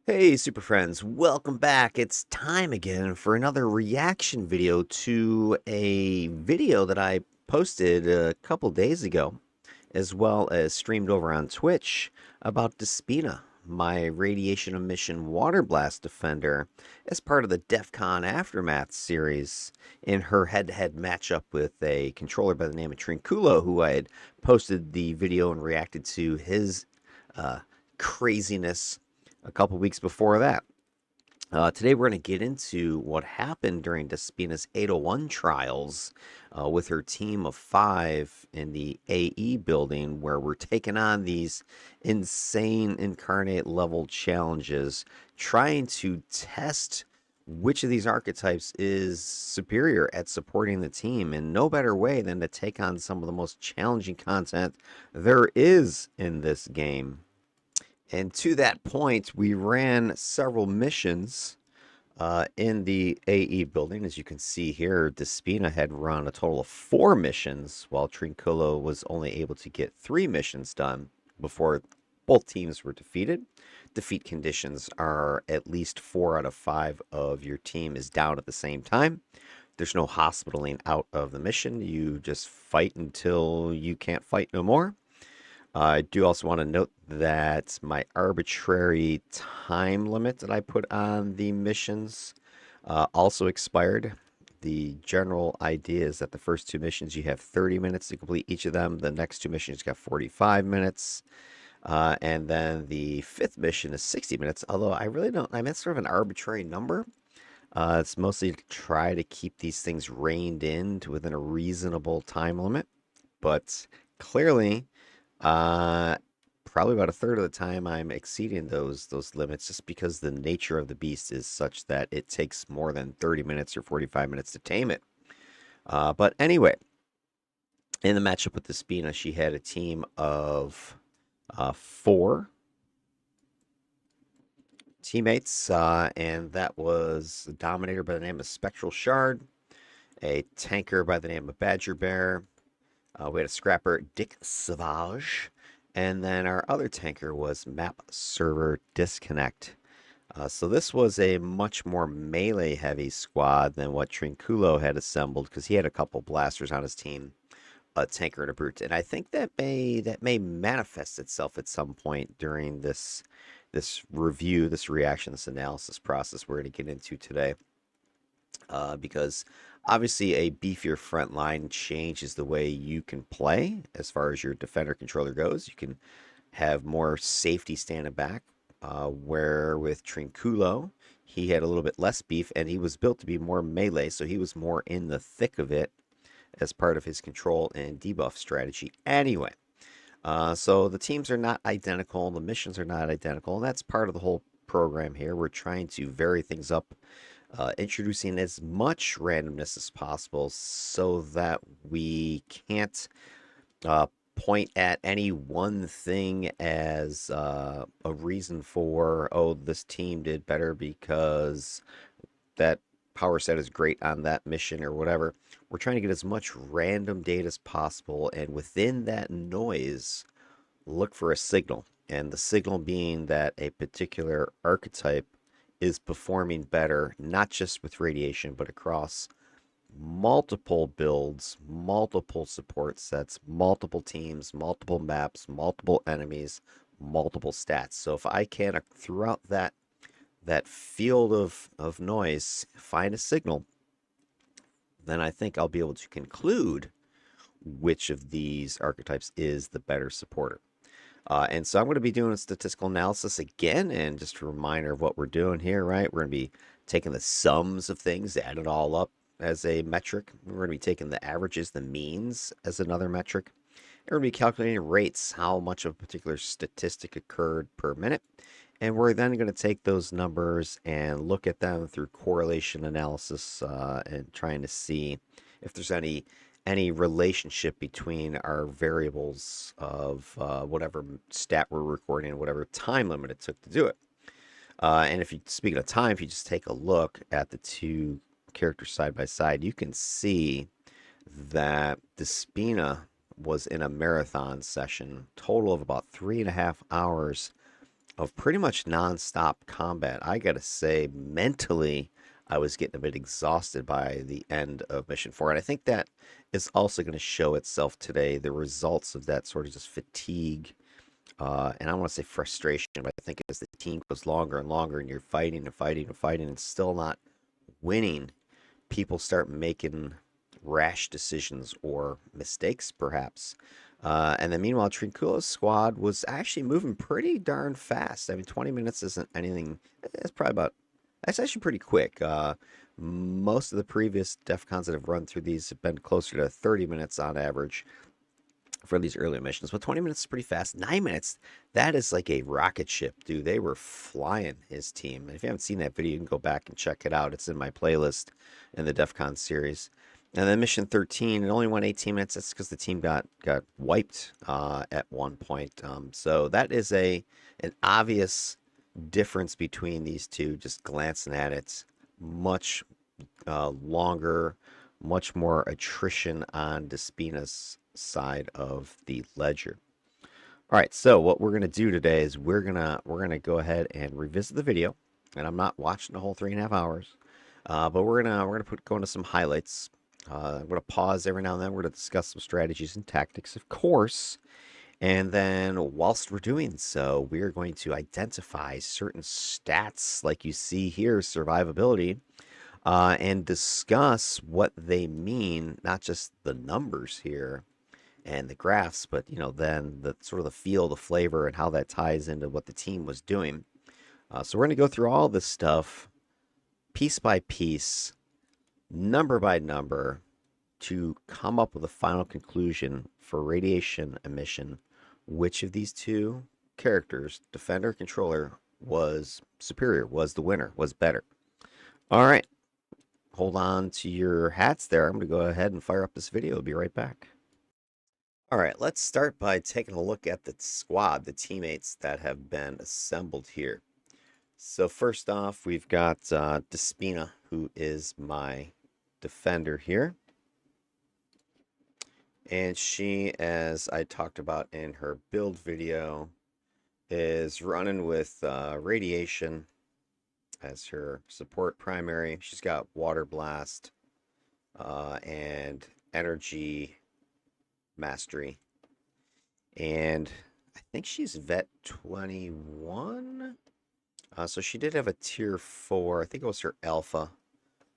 Hey, super friends, welcome back. It's time again for another reaction video to a video that I posted a couple days ago, as well as streamed over on Twitch about Despina, my radiation emission water blast defender, as part of the DEFCON Aftermath series in her head-to-head matchup with a controller by the name of Trinculo, who I had posted the video and reacted to his uh, craziness a couple weeks before that. Today we're going to get into what happened during Despina's 801 trials with her team of 5 in the AE building, where we're taking on these insane incarnate level challenges, trying to test which of these archetypes is superior at supporting the team, and no better way than to take on some of the most challenging content there is in this game. And to that point, we ran several missions in the AE building. As you can see here, Despina had run a total of 4 missions, while Trinculo was only able to get 3 missions done before both teams were defeated. Defeat conditions are at least 4 out of 5 of your team is down at the same time. There's no hospitaling out of the mission. You just fight until you can't fight no more. I do also want to note that my arbitrary time limit that I put on the missions also expired. The general idea is that the first 2 missions you have 30 minutes to complete each of them. The next 2 missions got 45 minutes. And then the 5th mission is 60 minutes, although I really don't, I mean, it's sort of an arbitrary number. It's mostly to try to keep these things reined in to within a reasonable time limit. But clearly, uh, probably about a third of the time I'm exceeding those limits, just because the nature of the beast is such that it takes more than 30 minutes or 45 minutes to tame it. But anyway, in the matchup with Despina, she had a team of 4 teammates, and that was a Dominator by the name of Spectral Shard, a Tanker by the name of Badger Bear. We had a Scrapper, Dick Savage, and then our other tanker was Map Server Disconnect. So this was a much more melee heavy squad than what Trinculo had assembled, because he had a couple blasters on his team, a tanker and a brute. And I think that may manifest itself at some point during this review, this reaction, this analysis process we're going to get into today. Because obviously a beefier front line changes the way you can play as far as your defender controller goes. You can have more safety standing back, where with Trinculo, he had a little bit less beef and he was built to be more melee, so he was more in the thick of it as part of his control and debuff strategy anyway. So the teams are not identical, the missions are not identical, and that's part of the whole program here. We're trying to vary things up, introducing as much randomness as possible so that we can't point at any one thing as a reason for, oh, this team did better because that power set is great on that mission or whatever. We're trying to get as much random data as possible, and within that noise, look for a signal. And the signal being that a particular archetype is performing better, not just with radiation, but across multiple builds, multiple support sets, multiple teams, multiple maps, multiple enemies, multiple stats. So if I can, throughout that field of noise, find a signal, then I think I'll be able to conclude which of these archetypes is the better supporter. And so I'm going to be doing a statistical analysis again, and just a reminder of what we're doing here, right? We're going to be taking the sums of things, add it all up as a metric. We're going to be taking the averages, the means as another metric. And we're going to be calculating rates, how much of a particular statistic occurred per minute. And we're then going to take those numbers and look at them through correlation analysis, and trying to see if there's any relationship between our variables of whatever stat we're recording and whatever time limit it took to do it. And if you, speaking of time, if you just take a look at the 2 characters side by side, you can see that Despina was in a marathon session, total of about 3.5 hours of pretty much non-stop combat. I gotta say, mentally, I was getting a bit exhausted by the end of Mission 4. And I think that is also going to show itself today, the results of that sort of just fatigue. And I don't want to say frustration, but I think as the team goes longer and longer and you're fighting and fighting and fighting and still not winning, people start making rash decisions or mistakes, perhaps. And then meanwhile, Trinculo's squad was actually moving pretty darn fast. I mean, 20 minutes isn't anything. It's probably about, that's actually pretty quick. Most of the previous DEFCONs that have run through these have been closer to 30 minutes on average for these early missions, but 20 minutes is pretty fast. 9 minutes, that is like a rocket ship, dude. They were flying his team. And if you haven't seen that video, you can go back and check it out. It's in my playlist in the DEFCON series. And then mission 13, it only went 18 minutes. That's because the team got wiped at one point. So that is an obvious difference between these two. Just glancing at it, much longer, much more attrition on Despina's side of the ledger. All right, so what we're gonna do today is we're gonna go ahead and revisit the video, and I'm not watching the whole 3.5 hours, but we're gonna go into some highlights. I'm gonna pause every now and then. We're gonna discuss some strategies and tactics, of course, and then whilst we're doing so, we're going to identify certain stats, like you see here, survivability, and discuss what they mean, not just the numbers here and the graphs, but then the sort of the feel, the flavor, and how that ties into what the team was doing. So we're going to go through all this stuff piece by piece, number by number, to come up with a final conclusion for radiation emission. Which of these two characters, defender, controller, was superior, was the winner, was better? All right. Hold on to your hats there. I'm going to go ahead and fire up this video. I'll be right back. All right, let's start by taking a look at the squad, the teammates that have been assembled here. So first off, we've got Despina, who is my defender here. And she, as I talked about in her build video, is running with Radiation as her support primary. She's got Water Blast and Energy Mastery. And I think she's Vet 21. So she did have a tier 4. I think it was her Alpha.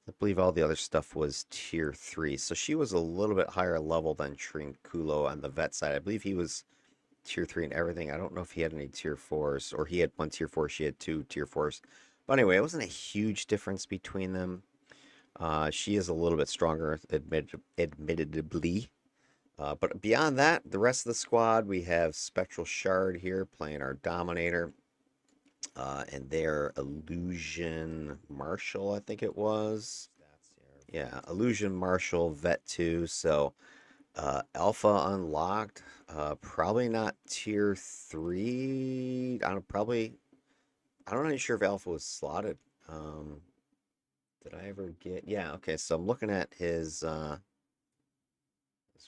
I believe all the other stuff was tier 3. So she was a little bit higher level than Trinculo on the vet side. I believe he was tier 3 and everything. I don't know if he had any tier 4s, or he had one tier 4, she had two tier 4s. But anyway, it wasn't a huge difference between them. She is a little bit stronger, admittedly. But beyond that, the rest of the squad, we have Spectral Shard here playing our Dominator. And their Illusion Marshal, I think it was. Yeah, Illusion Marshal, Vet 2. So Alpha unlocked. Probably not tier 3. I'm not even sure if Alpha was slotted. Did I ever get? Yeah, okay. So I'm looking at his this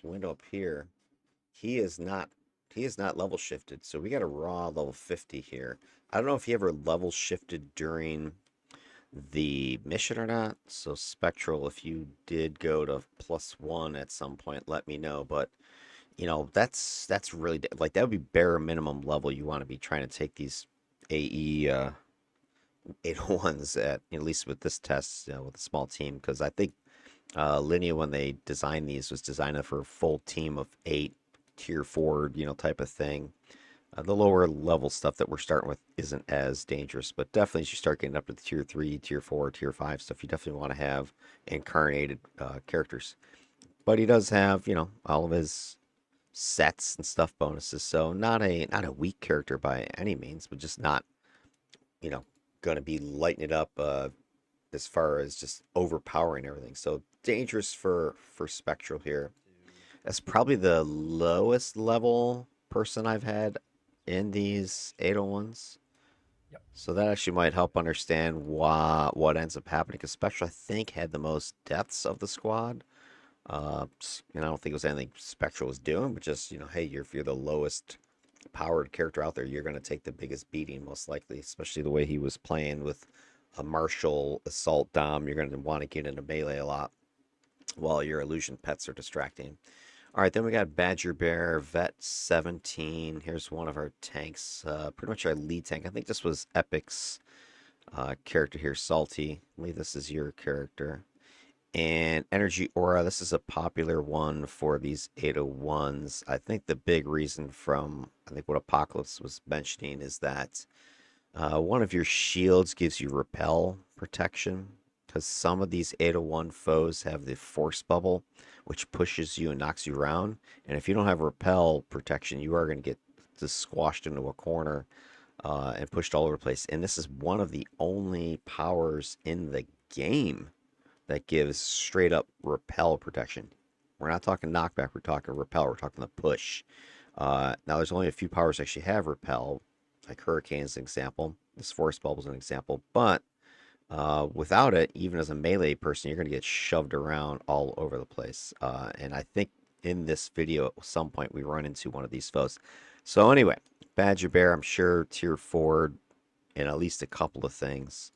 window up here. He is not level shifted, so we got a raw level 50 here. I don't know if he ever level shifted during the mission or not. So Spectral, if you did go to +1 at some point, let me know. But that's really like, that would be bare minimum level you want to be trying to take these AE 801s at least with this test, with a small team, because I think Linea, when they designed these, was designed for a full team of 8, tier 4, type of thing. The lower level stuff that we're starting with isn't as dangerous, but definitely as you start getting up to the tier 3, tier 4, tier 5 stuff, you definitely want to have incarnated characters. But he does have, all of his sets and stuff bonuses, so not a weak character by any means, but just not, going to be lighting it up as far as just overpowering everything. So dangerous for Spectral here. That's probably the lowest level person I've had in these 801s. Yep. So that actually might help understand what ends up happening, because Spectral, I think, had the most deaths of the squad. I don't think it was anything Spectral was doing, but just, hey, if you're the lowest powered character out there, you're going to take the biggest beating, most likely, especially the way he was playing with a martial assault dom. You're going to want to get into melee a lot while your illusion pets are distracting. All right, then we got Badger Bear, Vet 17. Here's one of our tanks, pretty much our lead tank. I think this was Epic's character here, Salty. I believe this is your character. And Energy Aura, this is a popular one for these 801s. I think the big reason from, I think what Apocalypse was mentioning is that one of your shields gives you repel protection because some of these 801 foes have the force bubble, which pushes you and knocks you around. And if you don't have repel protection, you are going to get just squashed into a corner and pushed all over the place. And this is one of the only powers in the game that gives straight up repel protection. We're not talking knockback, we're talking repel, we're talking the push. Now, there's only a few powers that actually have repel, like Hurricane is an example. This Force Bubble is an example. But without it, even as a melee person, you're going to get shoved around all over the place. And I think in this video, at some point, we run into one of these foes. So anyway, Badger Bear, I'm sure tier 4 in at least a couple of things.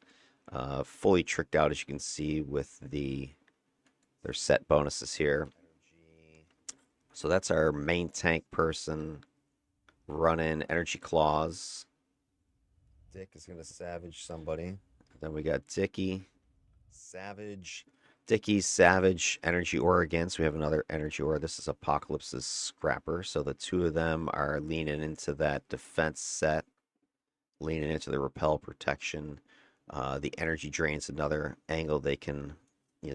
Fully tricked out, as you can see, with their set bonuses here. So that's our main tank person running Energy Claws. Dick is going to savage somebody. Then we got Dicky, Savage. Dicky, Savage, Energy Aura again. So we have another Energy Aura. This is Apocalypse's Scrapper. So the two of them are leaning into that defense set, leaning into the repel protection. The energy drain's another angle they can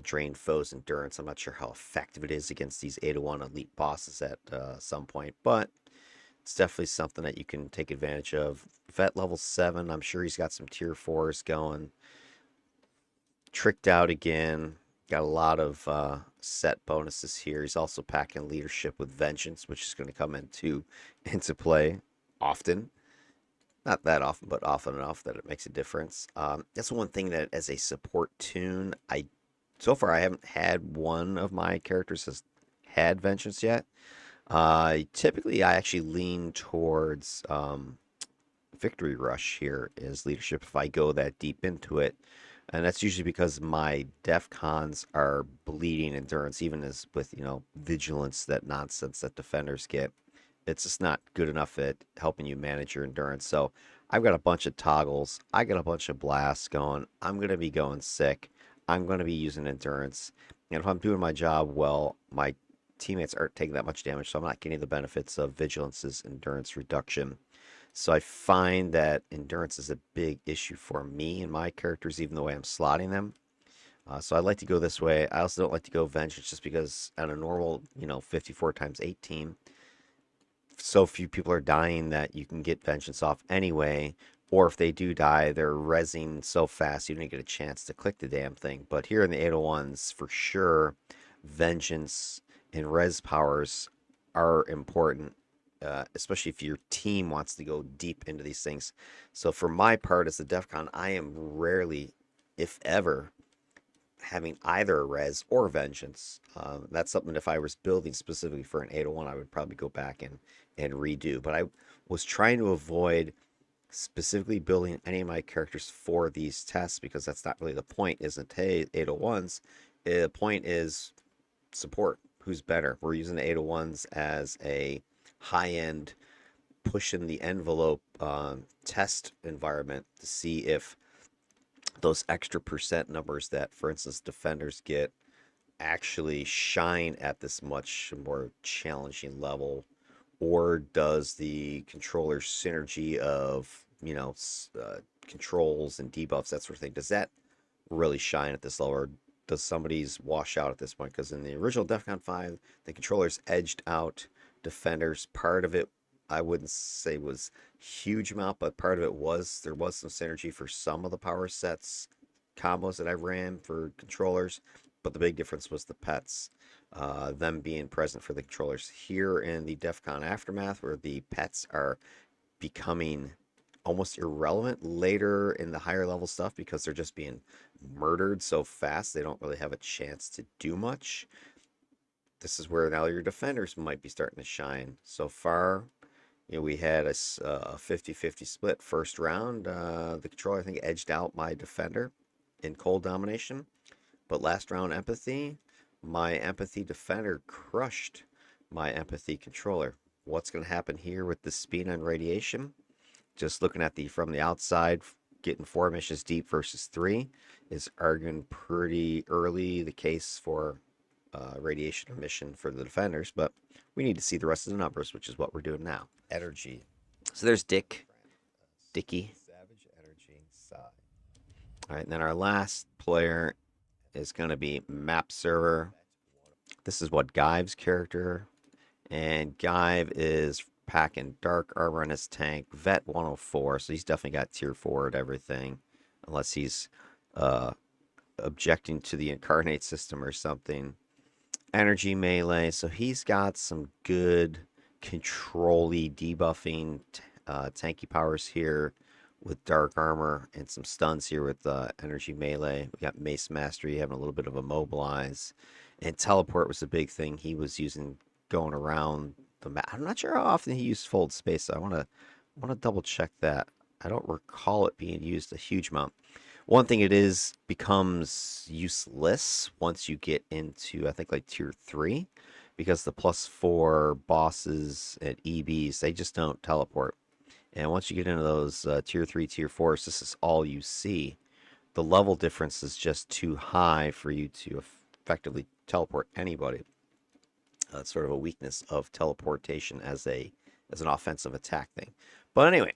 drain foes' endurance. I'm not sure how effective it is against these 801 elite bosses at some point, but it's definitely something that you can take advantage of. Vet level 7, I'm sure he's got some tier 4s going. Tricked out again. Got a lot of set bonuses here. He's also packing leadership with Vengeance, which is going to come into play often. Not that often, but often enough that it makes a difference. That's one thing that, as a support toon, so far I haven't had one of my characters has had Vengeance yet. Typically, I actually lean towards Victory Rush here as leadership if I go that deep into it. And that's usually because my DEFCONs are bleeding endurance, even as with, vigilance, that nonsense that defenders get. It's just not good enough at helping you manage your endurance. So I've got a bunch of toggles. I got a bunch of blasts going. I'm going to be going sick. I'm going to be using endurance. And if I'm doing my job well, my teammates aren't taking that much damage, so I'm not getting the benefits of Vigilance's endurance reduction. So I find that endurance is a big issue for me and my characters, even the way I'm slotting them. So I like to go this way. I also don't like to go Vengeance just because on a normal, 54 times 8 team, so few people are dying that you can get Vengeance off anyway. Or if they do die, they're rezzing so fast you don't get a chance to click the damn thing. But here in the 801s, for sure, Vengeance and res powers are important. Especially if your team wants to go deep into these things. So for my part as a DEFCON, I am rarely, if ever, having either res or vengeance. That's something if I was building specifically for an 801, I would probably go back and redo. But I was trying to avoid specifically building any of my characters for these tests because that's not really the point, isn't, hey, 801s. The point is support. Who's better? We're using the 801s as a high-end pushing the envelope test environment to see if those extra percent numbers that, for instance, defenders get actually shine at this much more challenging level, or does the controller's synergy of controls and debuffs, that sort of thing, does that really shine at this level, or does somebody's wash out at this point? Because in the original DEFCON 5, the controllers edged out defenders. Part of it, I wouldn't say was huge amount, but part of it was there was some synergy for some of the power sets combos that I ran for controllers, but the big difference was the pets, them being present for the controllers. Here in the DEFCON Aftermath, where the pets are becoming almost irrelevant later in the higher level stuff because they're just being murdered so fast they don't really have a chance to do much. This is where now your defenders might be starting to shine. So far, we had a 50-50 split first round. The controller, I think, edged out my defender in cold domination. But last round empathy, my empathy defender crushed my empathy controller. What's going to happen here with the Despina and radiation? Just looking at the from the outside, getting 4 missions deep versus 3 is arguing pretty early the case for radiation emission for the defenders, but we need to see the rest of the numbers, which is what we're doing now. Energy. So there's Dicky. Savage energy side. All right, and then our last player is going to be Map Server. This is what Guyve's character, and Guyve is packing dark armor in his tank, Vet 104, so he's definitely got tier 4 at everything, unless he's uh, objecting to the incarnate system or something. Energy melee, so he's got some good control-y debuffing tanky powers here with dark armor and some stuns here with energy melee. We got mace mastery having a little bit of a mobilize, and teleport was a big thing he was using going around the map. I'm not sure how often he used fold space, so I want to double check that. I don't recall it being used a huge amount. One thing it is becomes useless once you get into, I think, like tier 3, because the +4 bosses at EBs, they just don't teleport. And once you get into those tier 3, tier 4s, this is all you see. The level difference is just too high for you to effectively teleport anybody. That's sort of a weakness of teleportation as an offensive attack thing. But anyway,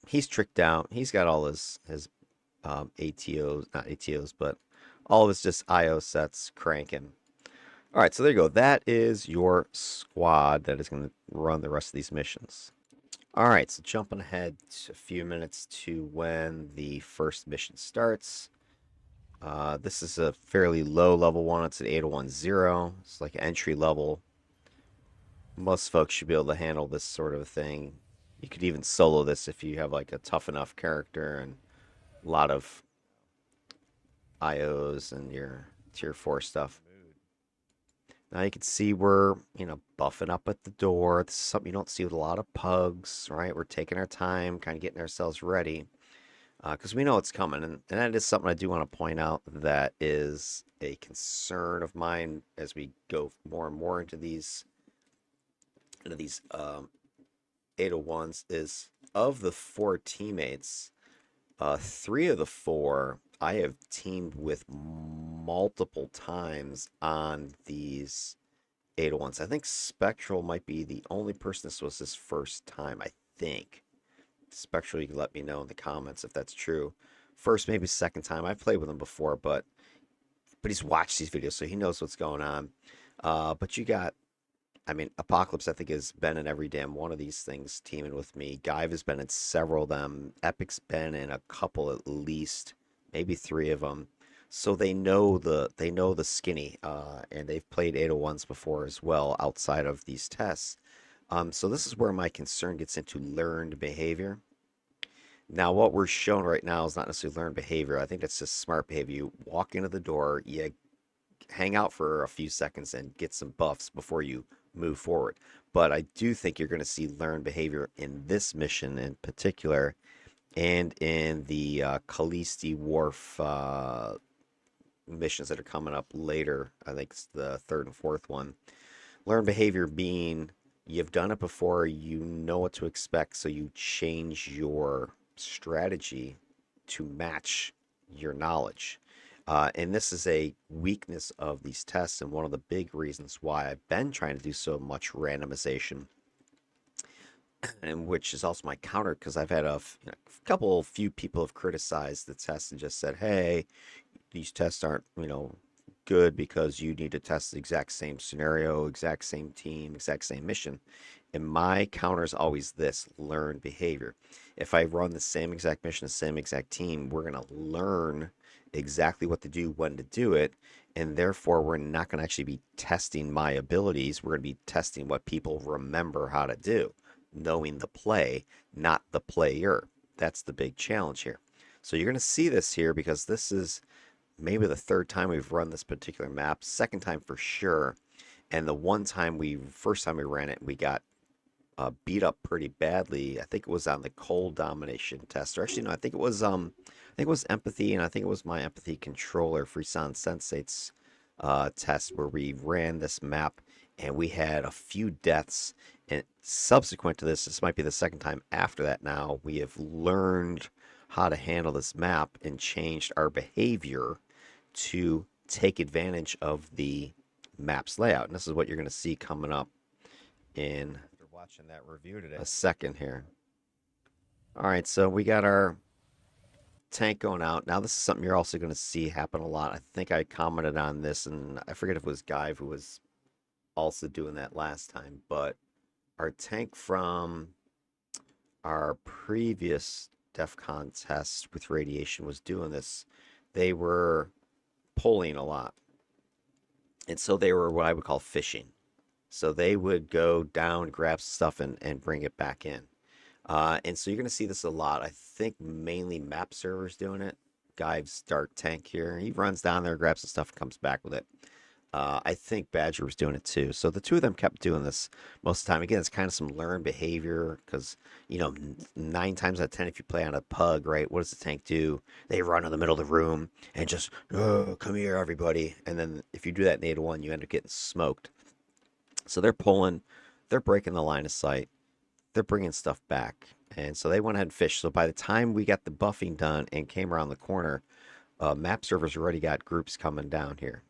he's tricked out. He's got all his ATOs, not ATOs, but all of his just IO sets cranking. All right, so there you go. That is your squad that is going to run the rest of these missions. All right, so jumping ahead a few minutes to when the first mission starts. This is a fairly low level one. It's an 8010. It's like entry level. Most folks should be able to handle this sort of thing. You could even solo this if you have like a tough enough character and a lot of IOs and your tier 4 stuff. Now you can see we're, buffing up at the door. This is something you don't see with a lot of pugs, right? We're taking our time, kind of getting ourselves ready, because we know it's coming. And that is something I do want to point out that is a concern of mine as we go more and more into these 801s is of the 4 teammates, 3 of the 4 I have teamed with multiple times on these 801s. I think Spectral might be the only person this was his first time, I think. Spectral, you can let me know in the comments if that's true. First, maybe second time. I've played with him before, but he's watched these videos, so he knows what's going on. But you got, Apocalypse, I think, has been in every damn one of these things teaming with me. Guyve has been in several of them. Epic's been in a couple at least, maybe 3 of them. So they know the skinny, and they've played 801s before as well outside of these tests. So this is where my concern gets into learned behavior. Now, what we're shown right now is not necessarily learned behavior. I think that's just smart behavior. You walk into the door, you hang out for a few seconds and get some buffs before you move forward. But I do think you're going to see learned behavior in this mission in particular, and in the Callisti Wharf missions that are coming up later. I think it's the 3rd and 4th one. Learned behavior being you've done it before, you know what to expect, so you change your strategy to match your knowledge. And this is a weakness of these tests, and one of the big reasons why I've been trying to do so much randomization, and which is also my counter, because I've had few people have criticized the tests and just said, hey, these tests aren't, good because you need to test the exact same scenario, exact same team, exact same mission. And my counter is always this: learned behavior. If I run the same exact mission, the same exact team, we're going to learn exactly what to do, when to do it, and therefore we're not going to actually be testing my abilities. We're going to be testing what people remember how to do, knowing the play, not the player. That's the big challenge here. So you're going to see this here, because this is maybe the 3rd time we've run this particular map, 2nd time for sure. And the first time we ran it, we got beat up pretty badly. I think it was on the cold domination test, or actually no, I think it was empathy, and I think it was my empathy controller, Freesan Sensate's test where we ran this map and we had a few deaths. And subsequent to this might be the second time after that now, we have learned how to handle this map and changed our behavior to take advantage of the map's layout. And this is what you're going to see coming up in After watching that review today. a second here. All right, so we got our tank going out. Now, this is something you're also going to see happen a lot. I think I commented on this, and I forget if it was Guy who was also doing that last time, but our tank from our previous DEFCON test with radiation was doing this. They were pulling a lot. And so they were what I would call fishing. So they would go down, grab stuff, and bring it back in. And so you're going to see this a lot. I think mainly map servers doing it. Guy's Dark Tank here. He runs down there, grabs the stuff, and comes back with it. I think Badger was doing it too. So the two of them kept doing this most of the time. Again, it's kind of some learned behavior because, 9 times out of 10, if you play on a pug, right, what does the tank do? They run in the middle of the room and just, oh, come here, everybody. And then if you do that in 801, you end up getting smoked. So they're pulling, they're breaking the line of sight, they're bringing stuff back. And so they went ahead and fished. So by the time we got the buffing done and came around the corner, map servers already got groups coming down here.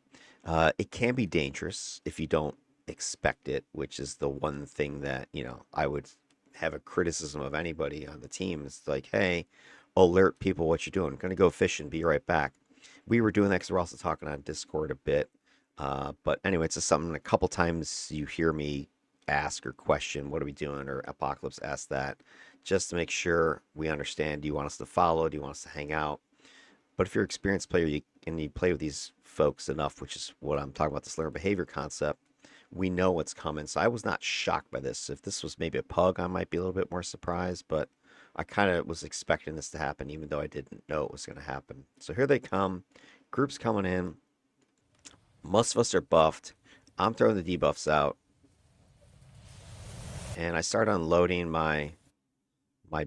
It can be dangerous if you don't expect it, which is the one thing that, I would have a criticism of anybody on the team. It's like, hey, alert people what you're doing. I'm going to go fishing, be right back. We were doing that because we're also talking on Discord a bit. But anyway, it's just something a couple times you hear me ask or question, what are we doing? Or Apocalypse ask that just to make sure we understand. Do you want us to follow? Do you want us to hang out? But if you're an experienced player and you play with these folks enough, which is what I'm talking about, this learned behavior concept, we know what's coming. So I was not shocked by this. If this was maybe a pug, I might be a little bit more surprised, but I kind of was expecting this to happen, even though I didn't know it was going to happen. So here they come, groups coming in. Most of us are buffed. I'm throwing the debuffs out, and I start unloading my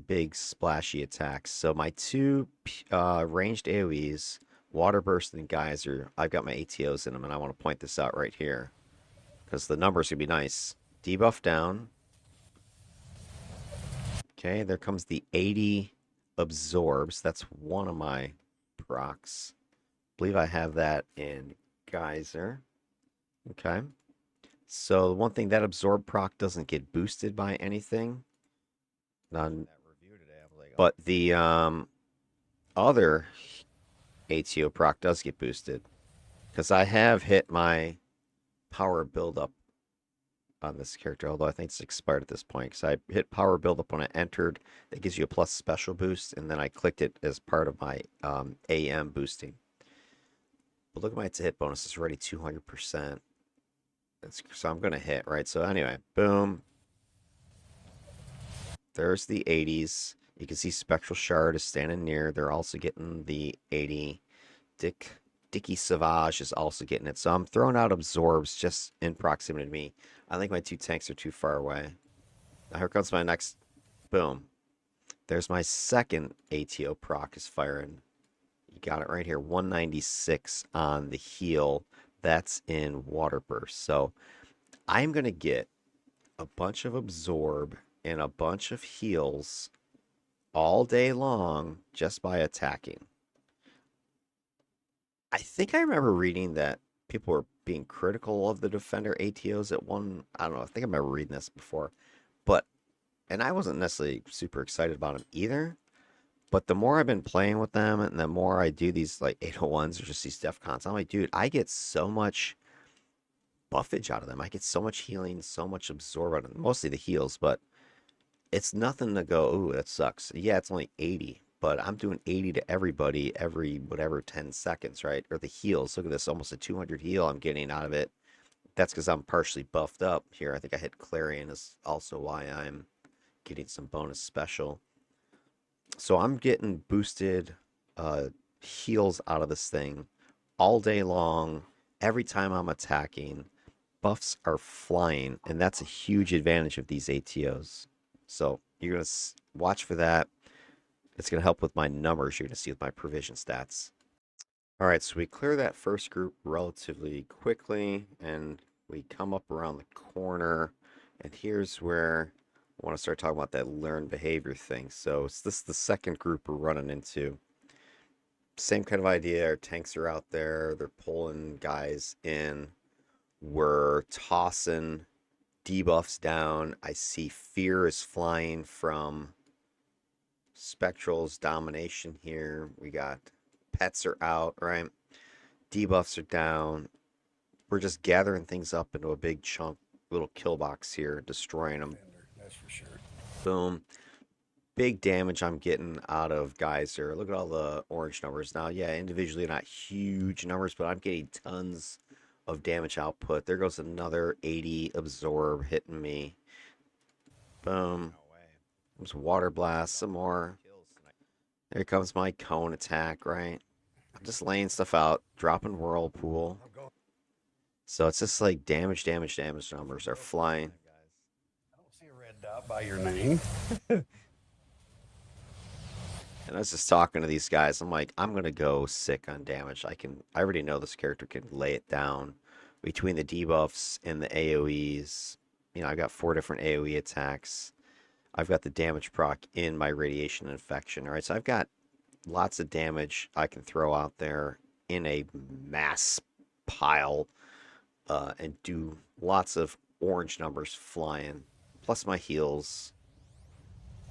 big splashy attacks. So my two ranged AoEs, Water Burst and Geyser, I've got my ATOs in them, and I want to point this out right here because the numbers would be nice. Debuff down. Okay, there comes the 80 Absorbs. That's one of my procs. I believe I have that in Geyser. Okay. So one thing, that Absorb proc doesn't get boosted by anything. None. That review today, I'm like, But the other ATO proc does get boosted because I have hit my power buildup on this character, although I think it's expired at this point because I hit power buildup when I entered. It gives you a plus special boost, and then I clicked it as part of my AM boosting. But look at my hit bonus; it's already 200%. So I'm gonna hit, right? So anyway, boom. There's the 80s. You can see Spectral Shard is standing near. They're also getting the 80. Dicky Savage is also getting it. So I'm throwing out absorbs just in proximity to me. I think my two tanks are too far away. Now here comes my next. Boom. There's my second ATO proc is firing. You got it right here. 196 on the heal. That's in Water Burst. So I'm going to get a bunch of absorb and a bunch of heals all day long just by attacking. I think I remember reading that people were being critical of the Defender ATOs at one. I don't know. I think I remember reading this before. But, and I wasn't necessarily super excited about them either. But the more I've been playing with them and the more I do these like 801s or just these DEFCONs, I'm like, dude, I get so much buffage out of them. I get so much healing, so much absorb out of them. Mostly the heals, but it's nothing to go, ooh, that sucks. Yeah, it's only 80, but I'm doing 80 to everybody every whatever 10 seconds, right? Or the heals. Look at this, almost a 200 heal I'm getting out of it. That's because I'm partially buffed up here. I think I hit Clarion is also why I'm getting some bonus special. So I'm getting boosted heals out of this thing all day long, every time I'm attacking. buffs are flying, and that's a huge advantage of these ATOs. So you're going to watch for that. It's going to help with my numbers you're going to see with my provision stats. All right, so we clear that first group relatively quickly, and we come up around the corner, and here's where I want to start talking about that learned behavior thing. So this is the second group we're running into. Same kind of idea. Our tanks are out there. They're pulling guys in. We're tossing debuffs down. I see fear is flying from Spectral's domination here. We got pets are out, right? Debuffs are down. We're just gathering things up into a big chunk, little kill box here, destroying them. That's for sure. Boom. Big damage I'm getting out of Geyser. Look at all the orange numbers. Now, yeah, individually not huge numbers, but I'm getting tons of damage output. There goes another 80 absorb hitting me. Boom. Comes water blast, some more. Here comes my cone attack, right? I'm just laying stuff out, dropping whirlpool. So it's just like damage numbers are flying. I don't see a red dot by your name. And I was just talking to these guys. I'm like, I'm gonna go sick on damage. I already know this character can lay it down between the debuffs and the AoEs. You know, I've got 4 different AoE attacks. I've got the damage proc in my radiation infection. All right, so I've got lots of damage I can throw out there in a mass pile and do lots of orange numbers flying, plus my heals.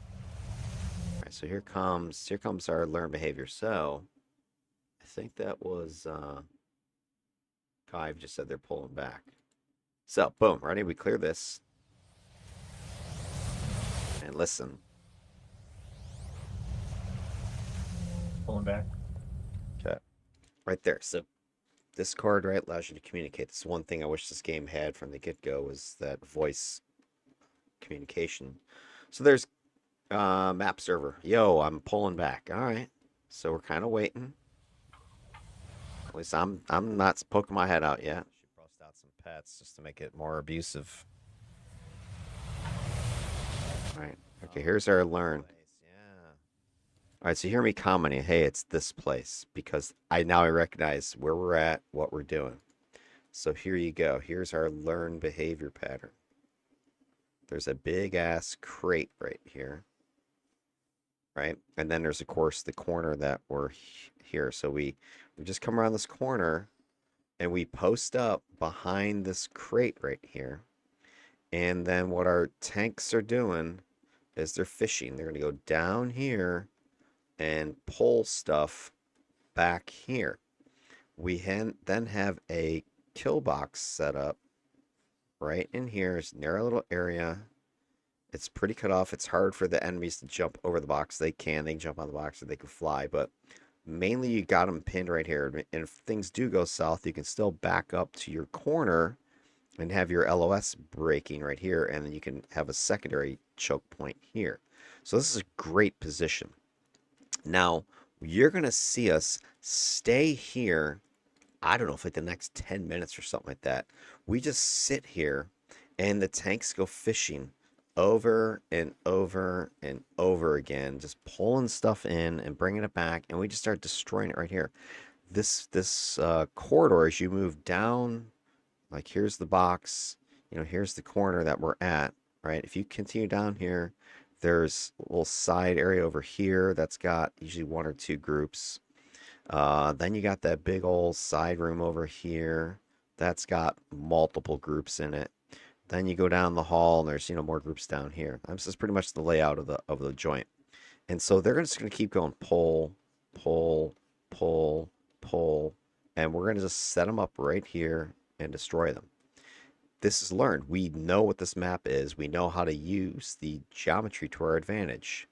All right, so here comes our learned behavior. So I think that was I've just said they're pulling back. So boom, ready? We clear this. And listen. Pulling back. Okay. Right there. So Discord, right, allows you to communicate. That's one thing I wish this game had from the get-go was that voice communication. So there's map server. Yo, I'm pulling back. All right. So we're kind of waiting. At least I'm not poking my head out yet. Should bust out some pets just to make it more abusive. All right. Okay, here's our learn. Yeah. All right, so hear me commenting, hey, it's this place, because I recognize where we're at, what we're doing. So here you go. Here's our learned behavior pattern. There's a big ass crate right here, right? And then there's, of course, the corner that we're here. So we just come around this corner and we post up behind this crate right here. And then what our tanks are doing is they're fishing. They're going to go down here and pull stuff back here. We then have a kill box set up right in here. It's a narrow little area. It's pretty cut off. It's hard for the enemies to jump over the box. They can jump on the box or they can fly, but mainly you got them pinned right here. And if things do go south, you can still back up to your corner and have your LOS breaking right here, and then you can have a secondary choke point here. So this is a great position. Now, you're going to see us stay here, I don't know, for like the next 10 minutes or something like that. We just sit here, and the tanks go fishing over and over and over again, just pulling stuff in and bringing it back, and we just start destroying it right here. This corridor, as you move down, like here's the box, you know, here's the corner that we're at, right? If you continue down here, there's a little side area over here that's got usually 1 or 2 groups. Then you got that big old side room over here that's got multiple groups in it. Then you go down the hall and there's, you know, more groups down here. This is pretty much the layout of the joint. And so they're just going to keep going pull, pull, pull, pull, and we're going to just set them up right here and destroy them. This is learned. We know what this map is. We know how to use the geometry to our advantage.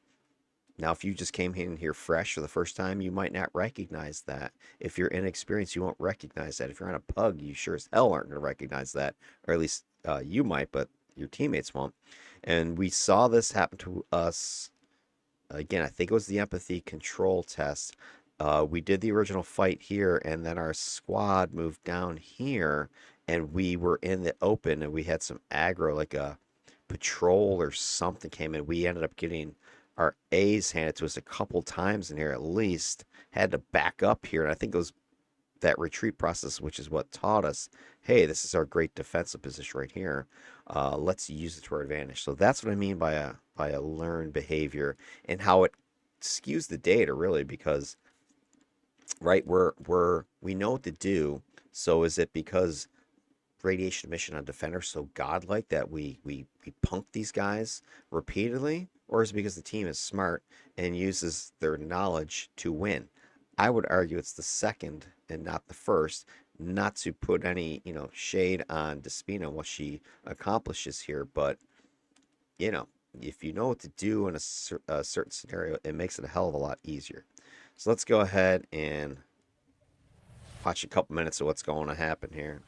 Now, if you just came in here fresh for the first time, you might not recognize that. If you're inexperienced, you won't recognize that. If you're on a pug, you sure as hell aren't going to recognize that. Or at least you might, but your teammates won't. And we saw this happen to us. Again, I think it was the empathy control test. we did the original fight here, and then our squad moved down here, and we were in the open, and we had some aggro, like a patrol or something came in. We ended up getting our A's handed to us a couple times in here at least. Had to back up here, and I think it was that retreat process, which is what taught us, hey, this is our great defensive position right here. Let's use it to our advantage. So that's what I mean by a learned behavior, and how it skews the data really, because right, we know what to do. So is it because radiation emission on defender so godlike that we punk these guys repeatedly, or is it because the team is smart and uses their knowledge to win? I would argue it's the second and not the first. Not to put any shade on Despina and what she accomplishes here, but if you know what to do in a certain scenario, it makes it a hell of a lot easier. So let's go ahead and watch a couple minutes of what's going to happen here.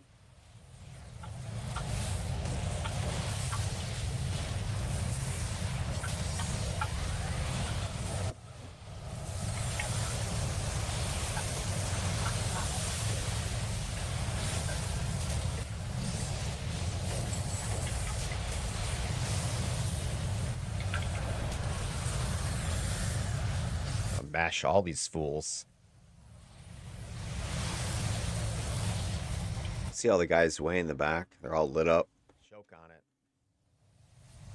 Mash all these fools. See all the guys way in the back? They're all lit up. Choke on it.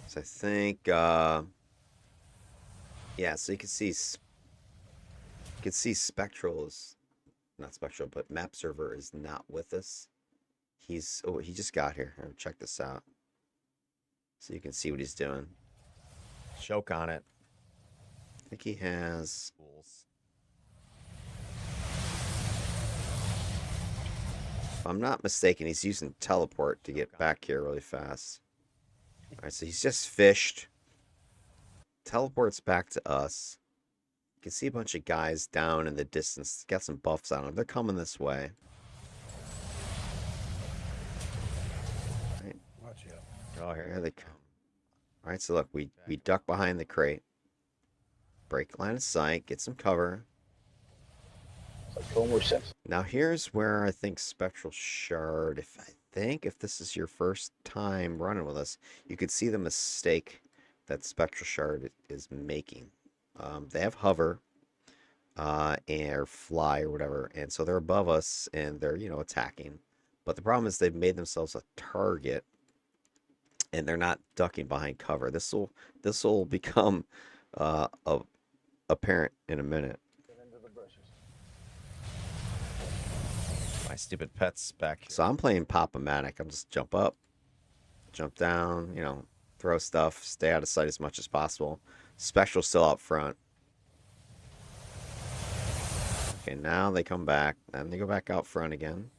So I think, yeah. So you can see Spectral is not Spectral, but Map Server is not with us. He just got here. Check this out. So you can see what he's doing. Choke on it. I think he has. Fools. If I'm not mistaken, he's using teleport to get back here really fast. All right, so he's just fished. Teleports back to us. You can see a bunch of guys down in the distance. Got some buffs on them. They're coming this way. Right. Watch out. Oh, here Here they come. All right, so look, we duck behind the crate. Break line of sight. Get some cover. Now here's where I think Spectral Shard, if this is your first time running with us, you could see the mistake that Spectral Shard is making. They have hover, or fly or whatever, and so they're above us and they're attacking. But the problem is they've made themselves a target, and they're not ducking behind cover. This will become apparent in a minute. my stupid pets back here. So I'm playing Pop-O-Matic. I'm just jump up, jump down, throw stuff, stay out of sight as much as possible. Spectral still out front. Okay, now they come back, and they go back out front again.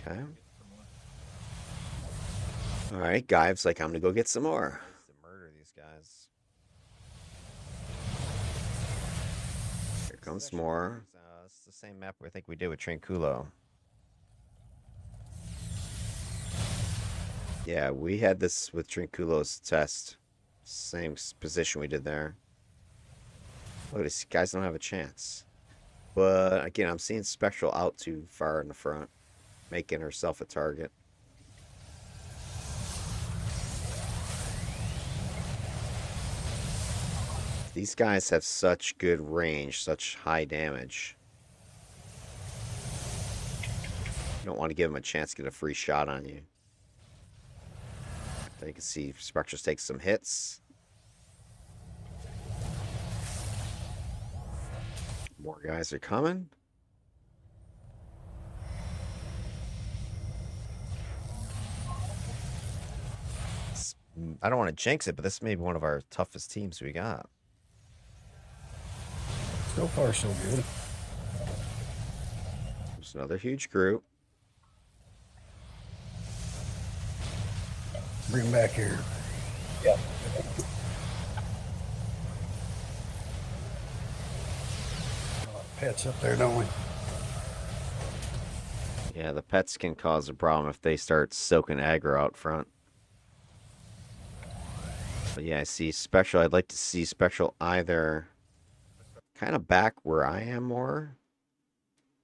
Okay. All right, Guyve's like, I'm gonna go get some more. To murder these guys. Here comes more. It's the same map I think we did with Trinculo. Yeah, we had this with Trinculo's test. Same position we did there. Look, these guys don't have a chance. But again, I'm seeing Spectral out too far in the front, making herself a target. These guys have such good range, such high damage. You don't want to give them a chance to get a free shot on you. You can see Spectral takes some hits. More guys are coming. I don't want to jinx it, but this may be one of our toughest teams we got. So far, so good. There's another huge group. Bring them back here. Yeah. Pets up there, don't we? Yeah, the pets can cause a problem if they start soaking aggro out front. But yeah, I see Spectral. I'd like to see Spectral either kind of back where I am more.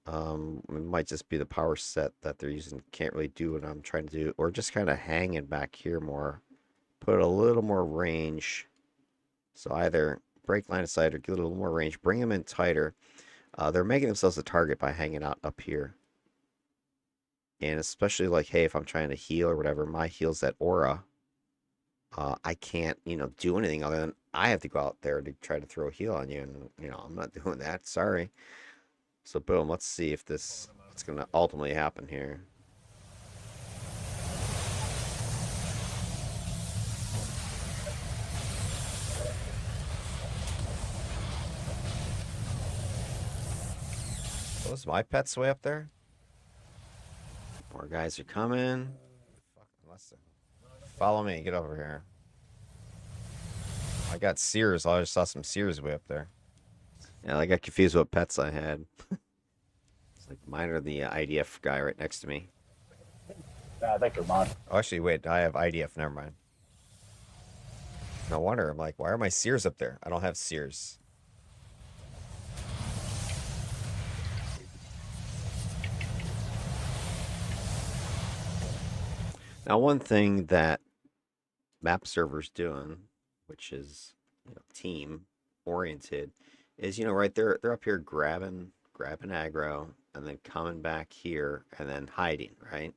It might just be the power set that they're using. Can't really do what I'm trying to do. Or just kind of hanging back here more. Put a little more range. So either break line of sight or get a little more range. Bring them in tighter. They're making themselves a target by hanging out up here. And especially like, hey, if I'm trying to heal or whatever, my heal's that aura. I can't, do anything other than I have to go out there to try to throw a heal on you. And, I'm not doing that. Sorry. So, boom. Let's see if what's going to ultimately happen here. Was my pets way up there? More guys are coming. Follow me. Get over here. I got Sears. I just saw some Sears way up there. Yeah, I got confused what pets I had. It's like mine are the IDF guy right next to me. I think they're mine. Oh, actually, wait. I have IDF. Never mind. No wonder. I'm like, why are my Sears up there? I don't have Sears. Now, one thing that map server's doing, which is team oriented, is right there they're up here grabbing aggro and then coming back here and then hiding, right?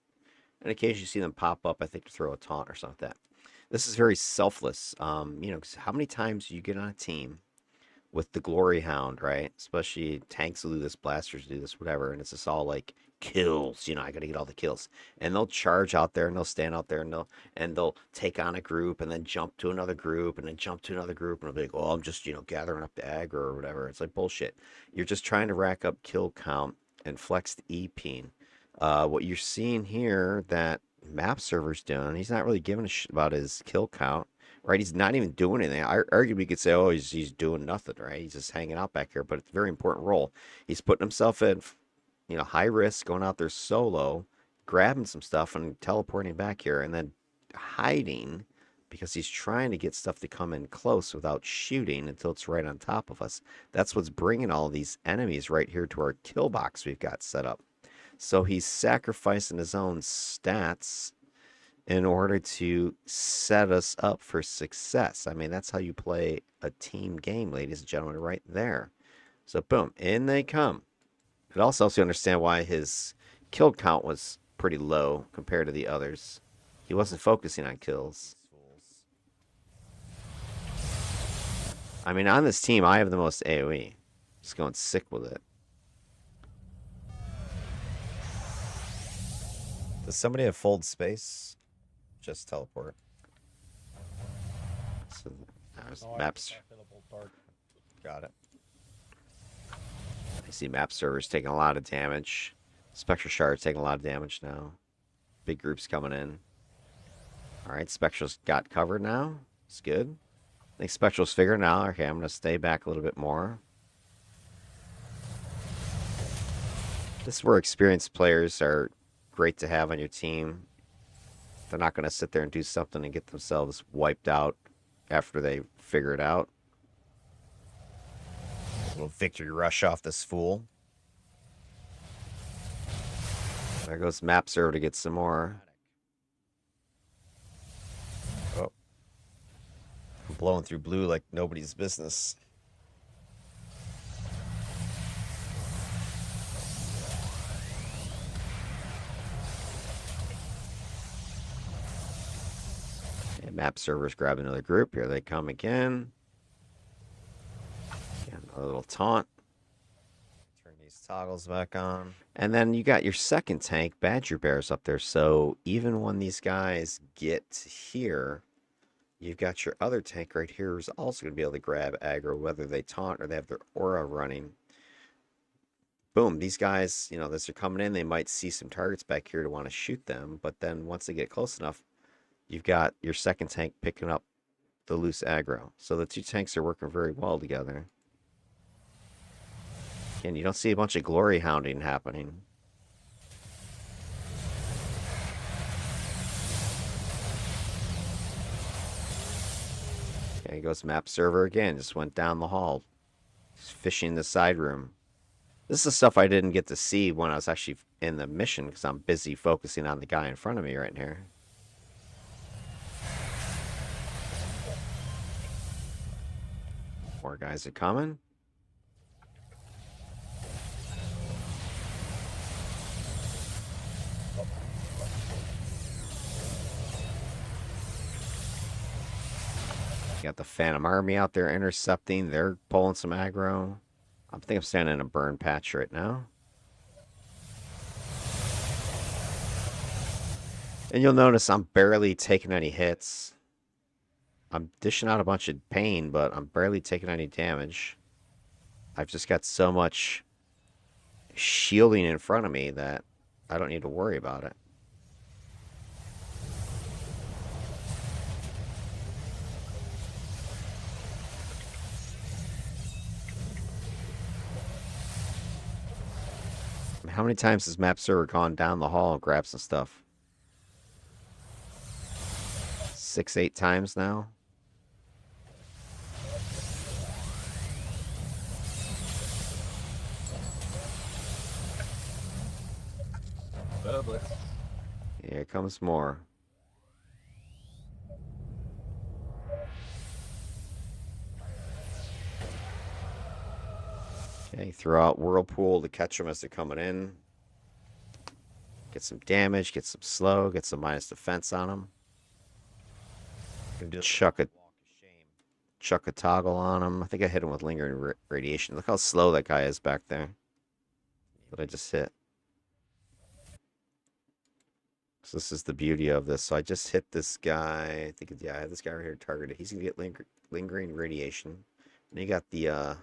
And occasionally you see them pop up, I think, to throw a taunt or something like that. This is very selfless. 'Cause how many times do you get on a team with the glory hound, right? Especially tanks will do this, blasters do this, whatever, and it's just all like kills. I gotta get all the kills, and they'll charge out there and they'll stand out there and they'll take on a group and then jump to another group and then jump to another group and they'll be like, oh, I'm just gathering up the aggro or whatever. It's like bullshit. You're just trying to rack up kill count and flex the EP. What you're seeing here that map server's doing, he's not really giving a shit about his kill count. Right, he's not even doing anything. Arguably, you could say, "Oh, he's doing nothing." Right, he's just hanging out back here. But it's a very important role. He's putting himself in, high risk, going out there solo, grabbing some stuff and teleporting back here, and then hiding because he's trying to get stuff to come in close without shooting until it's right on top of us. That's what's bringing all these enemies right here to our kill box we've got set up. So he's sacrificing his own stats in order to set us up for success. I mean, that's how you play a team game, ladies and gentlemen, right there. So, boom, in they come. It also helps you understand why his kill count was pretty low compared to the others. He wasn't focusing on kills. I mean, on this team, I have the most AoE. Just going sick with it. Does somebody have fold space? Just teleport. So, there's maps. Got it. I see map servers taking a lot of damage. Spectral Shard's taking a lot of damage now. Big groups coming in. Alright, Spectral's got covered now. It's good. I think Spectral's figuring out. Okay, I'm going to stay back a little bit more. This is where experienced players are great to have on your team. They're not going to sit there and do something and get themselves wiped out after they figure it out. A little victory rush off this fool. There goes map server to get some more. Oh. I'm blowing through blue like nobody's business. Okay, map servers grab another group. Here they come again. Again, a little taunt. Turn these toggles back on. And then you got your second tank, Badger Bears, up there. So even when these guys get here, you've got your other tank right here who's also going to be able to grab aggro, whether they taunt or they have their aura running. Boom, these guys, as they're coming in, they might see some targets back here to want to shoot them. But then once they get close enough, you've got your second tank picking up the loose aggro. So the two tanks are working very well together. And you don't see a bunch of glory hounding happening. There goes map server again. Just went down the hall. Just fishing the side room. This is stuff I didn't get to see when I was actually in the mission because I'm busy focusing on the guy in front of me right here. More guys are coming. Got the Phantom Army out there intercepting. They're pulling some aggro. I think I'm standing in a burn patch right now. And you'll notice I'm barely taking any hits. I'm dishing out a bunch of pain, but I'm barely taking any damage. I've just got so much shielding in front of me that I don't need to worry about it. How many times has map server gone down the hall and grabbed some stuff? 6, 8 times now. Here comes more. Okay, throw out Whirlpool to catch them as they're coming in. Get some damage, get some slow, get some minus defense on them. Chuck a toggle on him. I think I hit him with lingering radiation. Look how slow that guy is back there. That I just hit. So this is the beauty of this. So I just hit this guy. I think, yeah, I have this guy right here targeted. He's going to get lingering radiation. And you got the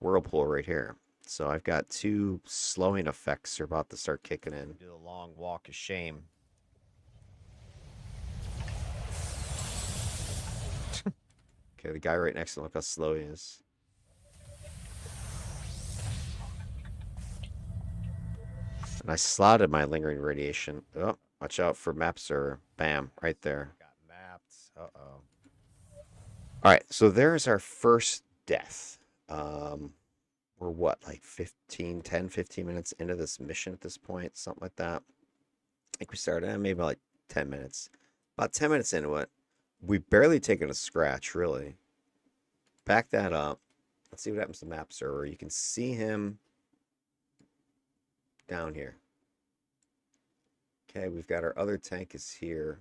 Whirlpool right here. So I've got 2 slowing effects are about to start kicking in. Do the long walk of shame. Okay, the guy right next to him, look how slow he is. And I slotted my lingering radiation. Oh, watch out for map server. Bam, right there. Got mapped. Uh-oh. All right, so there's our first death. We're what, like 10, 15 minutes into this mission at this point, something like that. I think we started maybe like 10 minutes. About 10 minutes into it, we barely taken a scratch, really. Back that up. Let's see what happens to map server. You can see him down here. Okay, we've got our other tank is here.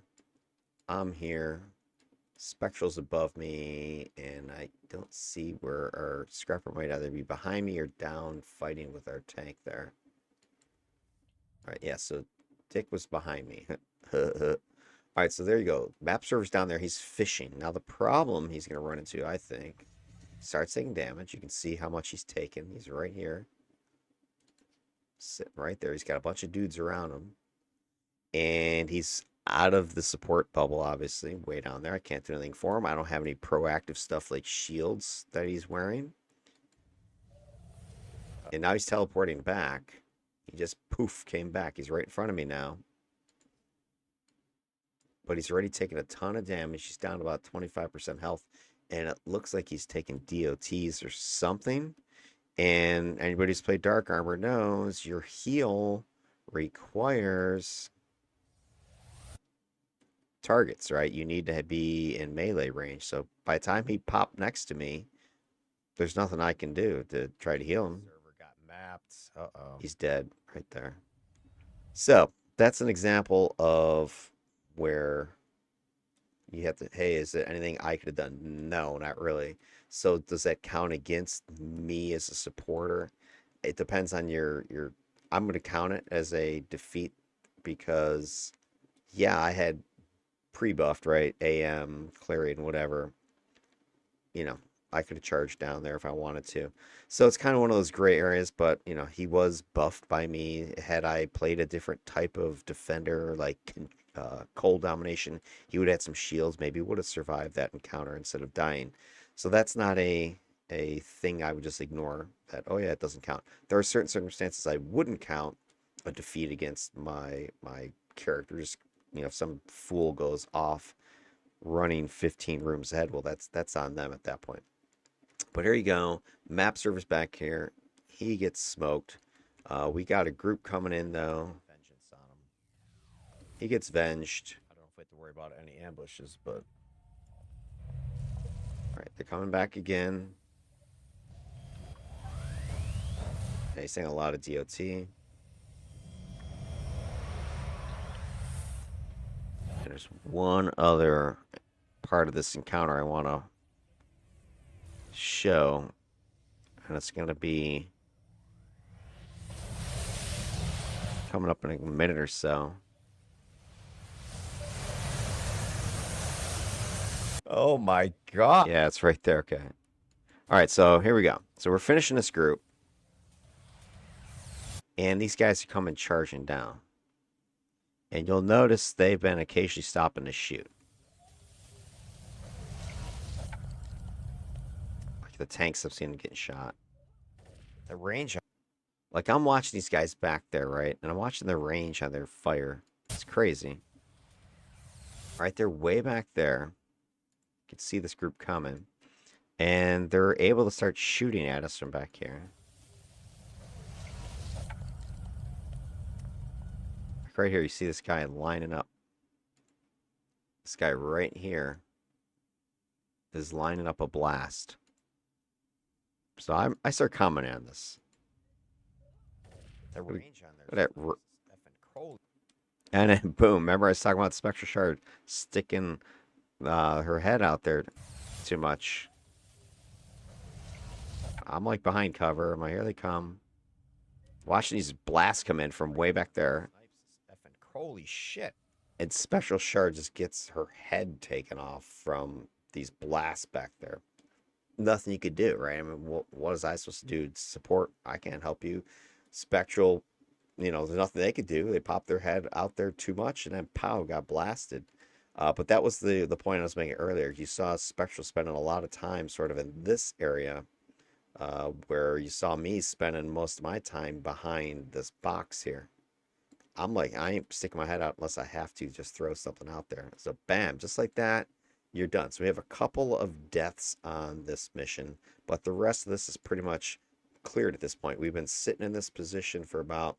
I'm here. Spectral's above me, and I don't see where our scrapper might either be behind me or down fighting with our tank there. All right, yeah, so Dick was behind me. All right, so there you go. Map server's down there. He's fishing. Now, the problem he's going to run into, I think, starts taking damage. You can see how much he's taken. He's right here. Sitting right there. He's got a bunch of dudes around him. And he's out of the support bubble, obviously, way down there. I can't do anything for him. I don't have any proactive stuff like shields that he's wearing. And now he's teleporting back. He just poof came back. He's right in front of me now. But he's already taken a ton of damage. He's down to about 25% health. And it looks like he's taking DOTs or something. And anybody who's played Dark Armor knows your heal requires targets, right? You need to be in melee range. So by the time he popped next to me, there's nothing I can do to try to heal him. Server got mapped. Uh-oh. He's dead right there. So that's an example of where you have to, hey, is there anything I could have done? No, not really. So does that count against me as a supporter? It depends on your I'm going to count it as a defeat because, yeah, I had pre-buffed, right? AM, Clarion, whatever. You know, I could have charged down there if I wanted to. So it's kind of one of those gray areas, but, you know, he was buffed by me. Had I played a different type of defender, like cold domination, he would have had some shields, maybe would have survived that encounter instead of dying. So that's not a thing I would just ignore. That, oh yeah, it doesn't count. There are certain circumstances I wouldn't count a defeat against my characters. You know, if some fool goes off running 15 rooms ahead. Well, that's on them at that point. But here you go. Map server's back here. He gets smoked. We got a group coming in though. Vengeance on him. He gets venged. I don't know if we have to worry about any ambushes, but All right, they're coming back again. Okay, he's saying a lot of DOT. And there's one other part of this encounter I want to show, and it's going to be coming up in a minute or so. oh my god. Yeah, it's right there. Okay. All right, so here we go. So we're finishing this group, and these guys are coming charging down. And you'll notice they've been occasionally stopping to shoot. Like the tanks I've seen getting shot. The range. Like I'm watching these guys back there, right? And I'm watching their range on their fire. It's crazy. All right, they're way back there. You can see this group coming. And they're able to start shooting at us from back here. Right here, you see this guy lining up. This guy right here is lining up a blast. So I start commenting on this. The range on Look at that. effing cold. And then boom, remember I was talking about the Spectral Shard sticking her head out there too much. I'm like behind cover. I'm like, here they come. Watching these blasts come in from way back there. Effing holy shit. And Spectral Shard just gets her head taken off from these blasts back there. Nothing you could do, right? I mean, what was I supposed to do? Support? I can't help you. Spectral, there's nothing they could do. They popped their head out there too much, and then pow, got blasted. But that was the point I was making earlier. You saw Spectral spending a lot of time sort of in this area, where you saw me spending most of my time behind this box here. I'm like, I ain't sticking my head out unless I have to just throw something out there. So bam, just like that, you're done. So we have a couple of deaths on this mission, but the rest of this is pretty much cleared at this point. We've been sitting in this position for about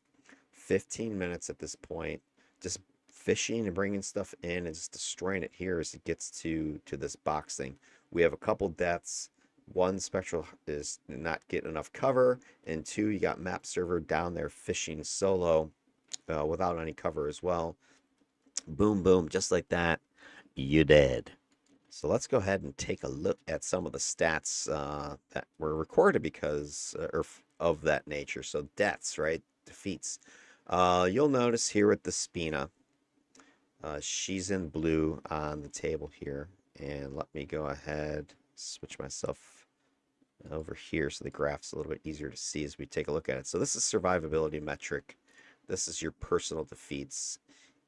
15 minutes at this point, just fishing and bringing stuff in and just destroying it here as it gets to this box thing. We have a couple deaths. One, Spectral is not getting enough cover, and two, you got map server down there fishing solo without any cover as well. Boom, boom, just like that, you dead. So let's go ahead and take a look at some of the stats that were recorded because of that nature. So deaths, right? Defeats. You'll notice here at the Despina, she's in blue on the table here. And let me go ahead, switch myself over here so the graph's a little bit easier to see as we take a look at it. So this is survivability metric. This is your personal defeats.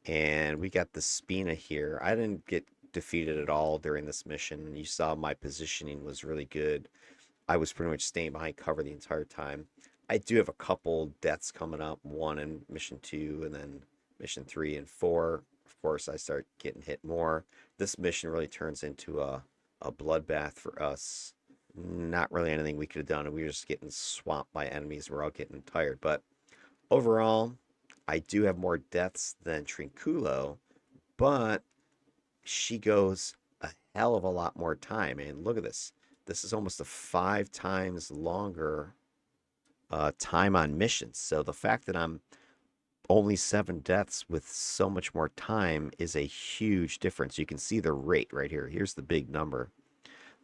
And we got the Despina here. I didn't get defeated at all during this mission. You saw my positioning was really good. I was pretty much staying behind cover the entire time. I do have a couple deaths coming up, one in mission 2 and then mission 3 and 4. Of course, I start getting hit more. This mission really turns into a bloodbath for us. Not really anything we could have done, and we were just getting swamped by enemies. We're all getting tired. But overall, I do have more deaths than Trinculo, but she goes a hell of a lot more time. And look at this. This is almost a 5 times longer time on missions. So the fact that I'm only 7 deaths with so much more time is a huge difference. You can see the rate right here. Here's the big number.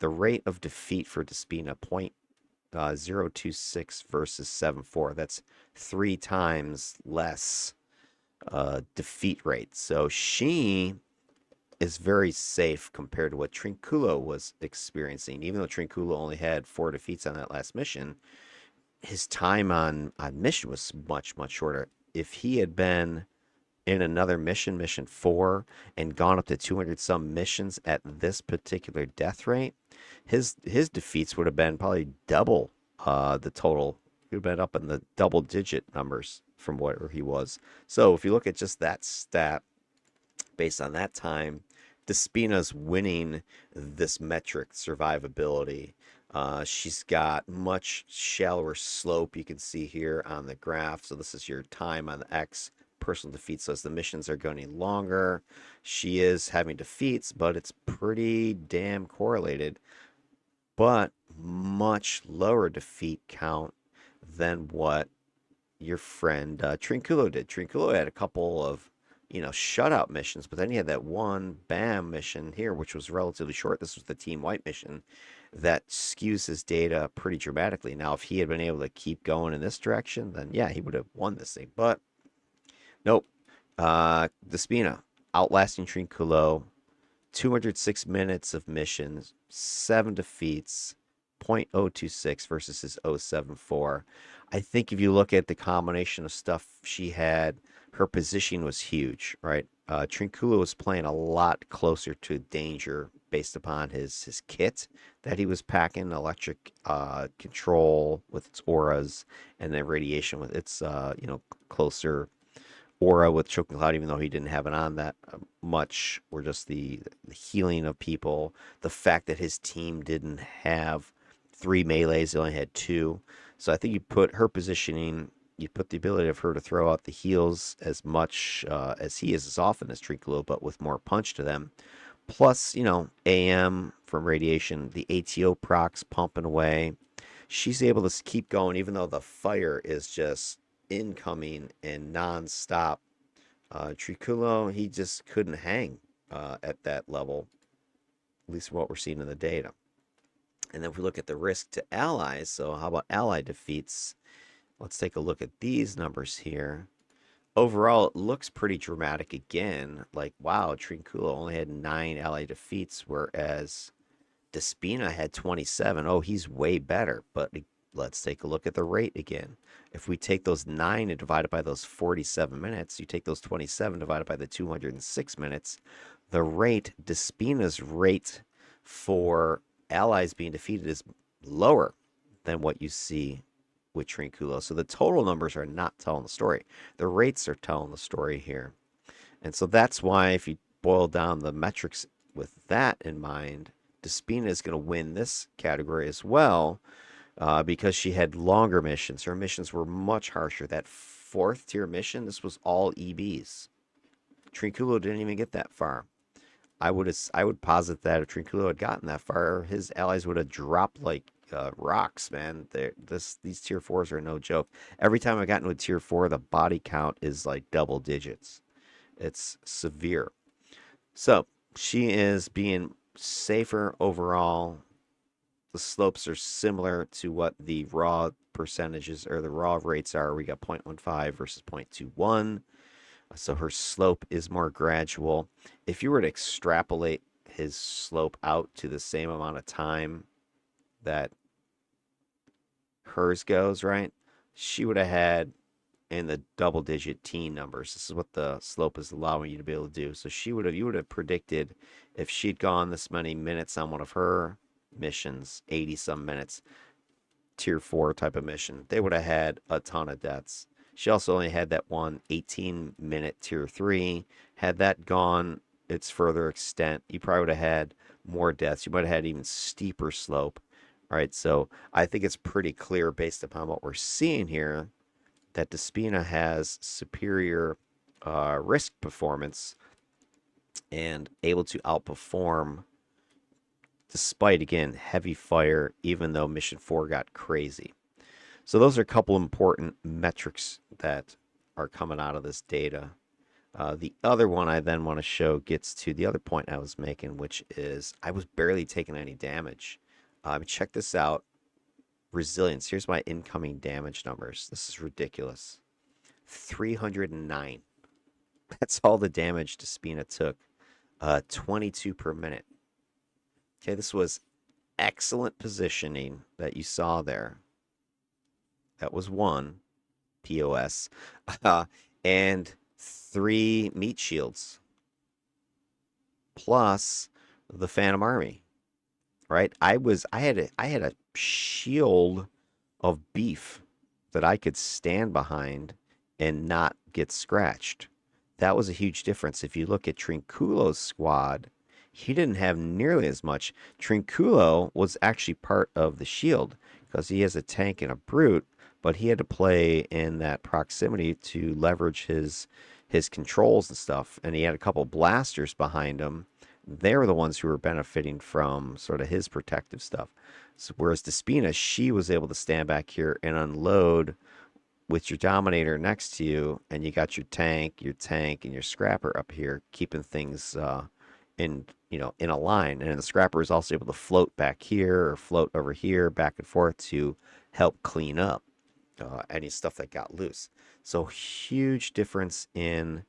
The rate of defeat for Despina, 0.026 versus 7.4. That's 3 times less defeat rate. So she is very safe compared to what Trinculo was experiencing. Even though Trinculo only had 4 defeats on that last mission, his time on mission was much, much shorter. If he had been in another mission 4, and gone up to 200 some missions at this particular death rate, his defeats would have been probably double the total. He would have been up in the double digit numbers from where he was. So if you look at just that stat based on that time, Despina's winning this metric, survivability. She's got much shallower slope, you can see here on the graph. So this is your time on the X, personal defeats. So as the missions are going longer, she is having defeats, but it's pretty damn correlated. But much lower defeat count than what your friend Trinculo did. Trinculo had a couple of, shutout missions, but then he had that one BAM mission here, which was relatively short. This was the Team White mission that skews his data pretty dramatically. Now, if he had been able to keep going in this direction, then yeah, he would have won this thing. But nope. Despina outlasting Trinculo, 206 minutes of missions, 7 defeats, 0.026 versus his 0.74. I think if you look at the combination of stuff she had, her positioning was huge, right? Trinculo was playing a lot closer to danger based upon his kit that he was packing, electric control with its auras, and then radiation with its closer aura with choking cloud, even though he didn't have it on that much, or just the healing of people, the fact that his team didn't have 3 melees, they only had 2. So I think you put her positioning, you put the ability of her to throw out the heals as much as he is, as often as Trinculo, but with more punch to them. Plus, AM from radiation, the ATO procs pumping away. She's able to keep going, even though the fire is just incoming and non-stop. Trinculo, he just couldn't hang at that level, at least what we're seeing in the data. And then if we look at the risk to allies, so how about ally defeats? Let's take a look at these numbers here. Overall, it looks pretty dramatic again. Like, wow, Trinculo only had 9 ally defeats, whereas Despina had 27. Oh, he's way better. But let's take a look at the rate again. If we take those 9 and divide it by those 47 minutes, you take those 27 divided by the 206 minutes, the rate, Despina's rate for allies being defeated is lower than what you see with Trinculo. So the total numbers are not telling the story. The rates are telling the story here. And so that's why, if you boil down the metrics with that in mind, Despina is going to win this category as well, because she had longer missions. Her missions were much harsher. That 4th tier mission, this was all EBs. Trinculo didn't even get that far. I would posit that if Trinculo had gotten that far, his allies would have dropped like rocks, man. These tier 4s are no joke. Every time I got into a tier 4, the body count is like double digits. It's severe. So she is being safer overall. The slopes are similar to what the raw percentages or the raw rates are. We got 0.15 versus 0.21. So her slope is more gradual. If you were to extrapolate his slope out to the same amount of time that hers goes, right? She would have had in the double-digit teen numbers. This is what the slope is allowing you to be able to do. So you would have predicted, if she'd gone this many minutes on one of her missions, 80 some minutes, tier 4 type of mission, they would have had a ton of deaths. She also only had that one 18-minute tier 3. Had that gone its further extent, you probably would have had more deaths. You might have had even steeper slope. All right, so I think it's pretty clear based upon what we're seeing here that Despina has superior risk performance and able to outperform despite, again, heavy fire, even though Mission 4 got crazy. So those are a couple important metrics that are coming out of this data. The other one I then want to show gets to the other point I was making, which is I was barely taking any damage. Check this out. Resilience. Here's my incoming damage numbers. This is ridiculous. 309. That's all the damage Despina took. 22 per minute. Okay, this was excellent positioning that you saw there. That was 1 POS. And 3 meat shields. Plus the Phantom Army. Right? I had a shield of beef that I could stand behind and not get scratched. That was a huge difference. If you look at Trinculo's squad, he didn't have nearly as much. Trinculo was actually part of the shield because he has a tank and a brute, but he had to play in that proximity to leverage his controls and stuff. And he had a couple blasters behind him. They were the ones who were benefiting from sort of his protective stuff. So, whereas Despina, she was able to stand back here and unload with your Dominator next to you, and you got your tank, and your Scrapper up here, keeping things in in a line. And the Scrapper is also able to float back here or float over here, back and forth to help clean up any stuff that got loose. So huge difference in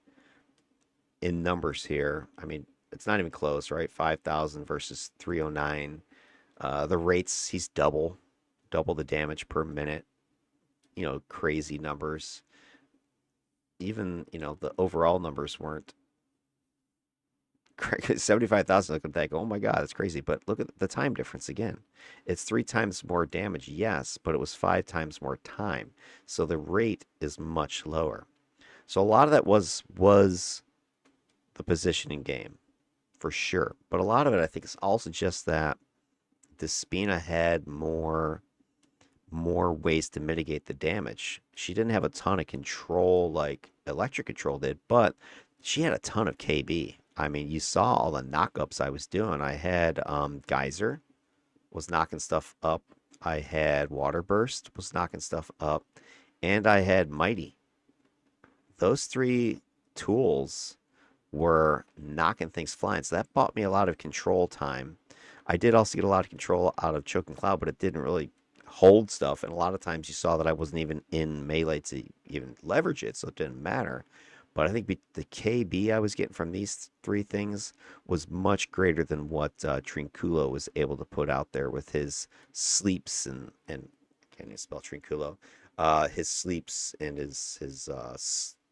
numbers here. I mean, it's not even close, right? 5,000 versus 309. The rates, he's double the damage per minute. Crazy numbers. Even, the overall numbers weren't 75,000. Look at that. Oh my God, that's crazy. But look at the time difference again. It's 3 times more damage, yes, but it was 5 times more time. So the rate is much lower. So a lot of that was the positioning game, for sure. But a lot of it, I think, is also just that Despina had more ways to mitigate the damage. She didn't have a ton of control like Electric Control did, but she had a ton of KB. I mean, you saw all the knockups I was doing. I had Geyser was knocking stuff up. I had Water Burst was knocking stuff up, and I had Mighty. Those 3 tools were knocking things flying. So that bought me a lot of control time. I did also get a lot of control out of Choking Cloud, but it didn't really hold stuff. And a lot of times you saw that I wasn't even in melee to even leverage it, so it didn't matter. But I think the KB I was getting from these 3 things was much greater than what Trinculo was able to put out there with his sleeps and can't even spell Trinculo. His sleeps and his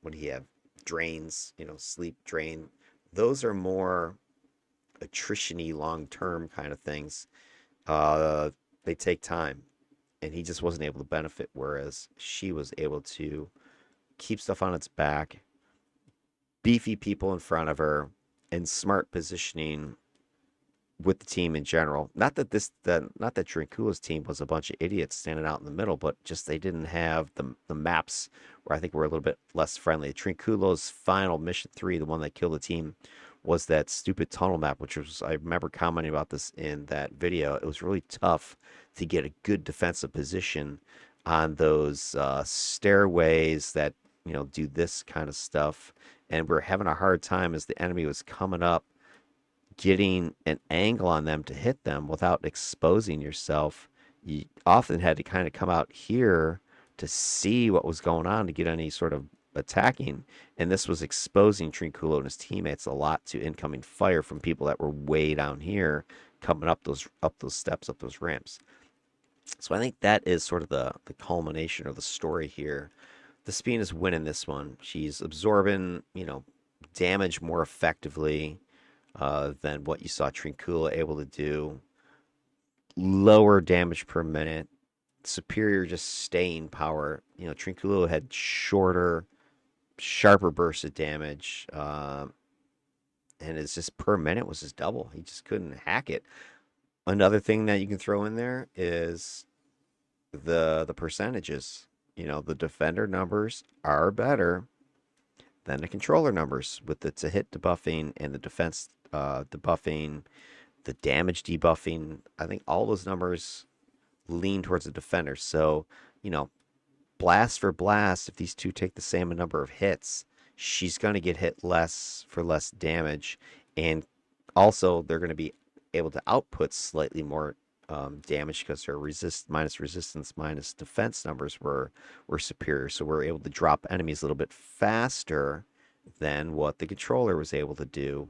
what do he have? Drains, sleep drain. Those are more attrition-y long-term kind of things. They take time, and he just wasn't able to benefit, whereas she was able to keep stuff on its back, beefy people in front of her, and smart positioning with the team in general. Not that Trinculo's team was a bunch of idiots standing out in the middle, but just they didn't have the maps where I think were a little bit less friendly. Trinculo's final mission 3, the one that killed the team, was that stupid tunnel map, which was, I remember commenting about this in that video. It was really tough to get a good defensive position on those stairways that do this kind of stuff, and we're having a hard time as the enemy was coming up, getting an angle on them to hit them without exposing yourself. You often had to kind of come out here to see what was going on to get any sort of attacking, and this was exposing Trinculo and his teammates a lot to incoming fire from people that were way down here coming up those steps, up those ramps. So I think that is sort of the culmination of the story here. Despina is winning this one. She's absorbing, damage more effectively than what you saw Trinculo able to do. Lower damage per minute, superior just staying power. Trinculo had shorter, sharper bursts of damage, and it's just per minute was just double. He just couldn't hack it. Another thing that you can throw in there is the percentages. The defender numbers are better than the controller numbers with the to hit debuffing and the defense debuffing, the damage debuffing. I think all those numbers lean towards the defender. So, blast for blast, if these 2 take the same number of hits, she's going to get hit less for less damage. And also, they're going to be able to output slightly more damage because her resistance minus defense numbers were superior. So we're able to drop enemies a little bit faster than what the controller was able to do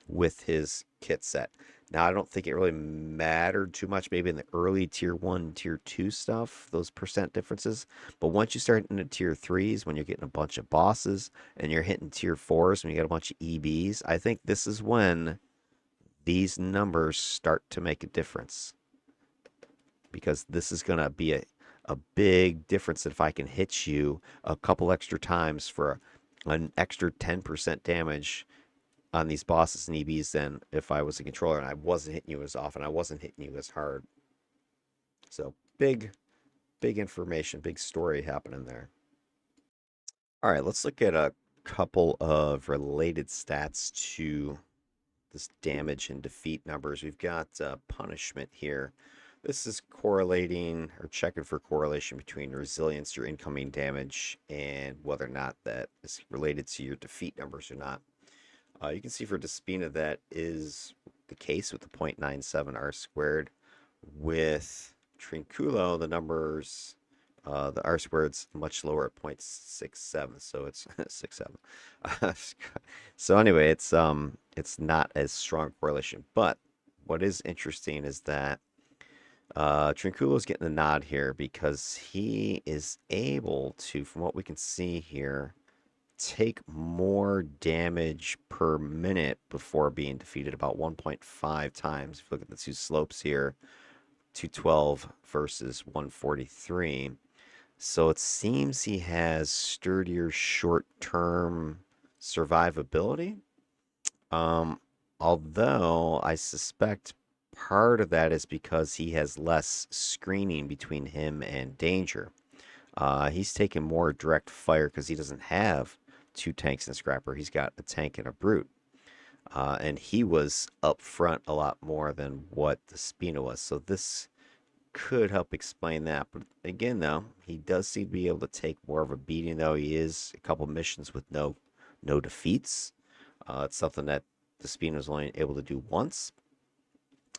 with his kit set. Now, I don't think it really mattered too much maybe in the early tier 1, tier 2 stuff, those percent differences. But once you start into tier 3s, when you're getting a bunch of bosses, and you're hitting tier 4s, when you get a bunch of EBs, I think this is when these numbers start to make a difference. Because this is going to be a big difference if I can hit you a couple extra times for an extra 10% damage on these bosses and EBs than if I was a controller and I wasn't hitting you as often. I wasn't hitting you as hard. So big information, big story happening there. All right, let's look at a couple of related stats to this damage and defeat numbers. We've got punishment here. This is correlating or checking for correlation between resilience, your incoming damage, and whether or not that is related to your defeat numbers or not. You can see for Despina that is the case with the 0.97 R squared. With Trinculo, the numbers, the R squared's much lower at 0.67, so it's 67. So anyway, it's not as strong correlation. But what is interesting is that Trinculo's getting the nod here because he is able to, from what we can see here, take more damage per minute before being defeated, about 1.5 times. If you look at the two slopes here, 212 versus 143. So it seems he has sturdier short-term survivability. Although I suspect part of that is because he has less screening between him and danger. He's taking more direct fire because he doesn't have two tanks and a scrapper. He's got a tank and a brute. And he was up front a lot more than what the Despina was. So this could help explain that. But again, though, he does seem to be able to take more of a beating, though he is a couple missions with no defeats. It's something that the Despina was only able to do once.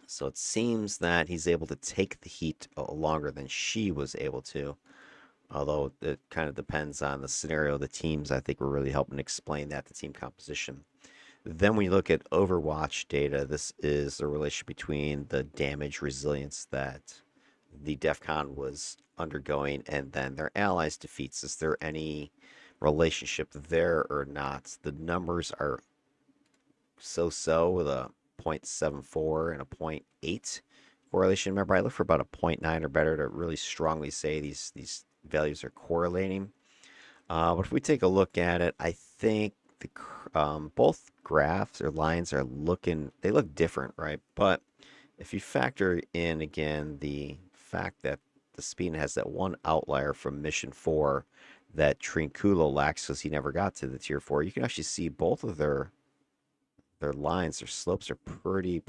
So it seems that he's able to take the heat longer than she was able to. Although it kind of depends on the scenario. The teams, I think, were really helping explain that, the team composition. Then when you look at Overwatch data, this is the relation between the damage resilience that the DEFCON was undergoing and then their allies' defeats. Is there any relationship there or not? The numbers are so-so with a 0.74 and a 0.8 correlation. Remember, I look for about a 0.9 or better to really strongly say these values are correlating. But if we take a look at it, I think both graphs or lines are they look different, right? But if you factor in again the fact that the Despina has that one outlier from mission 4 that Trinculo lacks because he never got to the tier 4, you can actually see both of their lines, their slopes are pretty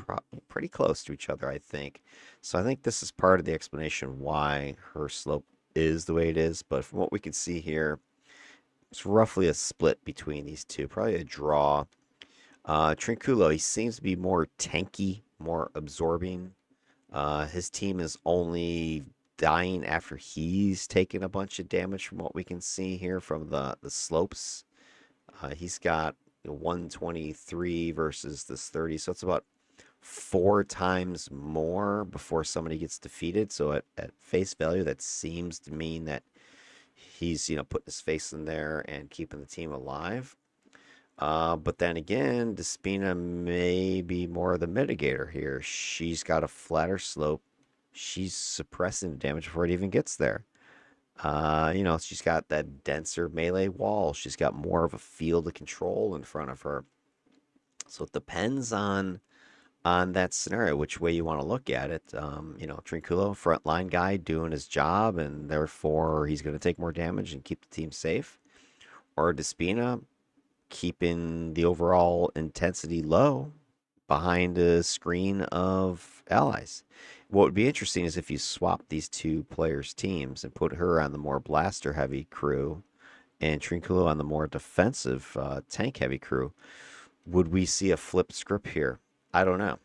close to each other, I think. So I think this is part of the explanation why her slope is the way it is. But from what we can see here, it's roughly a split between these two, probably a draw. Trinculo, he seems to be more tanky, more absorbing. His team is only dying after he's taken a bunch of damage from what we can see here from the slopes. He's got 123 versus this 30, so it's about 4 times more before somebody gets defeated. So at face value, that seems to mean that he's putting his face in there and keeping the team alive. But then again, Despina may be more of the mitigator here. She's got a flatter slope. She's suppressing the damage before it even gets there. She's got that denser melee wall. She's got more of a field of control in front of her. So it depends on that scenario, which way you want to look at it. Trinculo, frontline guy doing his job, and therefore he's going to take more damage and keep the team safe. Or Despina, keeping the overall intensity low behind a screen of allies. What would be interesting is if you swap these two players' teams and put her on the more blaster-heavy crew and Trinculo on the more defensive tank-heavy crew. Would we see a flipped script here? I don't know.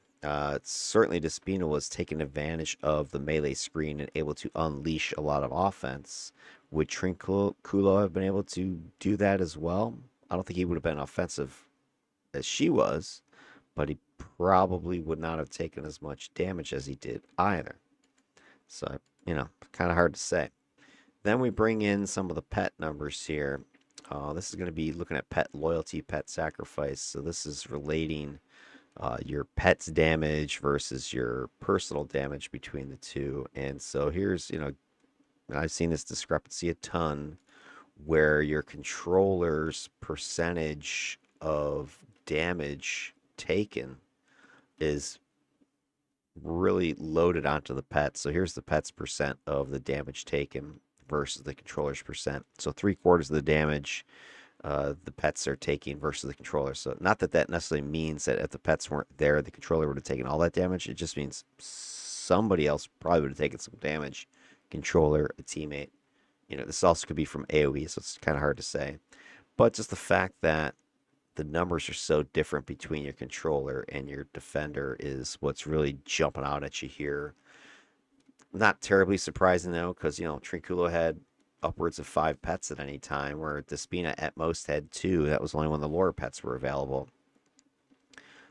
Certainly Despina was taking advantage of the melee screen and able to unleash a lot of offense. Would Trinculo have been able to do that as well? I don't think he would have been offensive as she was, but he probably would not have taken as much damage as he did either. So, kind of hard to say. Then we bring in some of the pet numbers here. This is going to be looking at pet loyalty, pet sacrifice. So this is relating your pet's damage versus your personal damage between the two. And so here's, I've seen this discrepancy a ton where your controller's percentage of damage taken is really loaded onto the pets. So here's the pets percent of the damage taken versus the controller's percent. So 3/4 of the damage the pets are taking versus the controller. So not that that necessarily means that if the pets weren't there, the controller would have taken all that damage. It just means somebody else probably would have taken some damage. Controller, a teammate. This also could be from AoE, so it's kind of hard to say. But just the fact that the numbers are so different between your controller and your defender is what's really jumping out at you here. Not terribly surprising though, because Trinculo had upwards of 5 pets at any time, where Despina at most had 2. That was only when the lore pets were available.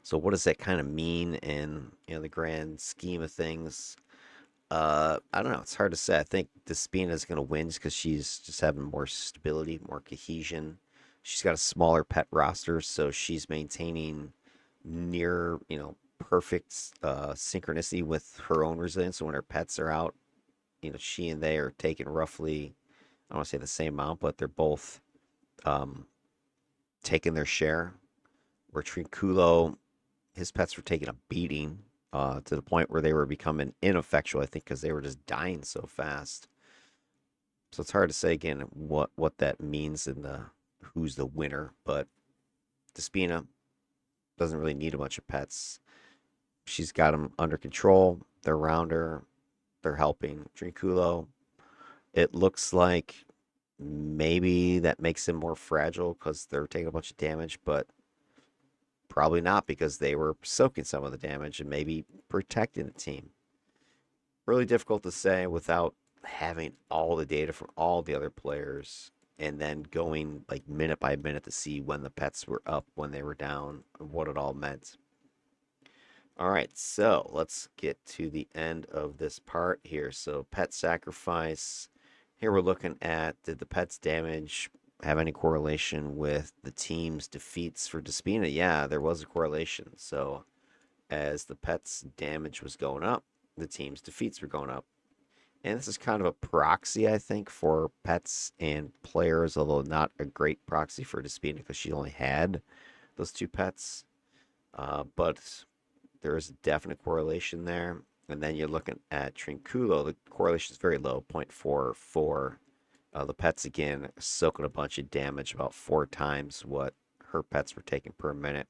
So what does that kind of mean in the grand scheme of things? I don't know. It's hard to say. I think Despina is going to win because she's just having more stability, more cohesion. She's got a smaller pet roster, so she's maintaining near, perfect synchronicity with her own resilience. So when her pets are out, she and they are taking roughly, I don't want to say the same amount, but they're both taking their share. Where Trinculo, his pets were taking a beating to the point where they were becoming ineffectual, I think, because they were just dying so fast. So it's hard to say again what that means in the who's the winner, but Despina doesn't really need a bunch of pets. She's got them under control. They're around her. They're helping. Trinculo, it looks like maybe that makes him more fragile because they're taking a bunch of damage, but probably not because they were soaking some of the damage and maybe protecting the team. Really difficult to say without having all the data from all the other players and then going like minute by minute to see when the pets were up, when they were down, and what it all meant. All right, so let's get to the end of this part here. So pet sacrifice. Here we're looking at, did the pet's damage have any correlation with the team's defeats for Despina? Yeah, there was a correlation. So as the pet's damage was going up, the team's defeats were going up. And this is kind of a proxy, I think, for pets and players, although not a great proxy for Despina because she only had those 2 pets. But there is a definite correlation there. And then you're looking at Trinculo, the correlation is very low, 0.44. The pets, again, soaking a bunch of damage, about 4 times what her pets were taking per minute.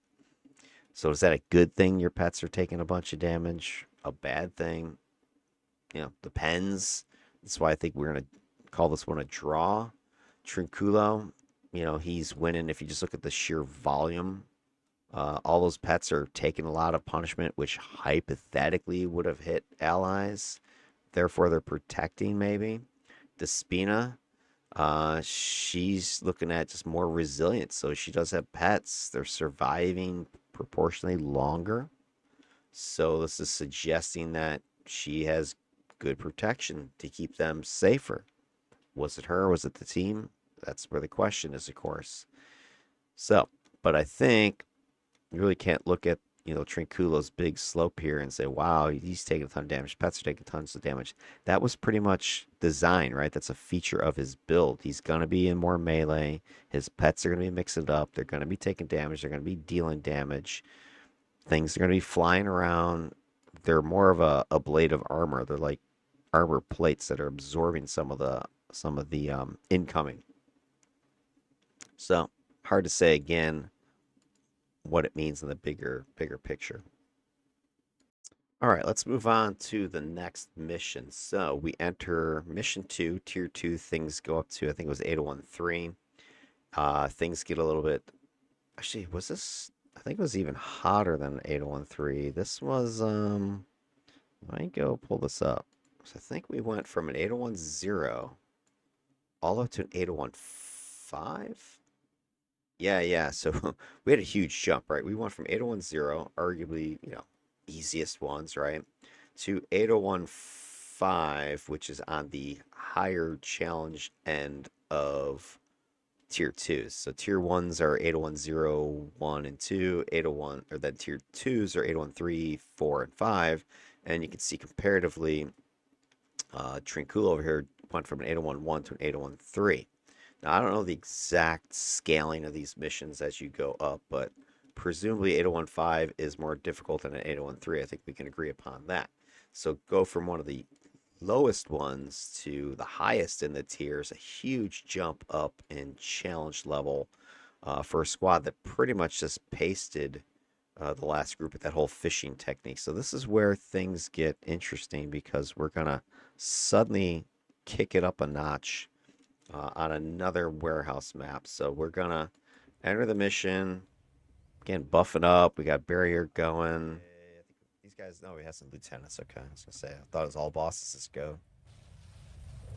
So is that a good thing your pets are taking a bunch of damage? A bad thing? Depends. That's why I think we're going to call this one a draw. Trinculo, he's winning if you just look at the sheer volume. All those pets are taking a lot of punishment, which hypothetically would have hit allies. Therefore, they're protecting maybe. Despina, she's looking at just more resilience. So she does have pets. They're surviving proportionally longer. So this is suggesting that she has good protection to keep them safer. Was it her? Was it the team? That's where the question is, of course. So, but I think you really can't look at Trinculo's big slope here and say, wow, he's taking a ton of damage. Pets are taking tons of damage. That was pretty much design, right? That's a feature of his build. He's going to be in more melee. His pets are going to be mixing it up. They're going to be taking damage. They're going to be dealing damage. Things are going to be flying around. They're more of a blade of armor. They're like armor plates that are absorbing some of the incoming. So hard to say again what it means in the bigger picture. All right, let's move on to the next mission. So we enter mission 2, tier 2. Things go up to, I think it was 8013. Things get a little bit, actually, was this, I think it was even hotter than 8013. This was, let me go pull this up. So I think we went from an 8010 all up to an 8015. Yeah. So we had a huge jump, right? We went from 8010, arguably, easiest ones, right, to 8015, which is on the higher challenge end of tier 2s. So tier 1s are 8010, 1 and 2, 801, or then tier 2s are 8113, 4 and 5. And you can see comparatively, Trinculo over here went from an 8011 to an 8013. Now, I don't know the exact scaling of these missions as you go up, but presumably 8015 is more difficult than an 8013. I think we can agree upon that. So go from one of the lowest ones to the highest in the tiers, a huge jump up in challenge level for a squad that pretty much just pasted the last group with that whole fishing technique. So this is where things get interesting because we're gonna suddenly kick it up a notch on another warehouse map. So we're gonna enter the mission. Again, buffing up. We got barrier going. I think these guys know we have some lieutenants. Okay, I was gonna say I thought it was all bosses. Let's go.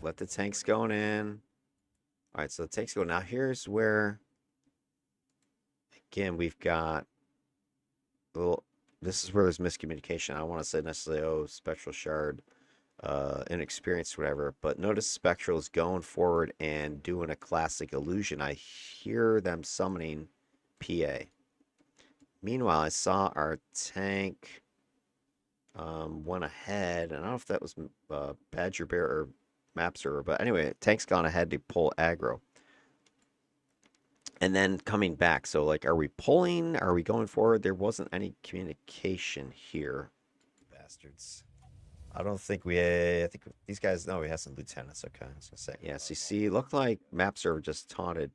Let the tanks going in. All right, so the tanks go. Now here's where, again, we've got a little. This is where there's miscommunication. I don't want to say necessarily, oh, Spectral Shard, inexperienced, whatever. But notice Spectral is going forward and doing a classic illusion. I hear them summoning PA. Meanwhile, I saw our tank went ahead. And I don't know if that was Badger Bear or Map Server. But anyway, tank's gone ahead to pull aggro. And then coming back. So, like, are we pulling? Are we going forward? There wasn't any communication here. Bastards. I don't think we. I think these guys know we have some lieutenants. Okay, I was gonna say. Yeah, so you see, it looked like Map Server just taunted.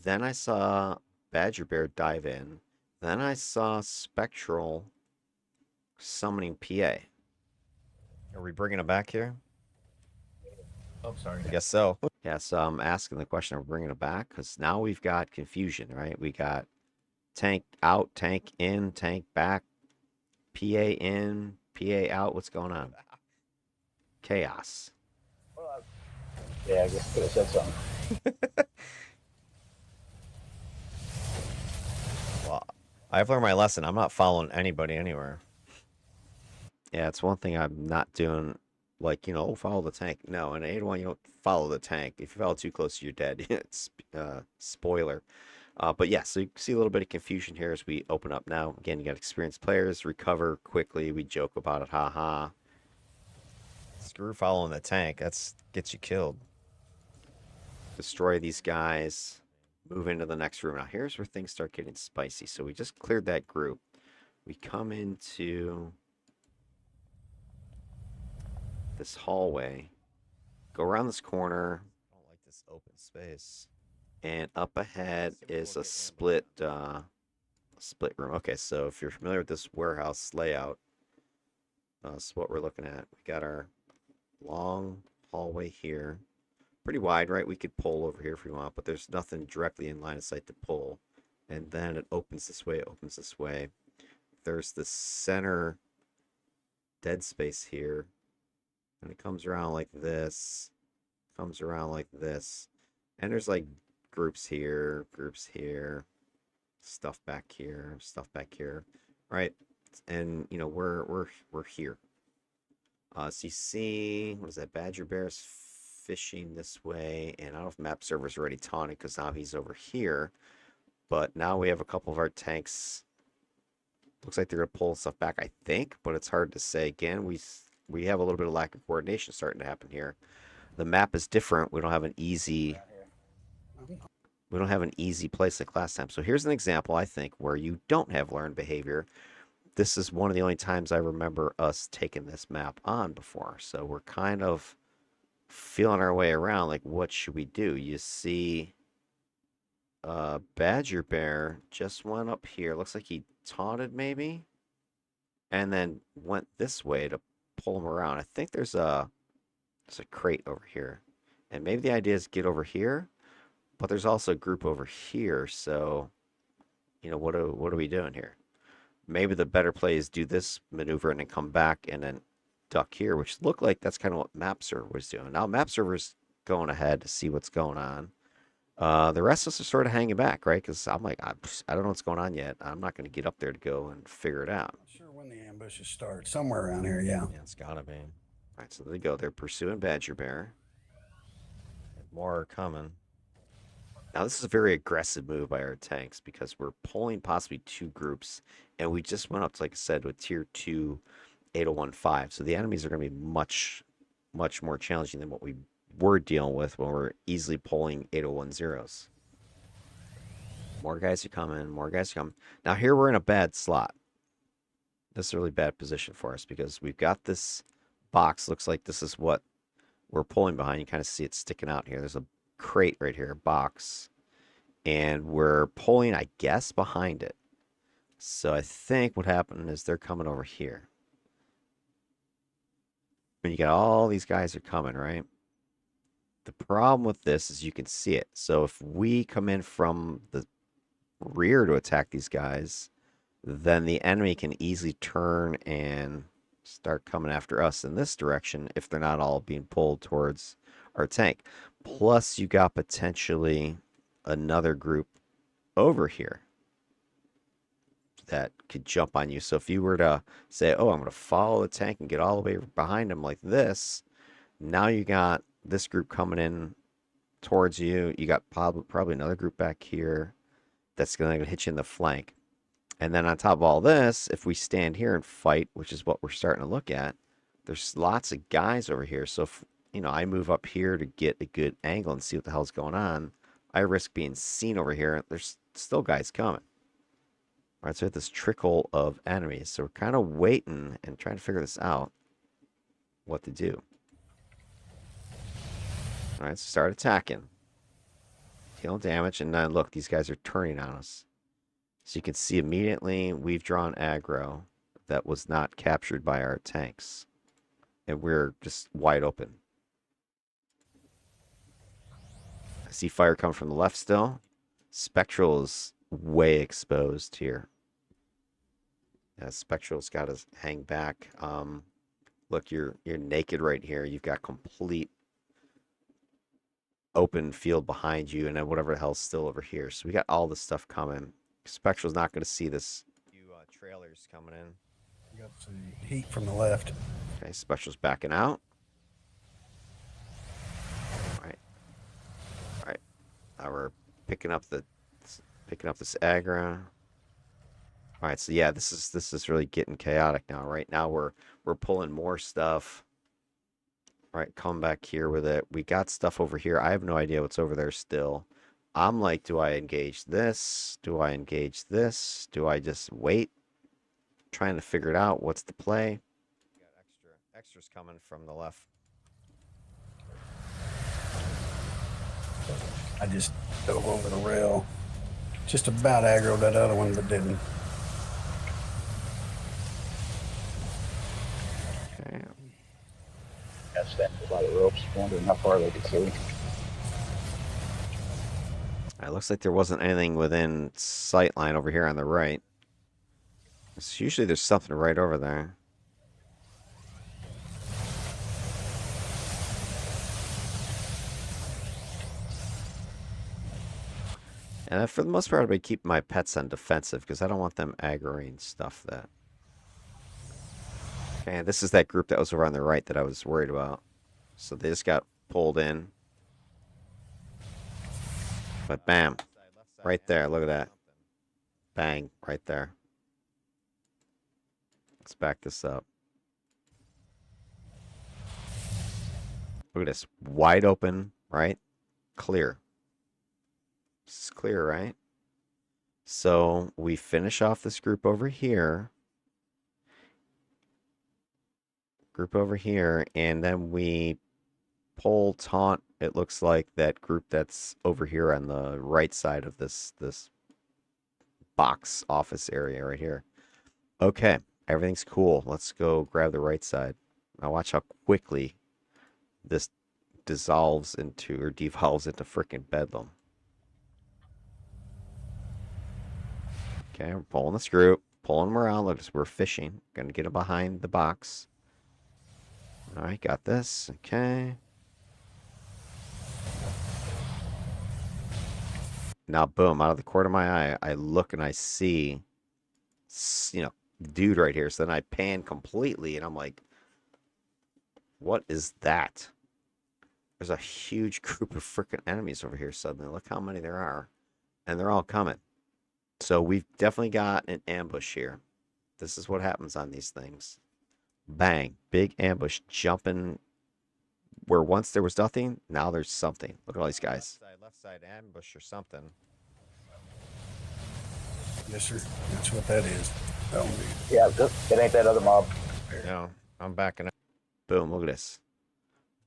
Then I saw Badger Bear dive in. Then I saw Spectral summoning PA. Are we bringing them back here? Oh, sorry. I guess so. Yeah, so I'm asking the question, are we bringing it back? Because now we've got confusion, right? We got tank out, tank in, tank back, PA in, PA out. What's going on? Chaos. Well, yeah, I guess I could have said something. Well, I've learned my lesson. I'm not following anybody anywhere. Yeah, it's one thing I'm not doing. Like, oh, follow the tank. No, in 8-1, you don't follow the tank. If you follow too close, you're dead. It's spoiler. But yeah, so you see a little bit of confusion here as we open up now. Again, you got experienced players, recover quickly. We joke about it, haha. Screw following the tank. That's gets you killed. Destroy these guys. Move into the next room. Now, here's where things start getting spicy. So we just cleared that group. We come into this hallway, go around this corner, I don't like this open space. and up ahead is a split room. Okay, so if you're familiar with this warehouse layout, that's what we're looking at. We got our long hallway here, pretty wide, right? We could pull over here if we want, but there's nothing directly in line of sight to pull. And then it opens this way, opens this way. There's the center dead space here. And it comes around like this, comes around like this. And there's like groups here, stuff back here, right? And we're here. So you see, what is that? Badger Bear's fishing this way, and I don't know if Map Server's already taunted because now he's over here. But now we have a couple of our tanks. Looks like they're gonna pull stuff back, I think, but it's hard to say. Again, we have a little bit of lack of coordination starting to happen here. The map is different. We don't have an easy place like last time. So here's an example, I think, where you don't have learned behavior. This is one of the only times I remember us taking this map on before. So we're kind of feeling our way around, like, what should we do? You see Badger Bear just went up here. Looks like he taunted maybe, and then went this way to pull him around. I think there's a crate over here, and maybe the idea is get over here, but there's also a group over here. So, what are we doing here? Maybe the better play is do this maneuver and then come back and then duck here, which looked like that's kind of what Map Server was doing. Now Map Server's going ahead to see what's going on. The rest of us are sort of hanging back, right? Because I'm like, I don't know what's going on yet. I'm not going to get up there to go and figure it out. Not sure when the ambushes start. Somewhere around here, yeah. Yeah, it's gotta be. All right, so there they go. They're pursuing Badger Bear. More are coming. Now, this is a very aggressive move by our tanks because we're pulling possibly two groups, and we just went up to, like I said, with tier 2 8015. So the enemies are going to be much, much more challenging than what we were dealing with when we're easily pulling 8010s. More guys are coming. More guys are coming. Now here we're in a bad slot. This is a really bad position for us because we've got this box. Looks like this is what we're pulling behind. You kind of see it sticking out here. There's a crate right here, a box. And we're pulling, I guess, behind it. So I think what happened is they're coming over here. And you got all these guys are coming, right? The problem with this is you can see it. So if we come in from the rear to attack these guys, then the enemy can easily turn and start coming after us in this direction if they're not all being pulled towards our tank. Plus, you got potentially another group over here that could jump on you. So if you were to say, oh, I'm going to follow the tank and get all the way behind them like this, now you got this group coming in towards you. You got probably another group back here that's going to hit you in the flank. And then on top of all this, if we stand here and fight, which is what we're starting to look at, there's lots of guys over here. So if, you know, I move up here to get a good angle and see what the hell's going on, I risk being seen over here. There's still guys coming. All right, so we have this trickle of enemies. So we're kind of waiting and trying to figure this out, what to do. All right, so start attacking. Deal damage, and then look, these guys are turning on us. So you can see immediately we've drawn aggro that was not captured by our tanks. And we're just wide open. I see fire coming from the left still. Spectral is way exposed here. Yeah, Spectral's got to hang back. Look, you're naked right here. You've got complete open field behind you, and then whatever the hell's still over here. So we got all this stuff coming. Spectral's not going to see this. Few trailers coming in. You got some heat from the left. Okay, Spectral's backing out. All right. All right. Now we're picking up this aggro. All right, so yeah, this is really getting chaotic now. Right now we're pulling more stuff. All right, come back here with it. We got stuff over here. I have no idea what's over there still. I'm like, do I engage this? Do I engage this? Do I just wait? Trying to figure it out. What's the play? We got extras coming from the left. I just dove over the rail. Just about aggroed that other one, but didn't. Okay. Got standing by the ropes, wondering how far they could see. It looks like there wasn't anything within sight line over here on the right. Usually there's something right over there. And for the most part, I'll be keeping my pets on defensive because I don't want them aggroing stuff that... Okay, this is that group that was over on the right that I was worried about. So they just got pulled in. But bam, right there, look at that. Bang, right there. Let's back this up. Look at this, wide open, right? Clear. This is clear, right? So we finish off this group over here. And then we pull taunt. It looks like that group that's over here on the right side of this box office area right here. Okay, everything's cool. Let's go grab the right side. Now watch how quickly this devolves into frickin' bedlam. Okay, we're pulling the screw, pulling them around. Look, we're fishing. Gonna get them behind the box. All right, got this. Okay. Now, boom, out of the corner of my eye, I look and I see, you know, dude right here. So then I pan completely and I'm like, what is that? There's a huge group of freaking enemies over here suddenly. Look how many there are. And they're all coming. So we've definitely got an ambush here. This is what happens on these things. Bang. Big ambush jumping where once there was nothing, now there's something. Look at all these guys. Left side ambush or something. Yes, sir. That's what that is. Oh, Yeah, it ain't that other mob. No, I'm backing out. Boom, look at this.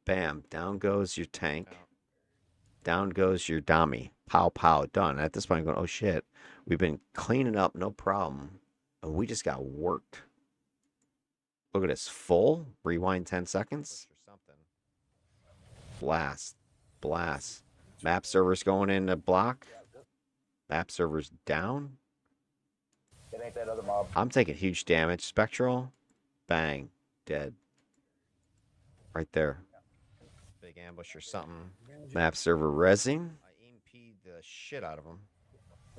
Bam, down goes your tank. Down goes your dummy. Pow, pow, done. At this point, I'm going, oh shit. We've been cleaning up, no problem. And we just got worked. Look at this. Full. Rewind 10 seconds. Blast. Blast. Map server's going in the block. Map server's down. It ain't that other mob. I'm taking huge damage. Spectral. Bang. Dead. Right there. Big ambush or something. Map server rezzing. I EMP'd the shit out of them.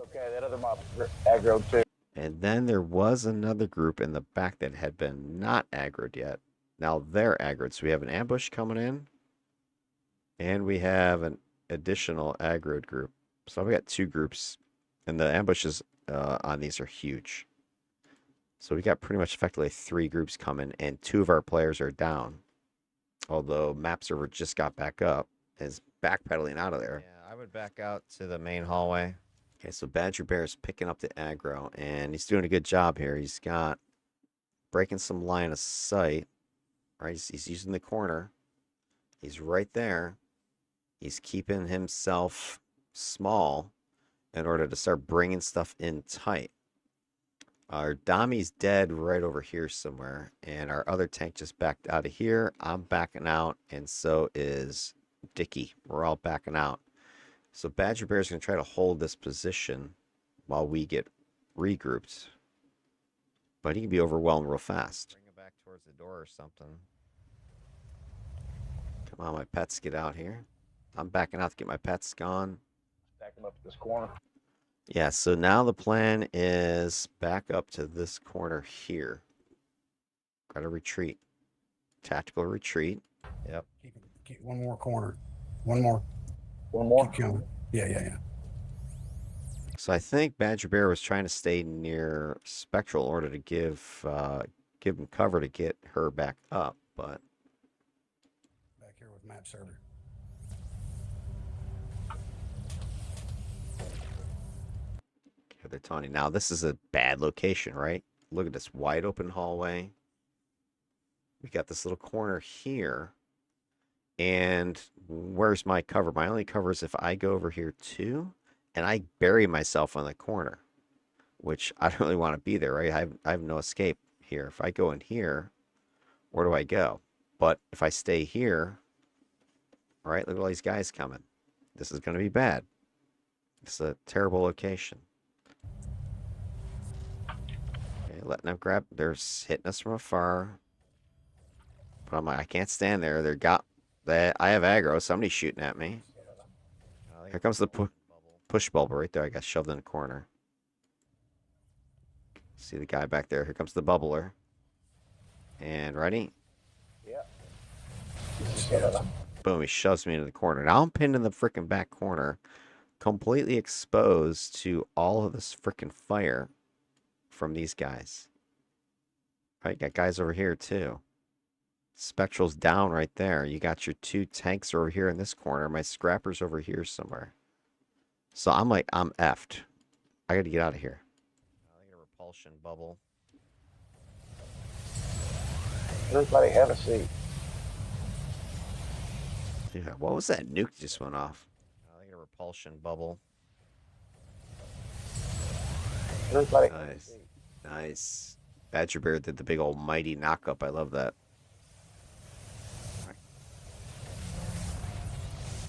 Okay, that other mob aggro too. And then there was another group in the back that had been not aggroed yet. Now they're aggroed. So we have an ambush coming in. And we have an additional aggroed group. So we got two groups. And the ambushes on these are huge. So we got pretty much effectively 3 groups coming. And 2 of our players are down. Although map server just got back up. Is backpedaling out of there. Yeah, I would back out to the main hallway. Okay, so Badger Bear is picking up the aggro, and he's doing a good job here. He's got breaking some line of sight, right? He's using the corner. He's right there. He's keeping himself small in order to start bringing stuff in tight. Our Dami's dead right over here somewhere, and our other tank just backed out of here. I'm backing out, and so is Dickie. We're all backing out. So Badger Bear is going to try to hold this position while we get regrouped. But he can be overwhelmed real fast. Bring it back towards the door or something. Come on, my pets, get out here. I'm backing out to get my pets gone. Stack them up at this corner. Yeah, so now the plan is back up to this corner here. Got to retreat. Tactical retreat. Yep. keep one more corner. One more. One more. Keep going. Yeah. So I think Badger Bear was trying to stay near Spectral in order to give him cover to get her back up, but Back here with map server. they're taunting. Now this is a bad location, right? Look at this wide open hallway. We got this little corner here. And where's my cover? My only cover is if I go over here too, and I bury myself on the corner, which I don't really want to be there, right? I have no escape here. If I go in here, where do I go? But if I stay here, all right, look at all these guys coming. This is going to be bad. It's a terrible location. Okay, letting them grab. They're hitting us from afar. But I'm like, I can't stand there. I have aggro. Somebody's shooting at me. Here comes the push bubble right there. I got shoved in the corner. See the guy back there. Here comes the bubbler. And ready? Yeah. Boom, he shoves me into the corner. Now I'm pinned in the freaking back corner, completely exposed to all of this freaking fire from these guys. Right, got guys over here too. Spectral's down right there. You got your 2 tanks over here in this corner. My scrapper's over here somewhere. So I'm like, I'm effed. I got to get out of here. I get a repulsion bubble. Everybody have a seat. Yeah, what was that nuke that just went off? I get a repulsion bubble. Everybody have a Nice. seat. Nice. Badger Bear did the big old mighty knock-up. I love that.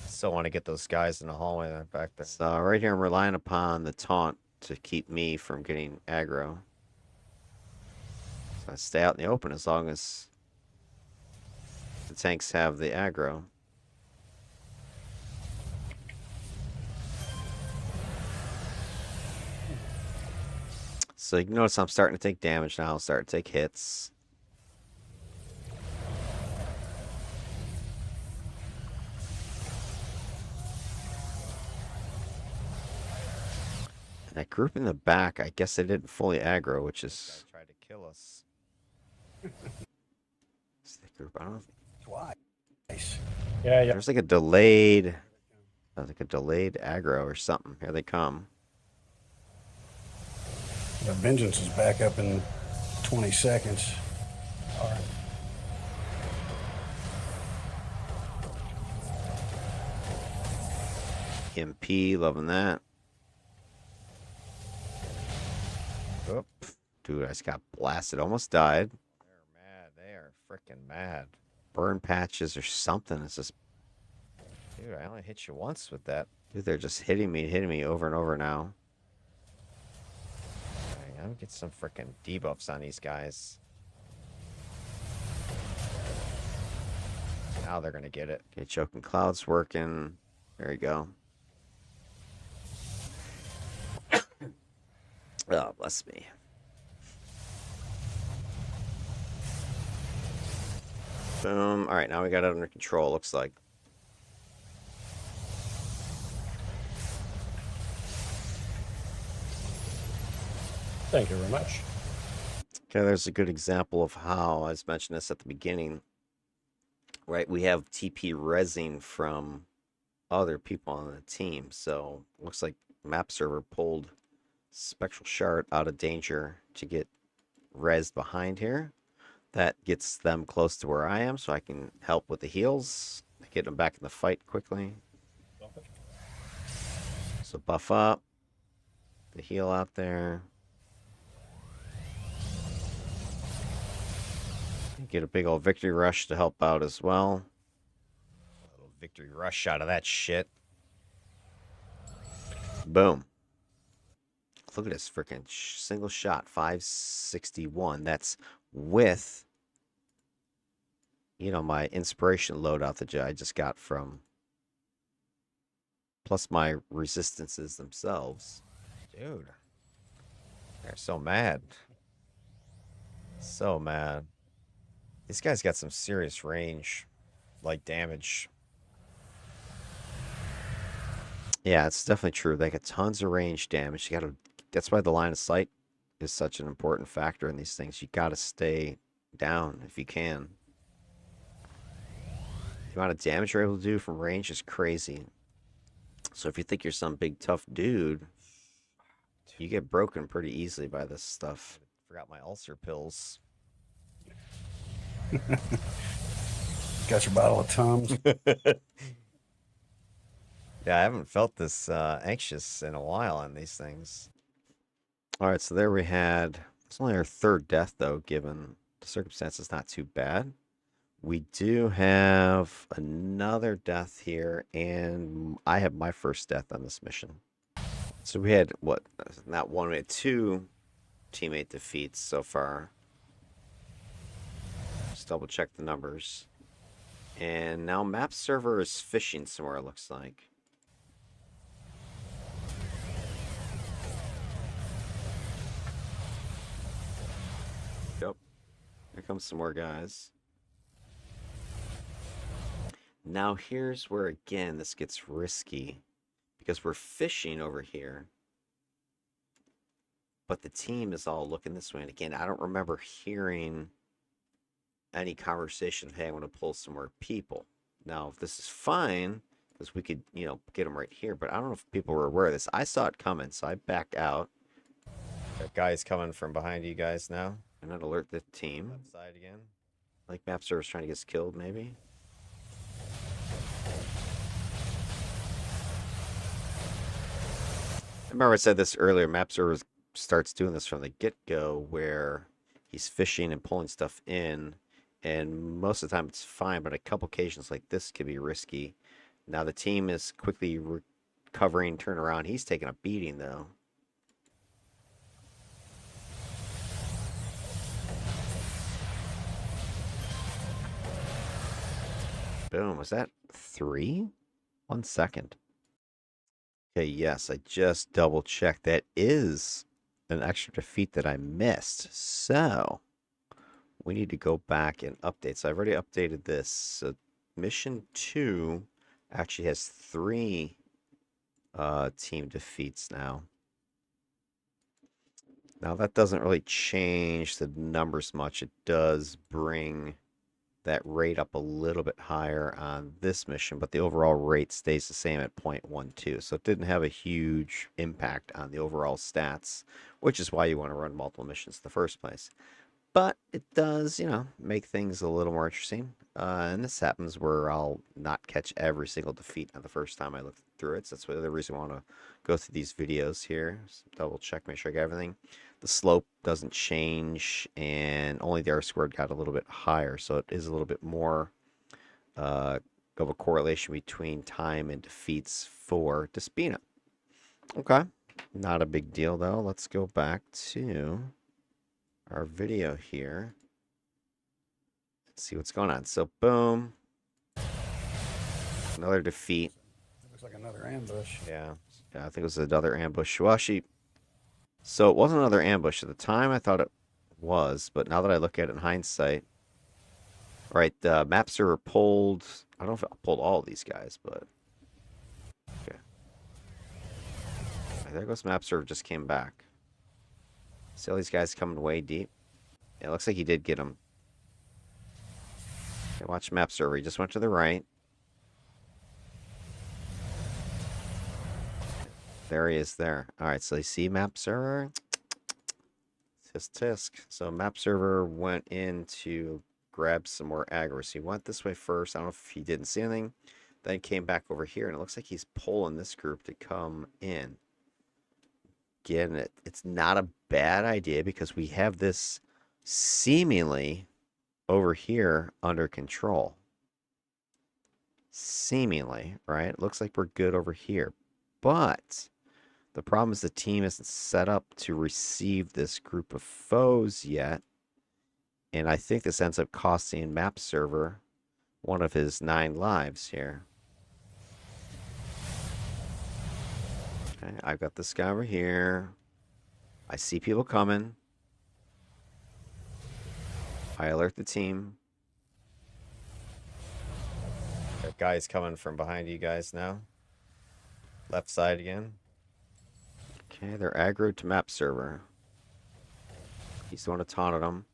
Still want to get those guys in the hallway back there. So right here, I'm relying upon the taunt to keep me from getting aggro. So I stay out in the open as long as the tanks have the aggro. So you can notice I'm starting to take damage now. I'll start to take hits. And that group in the back, I guess they didn't fully aggro, which is... Tried to kill us. It's the group, I don't know. Twice. Yeah. There's like a delayed... Like a delayed aggro or something. Here they come. The vengeance is back up in 20 seconds. All right. MP, loving that. Oop. Dude, I just got blasted. Almost died. They're mad. They are freaking mad. Burn patches or something. It's just, Dude, I only hit you once with that. dude, they're just hitting me over and over now. Alright, I'm gonna get some freaking debuffs on these guys. Now they're gonna get it. Okay, choking clouds working. There you go. Oh, bless me. Boom. All right, now we got it under control, looks like. Thank you very much. Okay, there's a good example of how, I just mentioned this at the beginning, right? We have TP resing from other people on the team. So looks like map server pulled Spectral Shard out of danger to get rezzed behind here. That gets them close to where I am, so I can help with the heals, get them back in the fight quickly. So buff up, the heal out there. Get a big old victory rush to help out as well. A little victory rush out of that shit. Boom. Look at this freaking single shot, 561. That's with, you know, my inspiration loadout that I just got from, plus my resistances themselves. Dude. They're so mad. So mad. These guys got some serious range, like damage. Yeah, it's definitely true. They got tons of range damage. You gotta. That's why the line of sight is such an important factor in these things. You gotta stay down if you can. The amount of damage you're able to do from range is crazy. So if you think you're some big tough dude, you get broken pretty easily by this stuff. Forgot my ulcer pills. Got your bottle of Tums. Yeah, I haven't felt this anxious in a while on these things. All right, so there we had. It's only our third death, though, given the circumstances. Not too bad. We do have another death here, and I have my first death on this mission. So we had, what, not one, we had two teammate defeats so far. Just double check the numbers. And now map server is fishing somewhere, it looks like. Yep. Here comes some more guys. Now here's where, again, this gets risky. Because we're fishing over here. But the team is all looking this way. And again, I don't remember hearing any conversation of, hey, I want to pull some more people. Now, if this is fine, because we could, you know, get them right here. But I don't know if people were aware of this. I saw it coming, so I backed out. That guy's coming from behind you guys now. And I'd alert the team. Left side again. Like map server's trying to get us killed, maybe. I remember I said this earlier. Map server starts doing this from the get-go, where he's fishing and pulling stuff in, and most of the time it's fine, but a couple occasions like this could be risky. Now the team is quickly recovering, turn around. He's taking a beating, though. Boom. Was that 3? 1 second. Okay, yes, I just double checked. That is an extra defeat that I missed. So we need to go back and update. So I've already updated this. So mission 2 actually has 3 team defeats now. Now that doesn't really change the numbers much. It does bring that rate up a little bit higher on this mission, but the overall rate stays the same at 0.12. So it didn't have a huge impact on the overall stats, which is why you want to run multiple missions in the first place. But it does, make things a little more interesting. And this happens where I'll not catch every single defeat on the first time I look through it. So that's the other reason I want to go through these videos here. Just double check, make sure I got everything. The slope doesn't change, and only the R squared got a little bit higher. So it is a little bit more of a correlation between time and defeats for Despina. Okay. Not a big deal, though. Let's go back to our video here. Let's see what's going on. So, boom. Another defeat. Looks like another ambush. Yeah, I think it was another ambush. Well, so it wasn't another ambush. At the time, I thought it was, but now that I look at it in hindsight, right, the map server pulled, I don't know if it pulled all of these guys, but, okay. Right, there goes map server, just came back. See all these guys coming way deep? Yeah, it looks like he did get them. Okay, watch map server. He just went to the right. There he is there. All right, so you see map server. Tisk tisk. So map server went in to grab some more aggro. So he went this way first. I don't know if he didn't see anything. Then came back over here, and it looks like he's pulling this group to come in. Again, it's not a bad idea because we have this seemingly over here under control. Seemingly, right? It looks like we're good over here. But the problem is the team isn't set up to receive this group of foes yet. And I think this ends up costing map server one of his 9 lives here. Okay, I've got this guy over here. I see people coming. I alert the team. That guy's coming from behind you guys now. Left side again. Okay, they're aggroed to map server. He's the one who taunted them.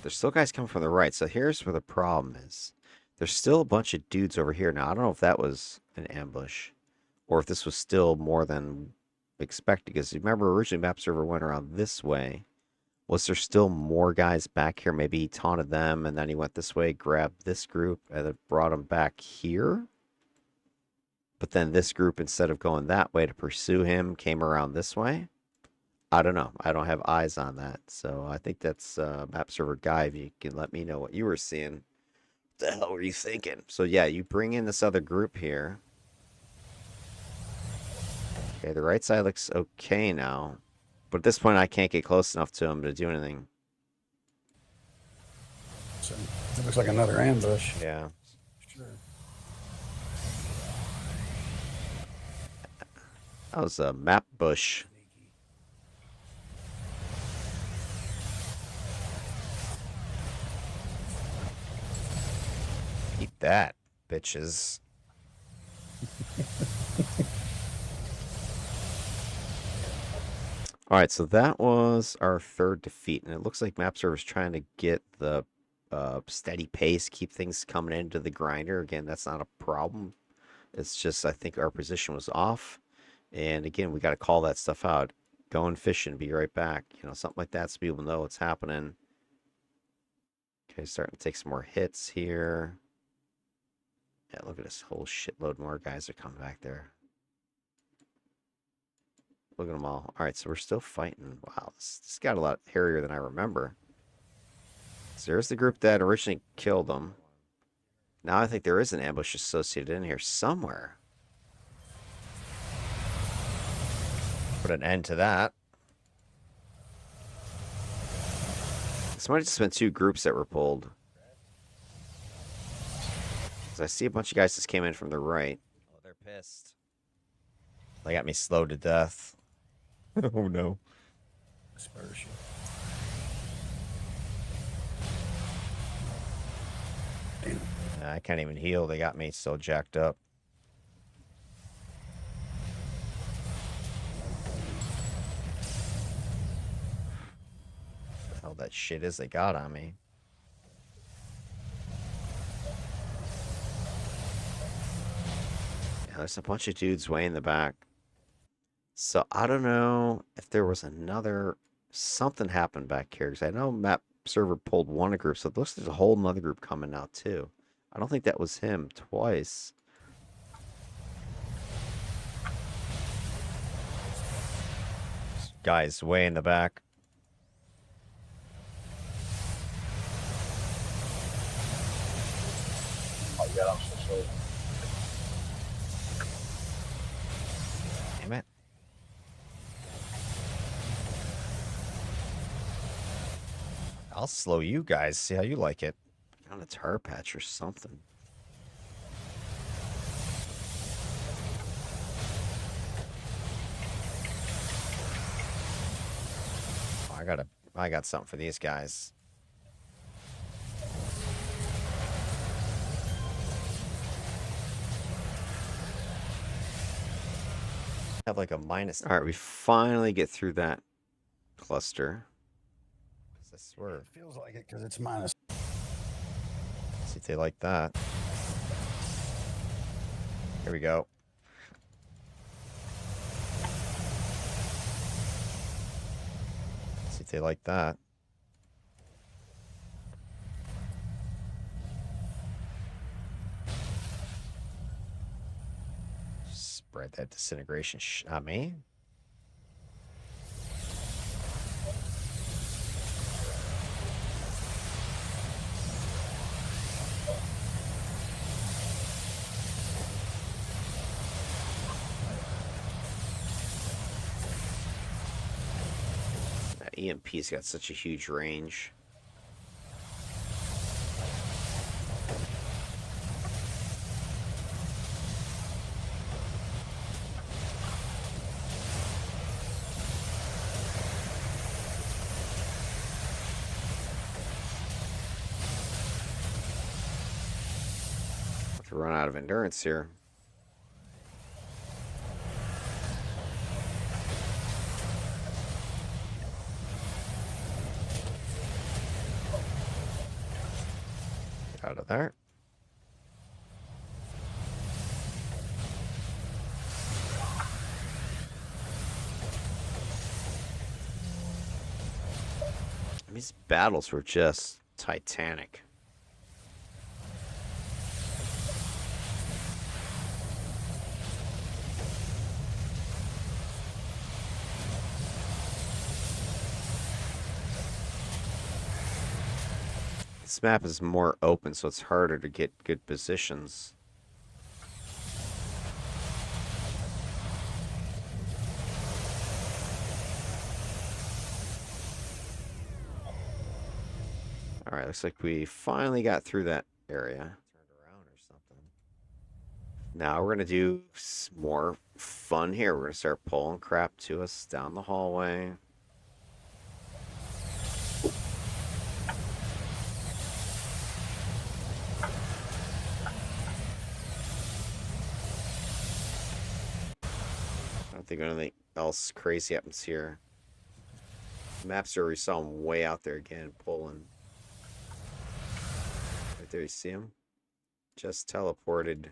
There's still guys coming from the right. So here's where the problem is. There's still a bunch of dudes over here. Now, I don't know if that was an ambush or if this was still more than expected. Because remember, originally map server went around this way. Was there still more guys back here? Maybe he taunted them and then he went this way, grabbed this group, and then brought them back here? But then this group, instead of going that way to pursue him, came around this way? I don't know. I don't have eyes on that. So I think that's map server guy. If you can let me know what you were seeing. What the hell were you thinking? So yeah, you bring in this other group here. Okay, the right side looks okay now. But at this point, I can't get close enough to him to do anything. So it looks like another ambush. Yeah. Sure. That was a map bush. Eat that, bitches. All right, so that was our 3rd defeat, and it looks like map server's trying to get the steady pace, keep things coming into the grinder. Again, that's not a problem. It's just I think our position was off, and again, we got to call that stuff out. Going fishing, be right back. Something like that, so people know what's happening. Okay, starting to take some more hits here. Yeah, look at this whole shitload more guys are coming back there. Look at them all. All right, so we're still fighting. Wow, this got a lot hairier than I remember. So there's the group that originally killed them. Now I think there is an ambush associated in here somewhere. Put an end to that. This might have just been 2 groups that were pulled. Because I see a bunch of guys just came in from the right. Oh, they're pissed. They got me slowed to death. Oh no. Dispersion. I can't even heal. They got me so jacked up. What the hell that shit is they got on me? There's a bunch of dudes way in the back. So I don't know if there was another something happened back here because I know map server pulled one group, so it looks like there's a whole another group coming now too. I don't think that was him twice. Guys, way in the back. Oh my god, I'm so slow. Damn it. I'll slow you guys. See how you like it. On a tar patch or something. Oh, I got something for these guys. Have like a minus. All right, we finally get through that cluster. I swear. It feels like it because it's minus. See if they like that. Here we go. See if they like that. Spread that disintegration on me. That EMP's got such a huge range. Have to run out of endurance here. Get out of there. These battles were just titanic. This map is more open, so it's harder to get good positions. All right, looks like we finally got through that area. Turned around or something. Now we're going to do more fun here. We're going to start pulling crap to us down the hallway. I don't think anything else crazy happens here. Maps are we saw him way out there again, pulling. Right there, you see him? Just teleported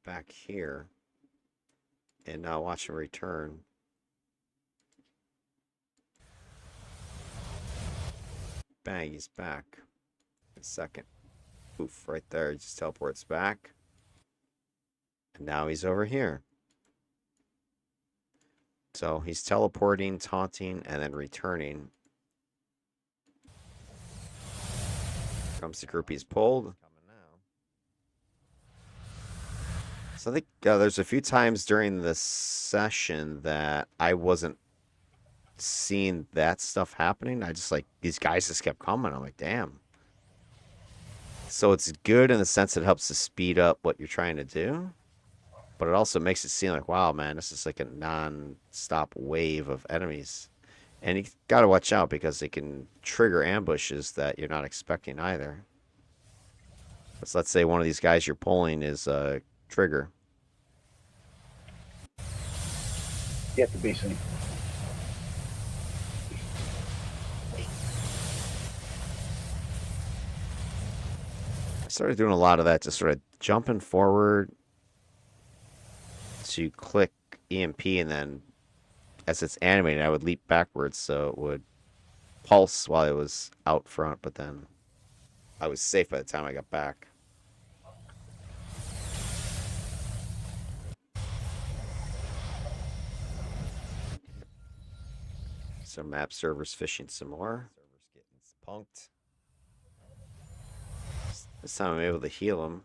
back here. And now watch him return. Bang, he's back. In a second. Oof, right there, he just teleports back. And now he's over here. So he's teleporting, taunting, and then returning. Comes the group he's pulled. Coming now. So I think there's a few times during the session that I wasn't seeing that stuff happening. I just like, these guys just kept coming. I'm like, damn. So it's good in the sense it helps to speed up what you're trying to do. But it also makes it seem like, wow, man, this is like a non-stop wave of enemies. And you got to watch out because they can trigger ambushes that you're not expecting either. So let's say one of these guys you're pulling is a trigger. Get the beast in. I started doing a lot of that, just sort of jumping forward to click EMP, and then as it's animating, I would leap backwards so it would pulse while it was out front, but then I was safe by the time I got back. So map server's fishing some more. Server's getting punked. This time I'm able to heal him.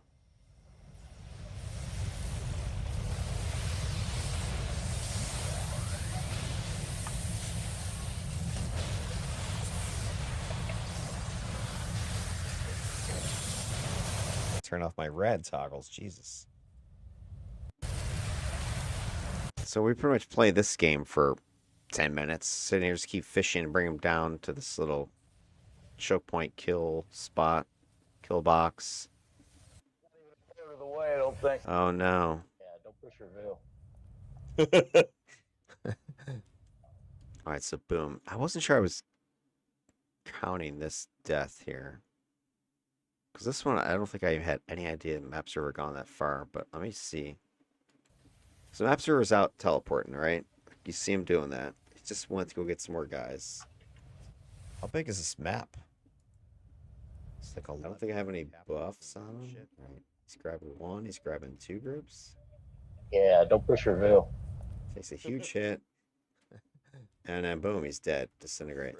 Turn off my rad toggles. Jesus. So we pretty much play this game for 10 minutes. Sitting here, just keep fishing and bring him down to this little choke point kill spot, kill box. Out of the way, I don't think. Oh no. Yeah, don't push your veil. All right, so boom. I wasn't sure I was counting this death here. Because this one, I don't think I had any idea map server gone that far, but let me see. So map server's out teleporting, right? You see him doing that. He just went to go get some more guys. How big is this map? It's like I don't think I have any buffs on him. Right. He's grabbing one, he's grabbing two groups. Yeah, don't push your veil. Takes a huge hit. And then boom, he's dead. Disintegrate.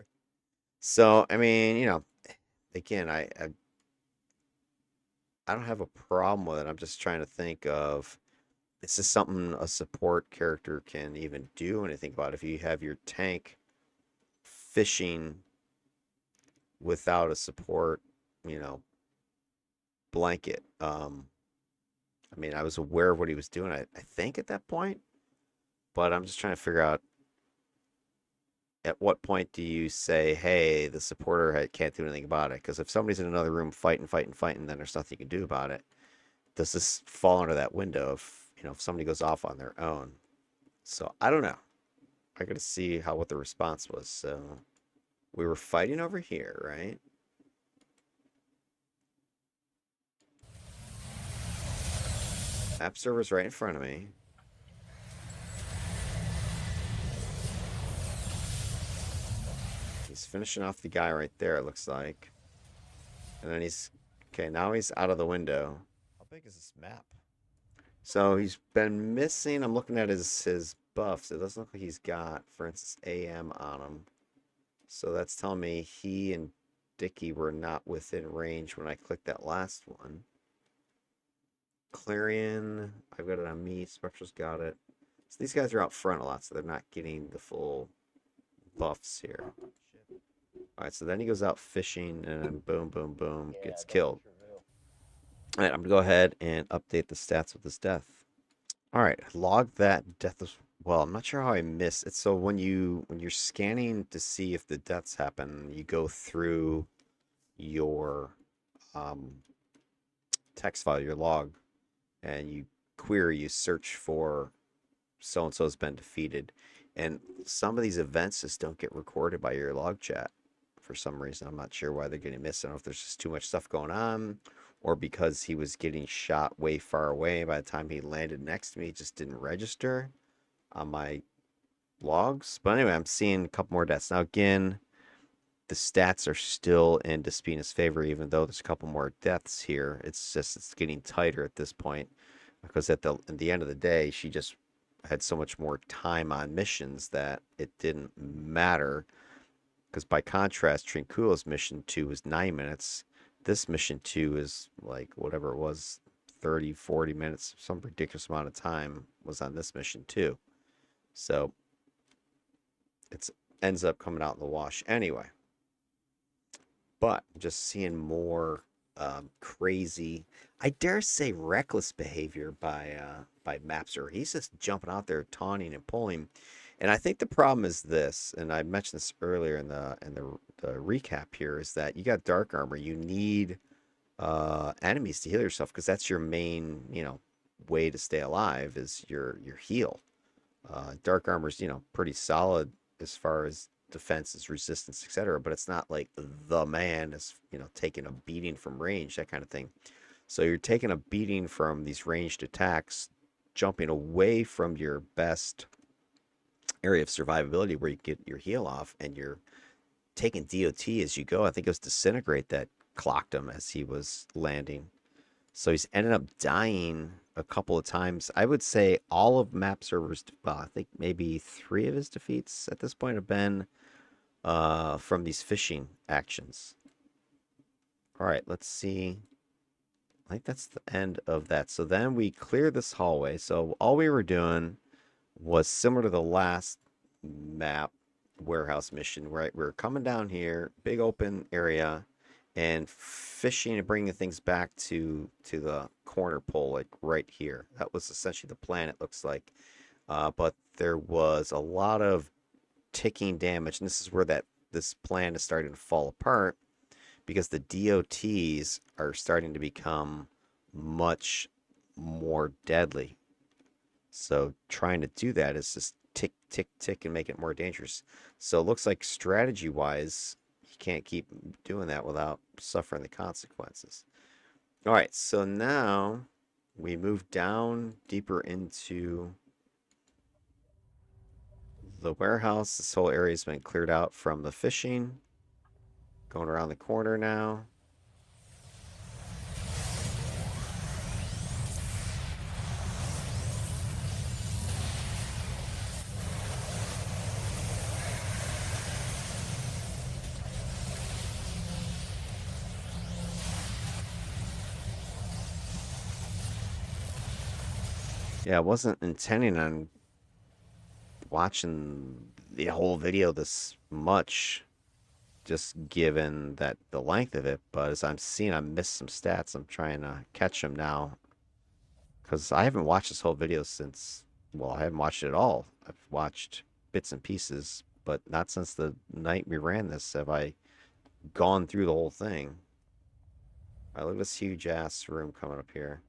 So, I mean, you know, again, I don't have a problem with it. I'm just trying to think of, is this something a support character can even do anything about? If you have your tank fishing without a support, you know, blanket. I mean, I was aware of what he was doing, I think, at that point, but I'm just trying to figure out at what point do you say, hey, the supporter can't do anything about it? Because if somebody's in another room fighting, then there's nothing you can do about it. Does this fall under that window if, you know, if somebody goes off on their own? So I don't know. I got to see what the response was. So we were fighting over here, right? App server's right in front of me. He's finishing off the guy right there, it looks like. And then he's... Okay, now he's out of the window. How big is this map? So he's been missing... I'm looking at his buffs. It doesn't look like he's got, for instance, AM on him. So that's telling me he and Dickie were not within range when I clicked that last one. Clarion, I've got it on me. Spectral's got it. So these guys are out front a lot, so they're not getting the full buffs here. Alright, so then he goes out fishing, and then boom, boom, boom, Yeah, gets don't killed. push your veil. Alright, I'm going to go ahead and update the stats with this death. Alright, log that death as well. I'm not sure how I missed it. So when you're scanning to see if the deaths happen, you go through your text file, your log, and you search for so-and-so's been defeated. And some of these events just don't get recorded by your log chat for some reason. I'm not sure why they're getting missed. I don't know if there's just too much stuff going on, or because he was getting shot way far away. By the time he landed next to me, it just didn't register on my logs. But anyway, I'm seeing a couple more deaths. Now, again, the stats are still in Despina's favor, even though there's a couple more deaths here. It's getting tighter at this point, because at the end of the day, she just had so much more time on missions that it didn't matter. Because by contrast, Trinculo's mission 2 was 9 minutes. This mission 2 is like whatever it was, 30, 40 minutes, some ridiculous amount of time was on this mission 2. So it ends up coming out in the wash anyway. But just seeing more crazy, I dare say reckless behavior by Mapser. He's just jumping out there, taunting and pulling. And I think the problem is this, and I mentioned this earlier in the recap here, is that you got dark armor. You need enemies to heal yourself, because that's your main, you know, way to stay alive is your heal. Dark armor's, you know, pretty solid as far as defenses, resistance, etc., but it's not like the man is, you know, taking a beating from range, that kind of thing. So you're taking a beating from these ranged attacks jumping away from your best area of survivability where you get your heal off, and you're taking DOT as you go. I think it was Disintegrate that clocked him as he was landing. So he's ended up dying a couple of times. I would say all of map servers, well, I think maybe 3 of his defeats at this point have been from these fishing actions. All right, let's see. I think that's the end of that. So then we clear this hallway. So all we were doing was similar to the last map warehouse mission, right? We were coming down here, big open area, and fishing and bringing things back to the corner pole, like right here. That was essentially the plan, it looks like. But there was a lot of ticking damage, and this is where this plan is starting to fall apart, because the DOTs are starting to become much more deadly. So trying to do that is just tick, tick, tick and make it more dangerous. So it looks like strategy-wise, you can't keep doing that without suffering the consequences. All right, so now we move down deeper into the warehouse. This whole area has been cleared out from the fishing. Going around the corner now. Yeah, I wasn't intending on watching the whole video this much, just given that the length of it, but as I'm seeing, I missed some stats. I'm trying to catch them now, because I haven't watched this whole video since, well, I haven't watched it at all. I've watched bits and pieces, but not since the night we ran this have I gone through the whole thing. All right, look at this huge ass room coming up here.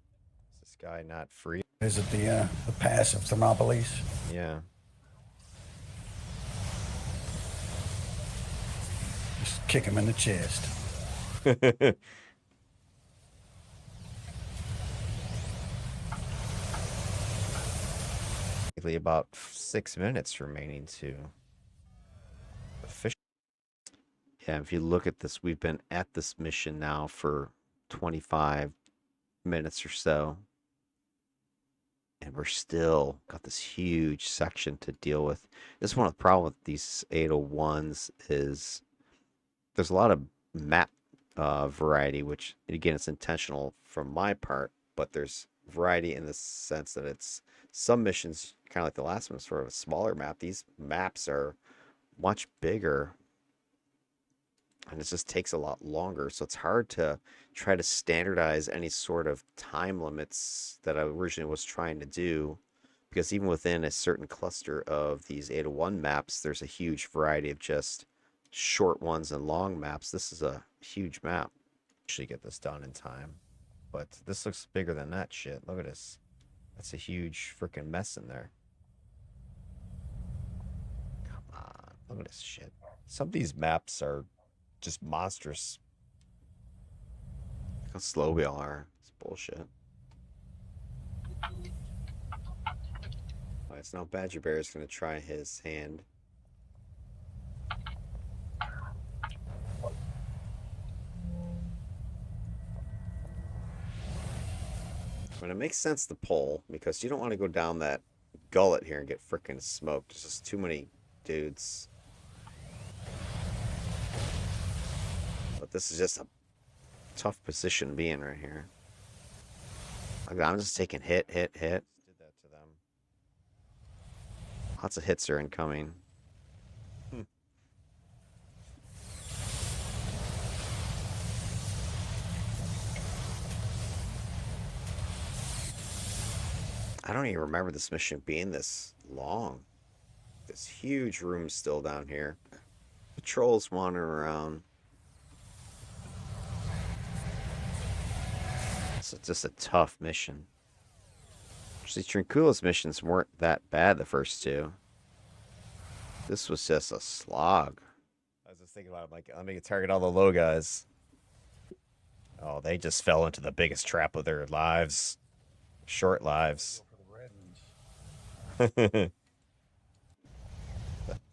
Is this guy not free? Is it the passive Thermopolis? Yeah. Just kick him in the chest. About 6 minutes remaining to fish. Yeah, if you look at this, we've been at this mission now for 25 minutes or so. And we're still got this huge section to deal with. This is one of the problems with these 801s is there's a lot of map variety, which, again, it's intentional from my part, but there's variety in the sense that it's some missions, kind of like the last one, sort of a smaller map. These maps are much bigger, and it just takes a lot longer. So it's hard to try to standardize any sort of time limits that I originally was trying to do, because even within a certain cluster of these 801 maps, there's a huge variety of just short ones and long maps. This is a huge map. Actually get this done in time, but this looks bigger than that shit. Look at this. That's a huge freaking mess in there. Come on, look at this shit. Some of these maps are just monstrous. Look how slow we all are. It's bullshit. All right, so now Badger Bear is going to try his hand. But it makes sense to pull, because you don't want to go down that gullet here and get frickin' smoked. There's just too many dudes. But this is just a tough position to be in right here. I'm just taking hit. Did that to them. Lots of hits are incoming. I don't even remember this mission being this long. This huge room still down here. Patrols wandering around. It's just a tough mission. Actually, Trinculo's missions weren't that bad the first two. This was just a slog. I was just thinking about it, like, let me target all the low guys. Oh, they just fell into the biggest trap of their lives. Short lives. For the red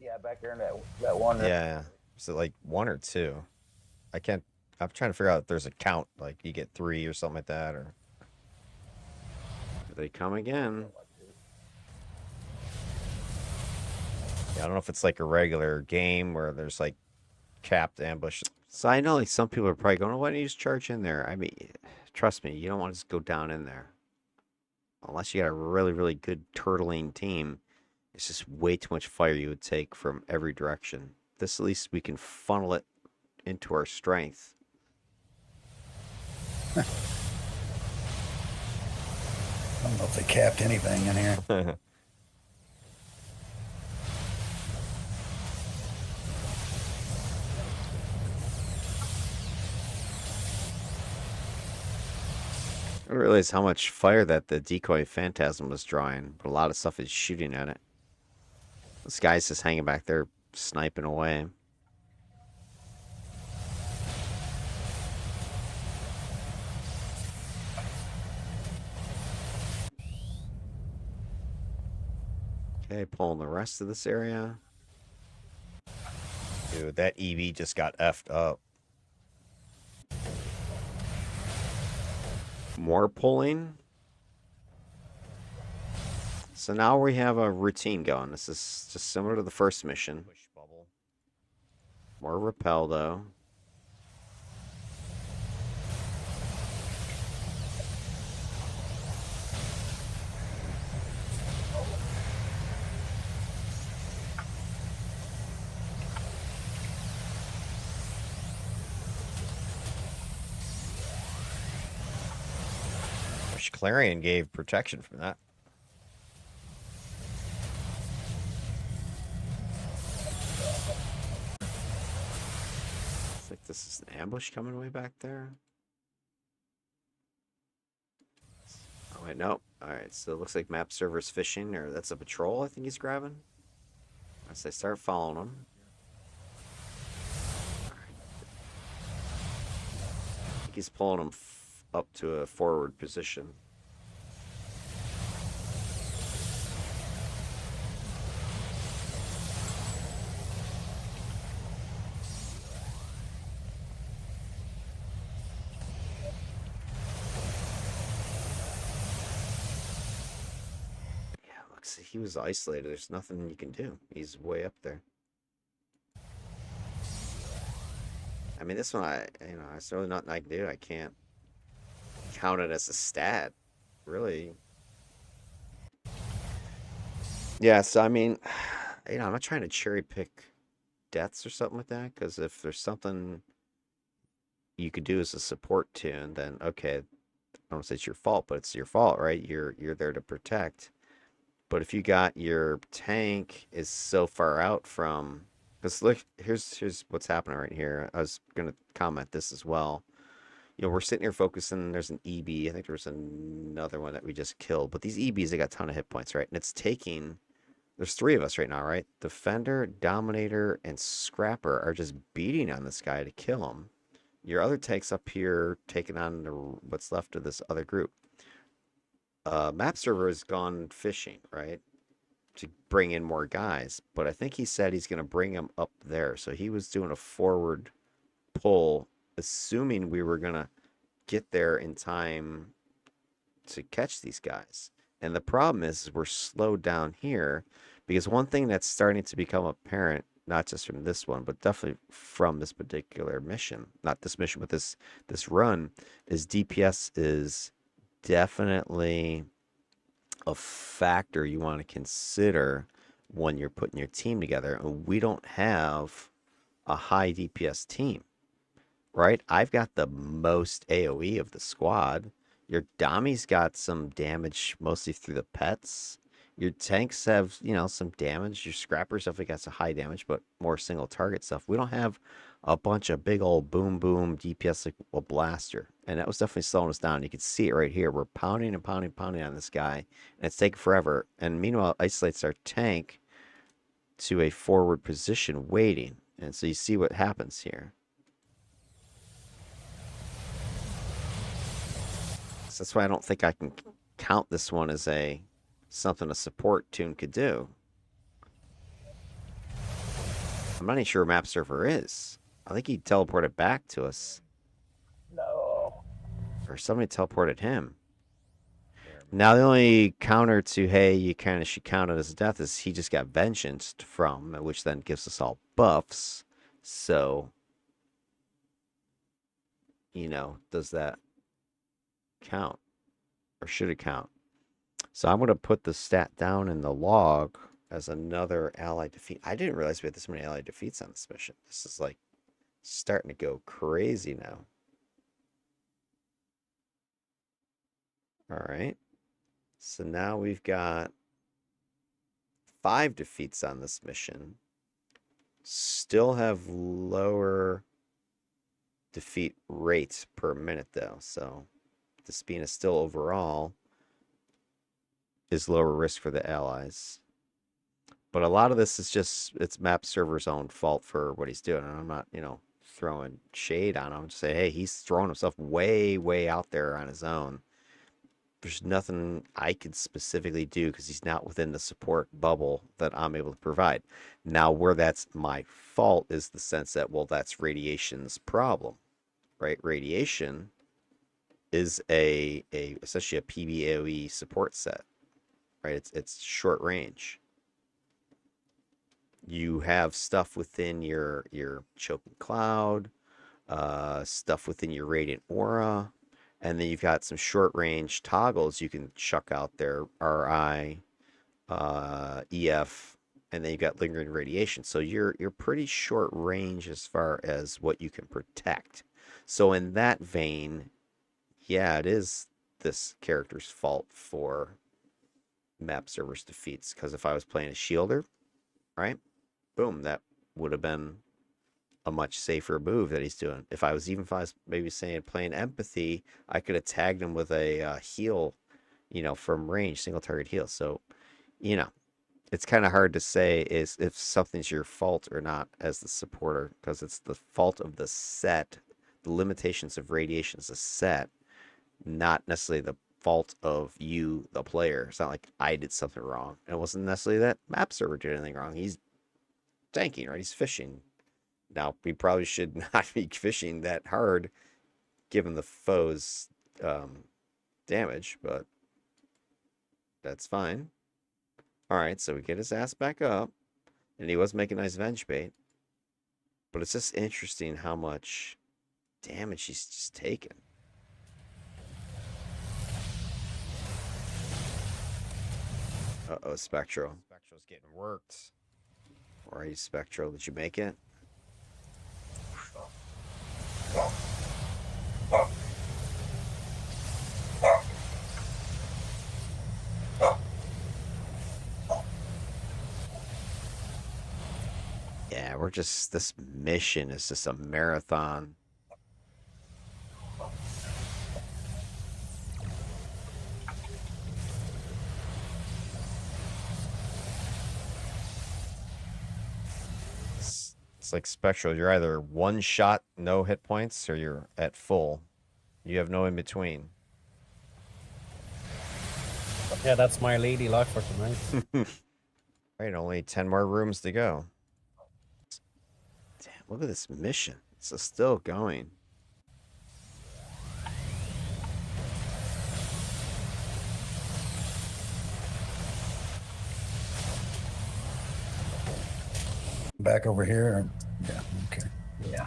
Yeah, back there in that one. Yeah. Is it like 1 or 2? I can't. I'm trying to figure out if there's a count, like you get 3 or something like that, or. Here they come again. Yeah, I don't know if it's like a regular game where there's like capped ambush. So I know like some people are probably going, "Oh, why don't you just charge in there?" I mean, trust me, you don't want to just go down in there. Unless you got a really, really good turtling team. It's just way too much fire you would take from every direction. This at least we can funnel it into our strength. I don't know if they capped anything in here. I didn't realize how much fire that the decoy phantasm was drawing, but a lot of stuff is shooting at it. This guy's just hanging back there sniping away. Okay, pulling the rest of this area. Dude, that EV just got effed up. More pulling. So now we have a routine going. This is just similar to the first mission. Push bubble. More repel, though. Which Clarion gave protection from that. Looks like this is an ambush coming way back there. Oh, wait, no. Alright, so it looks like map server's fishing, or that's a patrol I think he's grabbing. As they start following him. I think he's pulling him up to a forward position. Yeah, looks like he was isolated. There's nothing you can do. He's way up there. I mean, this one, there's really nothing I can do. I can't count it as a stat, really. Yeah, so I mean, I'm not trying to cherry pick deaths or something like that, because if there's something you could do as a support tune, then okay, I don't say it's your fault, but it's your fault, right? You're there to protect. But if you got your tank is so far out from, because look, here's what's happening right here. I was gonna comment this as well. We're sitting here focusing. There's an EB. I think there was another one that we just killed. But these EBs, they got a ton of hit points, right? And it's taking. There's 3 of us right now, right? Defender, Dominator, and Scrapper are just beating on this guy to kill him. Your other tanks up here taking on what's left of this other group. Map server has gone fishing, right? To bring in more guys. But I think he said he's going to bring them up there. So he was doing a forward pull, assuming we were going to get there in time to catch these guys. And the problem is we're slowed down here because one thing that's starting to become apparent, not just from this one, but definitely from this particular mission, not this mission, but this run, is DPS is definitely a factor you want to consider when you're putting your team together. And we don't have a high DPS team, right? I've got the most AoE of the squad. Your Dami's got some damage mostly through the pets. Your tanks have, some damage. Your Scrappers definitely got some high damage, but more single target stuff. We don't have a bunch of big old boom DPS like a blaster. And that was definitely slowing us down. You can see it right here. We're pounding and pounding on this guy. And it's taking forever. And meanwhile, isolates our tank to a forward position waiting. And so you see what happens here. So that's why I don't think I can count this one as a something a support tune could do. I'm not even sure where Map Server is. I think he teleported back to us. No. Or somebody teleported him. Now the only counter to, hey, you kind of should count it as a death is he just got vengeance from, which then gives us all buffs. So, you know, does that count? Or should it count? So I'm going to put the stat down in the log as another allied defeat. I didn't realize we had this many allied defeats on this mission. This is like starting to go crazy now. All right. So now we've got 5 defeats on this mission. Still have lower defeat rate per minute though. So Despina still overall is lower risk for the allies. But a lot of this is just, it's Map Server's own fault for what he's doing. And I'm not, you know, throwing shade on him. Just say, hey, he's throwing himself way, way out there on his own. There's nothing I could specifically do because he's not within the support bubble that I'm able to provide. Now, where that's my fault is the sense that, well, that's radiation's problem, right? Radiation is essentially a PBAOE support set, right? It's short range. You have stuff within your choking cloud, stuff within your radiant aura, and then you've got some short range toggles you can chuck out there, RI, EF, and then you've got lingering radiation. So you're pretty short range as far as what you can protect. So in that vein, yeah, it is this character's fault for Map Server's defeats. Because if I was playing a shielder, right, boom, that would have been a much safer move that he's doing. If I was maybe saying playing empathy, I could have tagged him with a heal, you know, from range, single target heal. So, you know, it's kind of hard to say is if something's your fault or not as the supporter, because it's the fault of the set, the limitations of radiation as a set, not necessarily the fault of you, the player. It's not like I did something wrong. And it wasn't necessarily that Map Server did anything wrong. He's tanking, right? He's fishing. Now, we probably should not be fishing that hard given the foe's damage, but that's fine. All right, so we get his ass back up, and he was making nice venge bait, but it's just interesting how much damage he's just taken. Uh-oh, Spectral. Spectral's getting worked. All right, Spectral, did you make it? Yeah, this mission is just a marathon. It's like Spectral. You're either one shot, no hit points, or you're at full. You have no in between. Yeah, that's my lady luck for tonight. Right, only 10 more rooms to go. Damn, look at this mission. It's still going. Back over here. Yeah, okay. Yeah.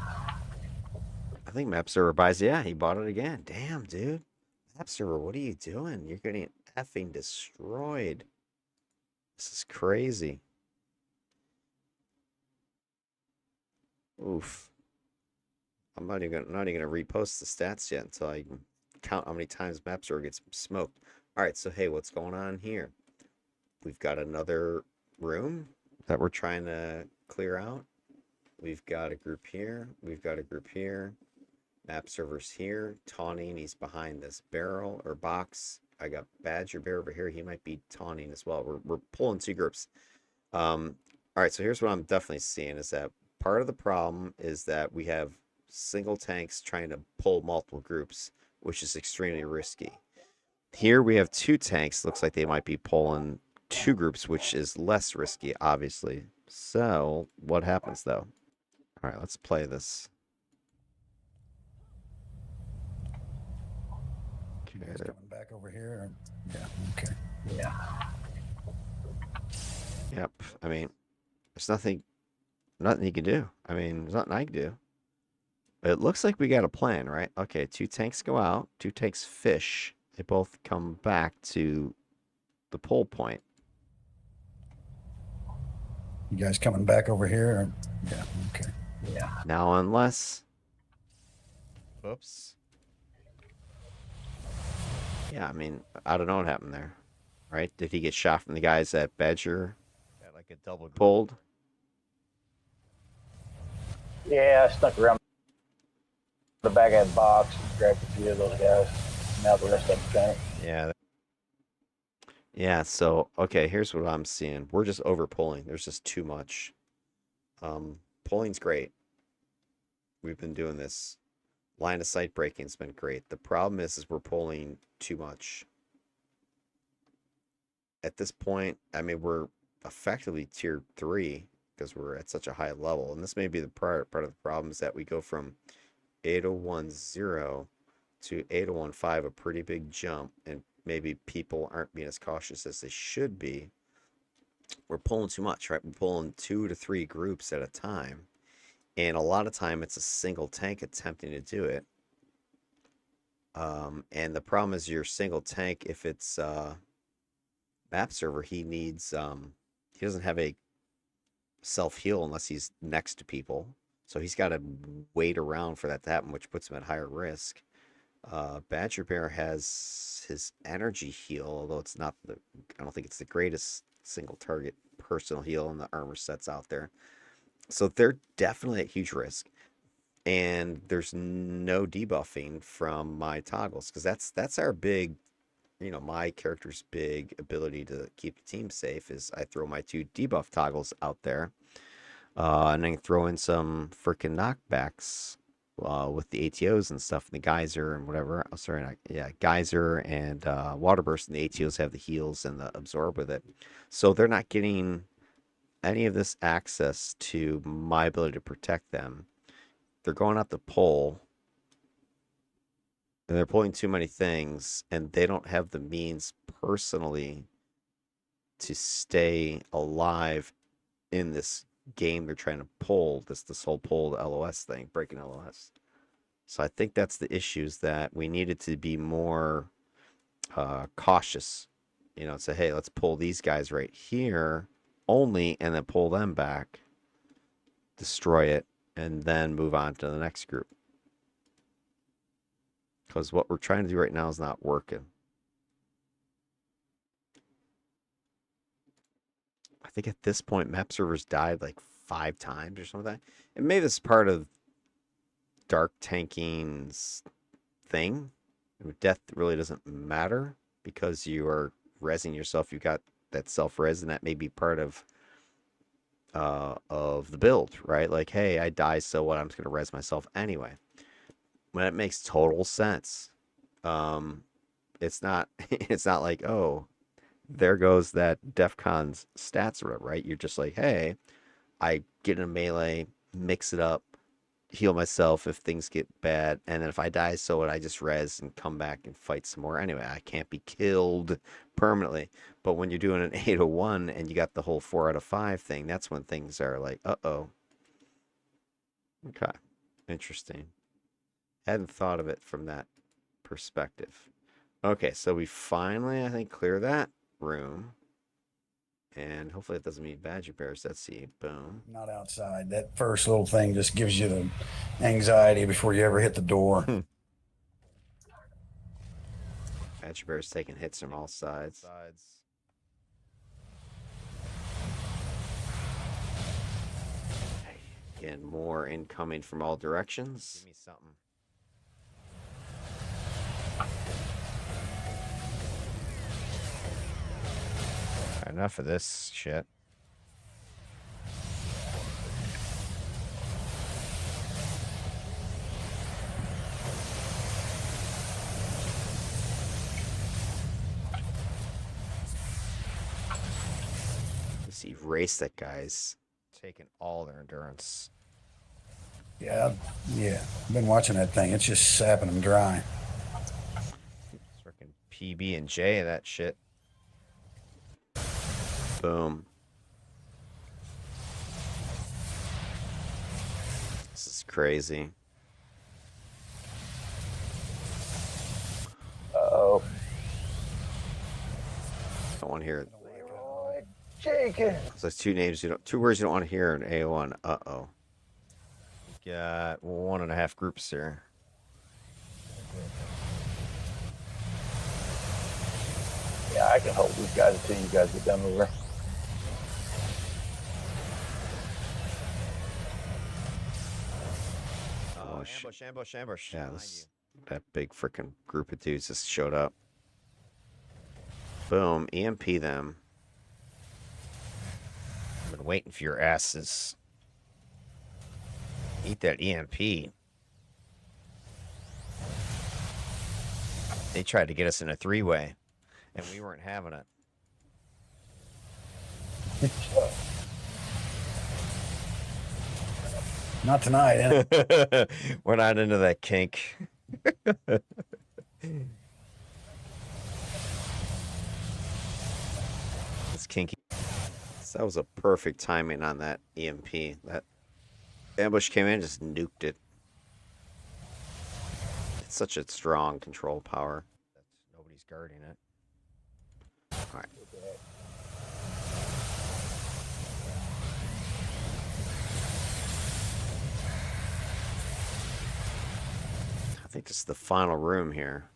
I think Map Server buys. Yeah, he bought it again. Damn, dude. Map Server, what are you doing? You're getting effing destroyed. This is crazy. Oof. I'm not even gonna repost the stats yet until I can count how many times Map Server gets smoked. All right, so hey, what's going on here? We've got another room that we're trying to clear out. We've got a group here. We've got a group here. Map Server's here. Taunting. He's behind this barrel or box. I got Badger Bear over here. He might be taunting as well. We're pulling 2 groups. All right, so here's what I'm definitely seeing is that part of the problem is that we have single tanks trying to pull multiple groups, which is extremely risky. Here we have 2 tanks. Looks like they might be pulling 2 groups, which is less risky, obviously. So, what happens though? All right, let's play this. You guys coming back over here? Or? Yeah. Okay. Yeah. Yep. I mean, there's nothing you can do. I mean, there's nothing I can do. It looks like we got a plan, right? Okay, 2 tanks go out, 2 tanks fish. They both come back to the pull point. You guys coming back over here? Or? Yeah. Okay. Yeah. Now, unless, Oops. yeah, I mean, I don't know what happened there, right? Did he get shot from the guys that Badger Got like a double group. pulled? Yeah, I snuck around the back of that box and grabbed a few of those guys. Now the rest of them can't. Yeah. Yeah, so, okay, here's what I'm seeing. We're just over pulling. There's just too much. Pulling's great. We've been doing this. Line of sight breaking's been great. The problem is we're pulling too much. At this point, I mean, we're effectively tier 3 because we're at such a high level. And this may be the part of the problem is that we go from 8010 to 8015, a pretty big jump, and maybe people aren't being as cautious as they should be. We're pulling too much, right? We're pulling 2 to 3 groups at a time. And a lot of time it's a single tank attempting to do it. And the problem is your single tank, if it's map server, he needs he doesn't have a self-heal unless he's next to people. So he's got to wait around for that to happen, which puts him at higher risk. Badger Bear has his energy heal, although it's not the, I don't think it's the greatest single target personal heal in the armor sets out there. So they're definitely at huge risk. And there's no debuffing from my toggles because that's our big, my character's big ability to keep the team safe is I throw my 2 debuff toggles out there, and then throw in some freaking knockbacks with the ATOs and stuff, and the geyser and whatever. Oh, sorry, geyser and water burst, and the ATOs have the heals and the absorb with it, so they're not getting any of this access to my ability to protect them. They're going out the pole, and they're pulling too many things, and they don't have the means personally to stay alive in this game they're trying to pull, this whole pull the LOS thing, breaking LOS. So I think that's the issues that we needed to be more cautious, say, hey, let's pull these guys right here only, and then pull them back, destroy it, and then move on to the next group. Because what we're trying to do right now is not working. I think at this point, map servers died like 5 times or something. And maybe this is part of dark tanking's thing. Death really doesn't matter because you are rezzing yourself. You've got that self-res, and that may be part of the build, right? Like, hey, I die, so what? I'm just going to res myself anyway. When it makes total sense. It's not it's not like, oh, there goes that DEFCON's stats or whatever, right? You're just like, hey, I get in a melee, mix it up, heal myself if things get bad, and then if I die, so what? I just res and come back and fight some more. Anyway, I can't be killed permanently. But when you're doing an 801 and you got the whole 4 out of 5 thing, that's when things are like, uh-oh. Okay, interesting. Hadn't thought of it from that perspective. Okay, so we finally, I think, clear that room. And hopefully it doesn't mean Badger Bears. Let's see. Boom. Not outside. That first little thing just gives you the anxiety before you ever hit the door. Badger Bears taking hits from all sides. Again, more incoming from all directions. Give me something. Enough of this shit. Just erase that guy's. Taking all their endurance. Yeah, yeah. I've been watching that thing. It's just sapping them dry. Freaking PB and J, that shit. Boom. This is crazy. Uh-oh. Don't want to hear it. Leroy Jenkins. So there's two words you don't want to hear in A1. Uh-oh. Got 1.5 groups here. Yeah, I can hold these guys until you guys get done with her. Oh, shit. Ambush, ambush, ambush. Yeah, Behind this, that big freaking group of dudes just showed up. Boom. EMP them. I've been waiting for your asses. Eat that EMP. They tried to get us in a 3-way, and we weren't having it. Not tonight, eh? We're not into that kink. It's kinky. So that was a perfect timing on that EMP. That ambush came in and just nuked it. It's such a strong control power. Nobody's guarding it. All right. I think this is the final room here.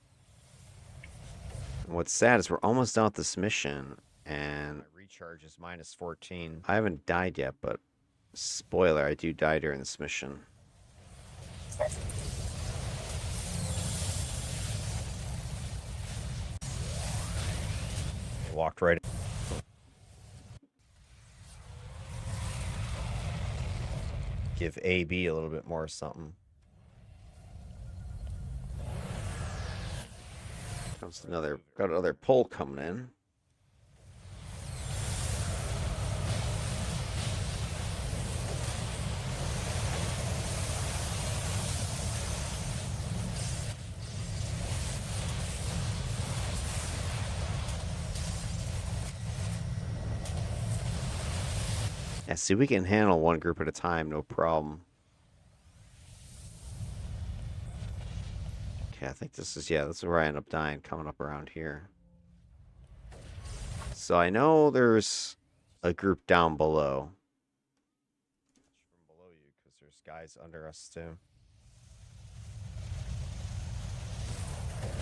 And what's sad is we're almost done with this mission, and My recharge is minus 14. I haven't died yet, but spoiler, I do die during this mission. Walked right. Give AB a little bit more something. Got another pull coming in. Yeah, see, we can handle one group at a time, no problem. Okay, I think this is where I end up dying, coming up around here. So I know there's a group down below. From below you, because there's guys under us too.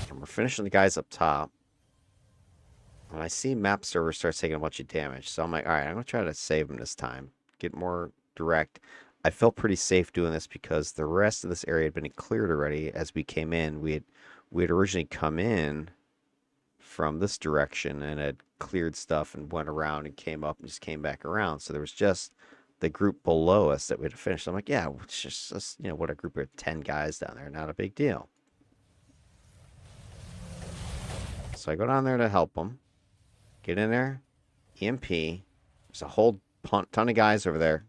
And we're finishing the guys up top. And I see map server starts taking a bunch of damage. So I'm like, all right, I'm going to try to save him this time. Get more direct. I felt pretty safe doing this because the rest of this area had been cleared already as we came in. We had originally come in from this direction and had cleared stuff and went around and came up and just came back around. So there was just the group below us that we had to finish. So I'm like, yeah, it's just what, a group of 10 guys down there. Not a big deal. So I go down there to help them. Get in there. EMP. There's a whole ton of guys over there.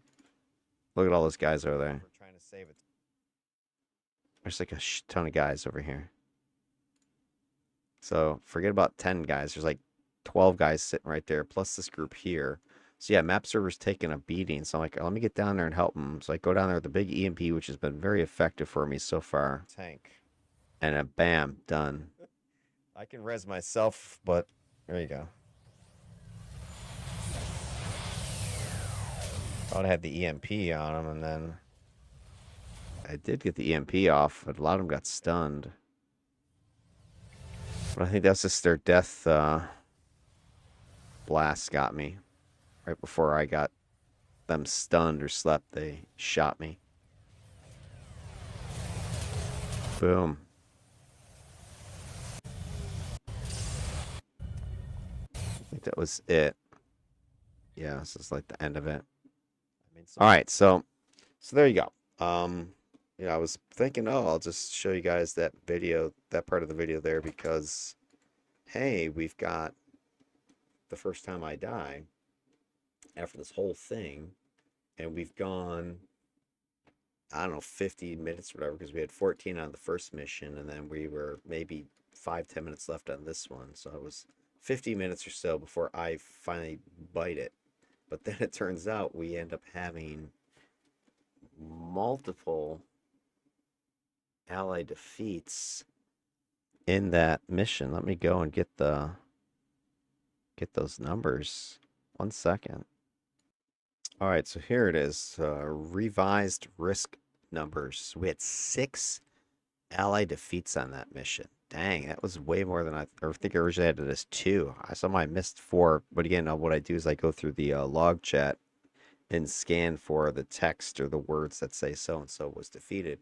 Look at all those guys over there. We're trying to save it. There's like a ton of guys over here. So forget about 10 guys. There's like 12 guys sitting right there, plus this group here. So yeah, map server's taking a beating. So I'm like, let me get down there and help them. So I go down there with the big EMP, which has been very effective for me so far. Tank. And bam, done. I can res myself, but there you go. I would have had the EMP on him, and then I did get the EMP off, but a lot of them got stunned. But I think that's just their death blast got me. Right before I got them stunned or slept, they shot me. Boom. I think that was it. Yeah, this is like the end of it. All right, so there you go. I was thinking, I'll just show you guys that video, that part of the video there, because hey, we've got the first time I die. after this whole thing, and we've gone, I don't know, 50 minutes or whatever, because we had 14 on the first mission, and then we were maybe 5-10 minutes left on this one. So it was 50 minutes or so before I finally bite it. But then it turns out we end up having multiple allied defeats in that mission. Let me go and get those numbers. 1 second. All right, so here it is. Revised risk numbers. We had 6 allied defeats on that mission. Dang, that was way more than I think I originally had it as 2. I somehow I missed 4. But again, what I do is I go through the log chat and scan for the text or the words that say so and so was defeated.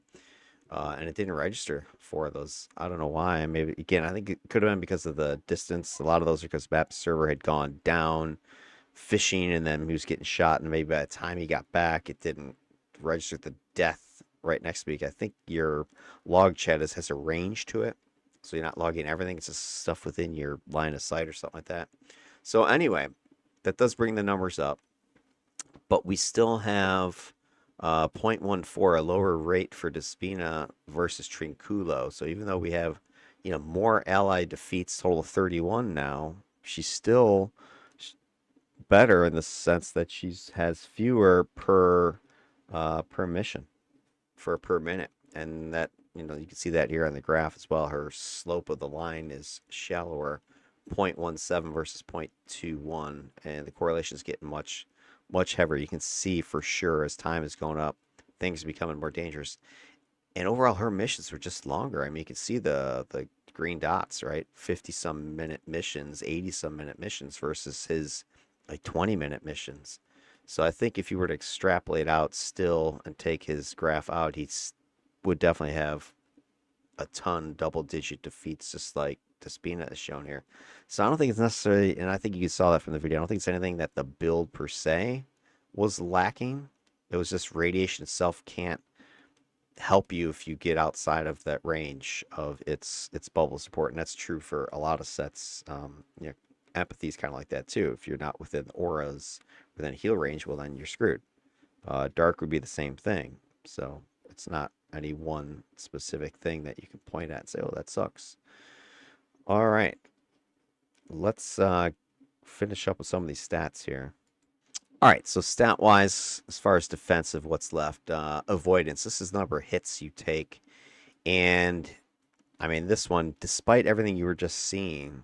And it didn't register for those. I don't know why. Maybe, again, I think it could have been because of the distance. A lot of those are because map server had gone down fishing, and then he was getting shot, and maybe by the time he got back, it didn't register the death right next week. I think your log chat has a range to it, so you're not logging everything. It's just stuff within your line of sight or something like that. So anyway, that does bring the numbers up, but we still have 0.14, a lower rate for Despina versus Trinculo. So even though we have, more allied defeats, total of 31 now, she's still better in the sense that she has fewer per mission per minute, and that you can see that here on the graph as well. Her slope of the line is shallower, 0.17 versus 0.21, and the correlation is getting much heavier. You can see for sure as time is going up, things are becoming more dangerous. And overall, her missions were just longer. I mean, you can see the green dots, right? 50-some minute missions, 80-some minute missions versus his like 20-minute missions. So I think if you were to extrapolate out still and take his graph out, he would definitely have a ton double-digit defeats, just like Despina is shown here. So I don't think it's necessarily, and I think you saw that from the video, I don't think it's anything that the build per se was lacking. It was just radiation itself can't help you if you get outside of that range of its bubble support, and that's true for a lot of sets. Empathy is kind of like that too. If you're not within auras within heal range, well then you're screwed. Dark would be the same thing. So it's not any one specific thing that you can point at and say, oh, that sucks. All right, let's finish up with some of these stats here. All right, so stat wise, as far as defensive, what's left? Avoidance. This is the number of hits you take, and I mean this one, despite everything you were just seeing,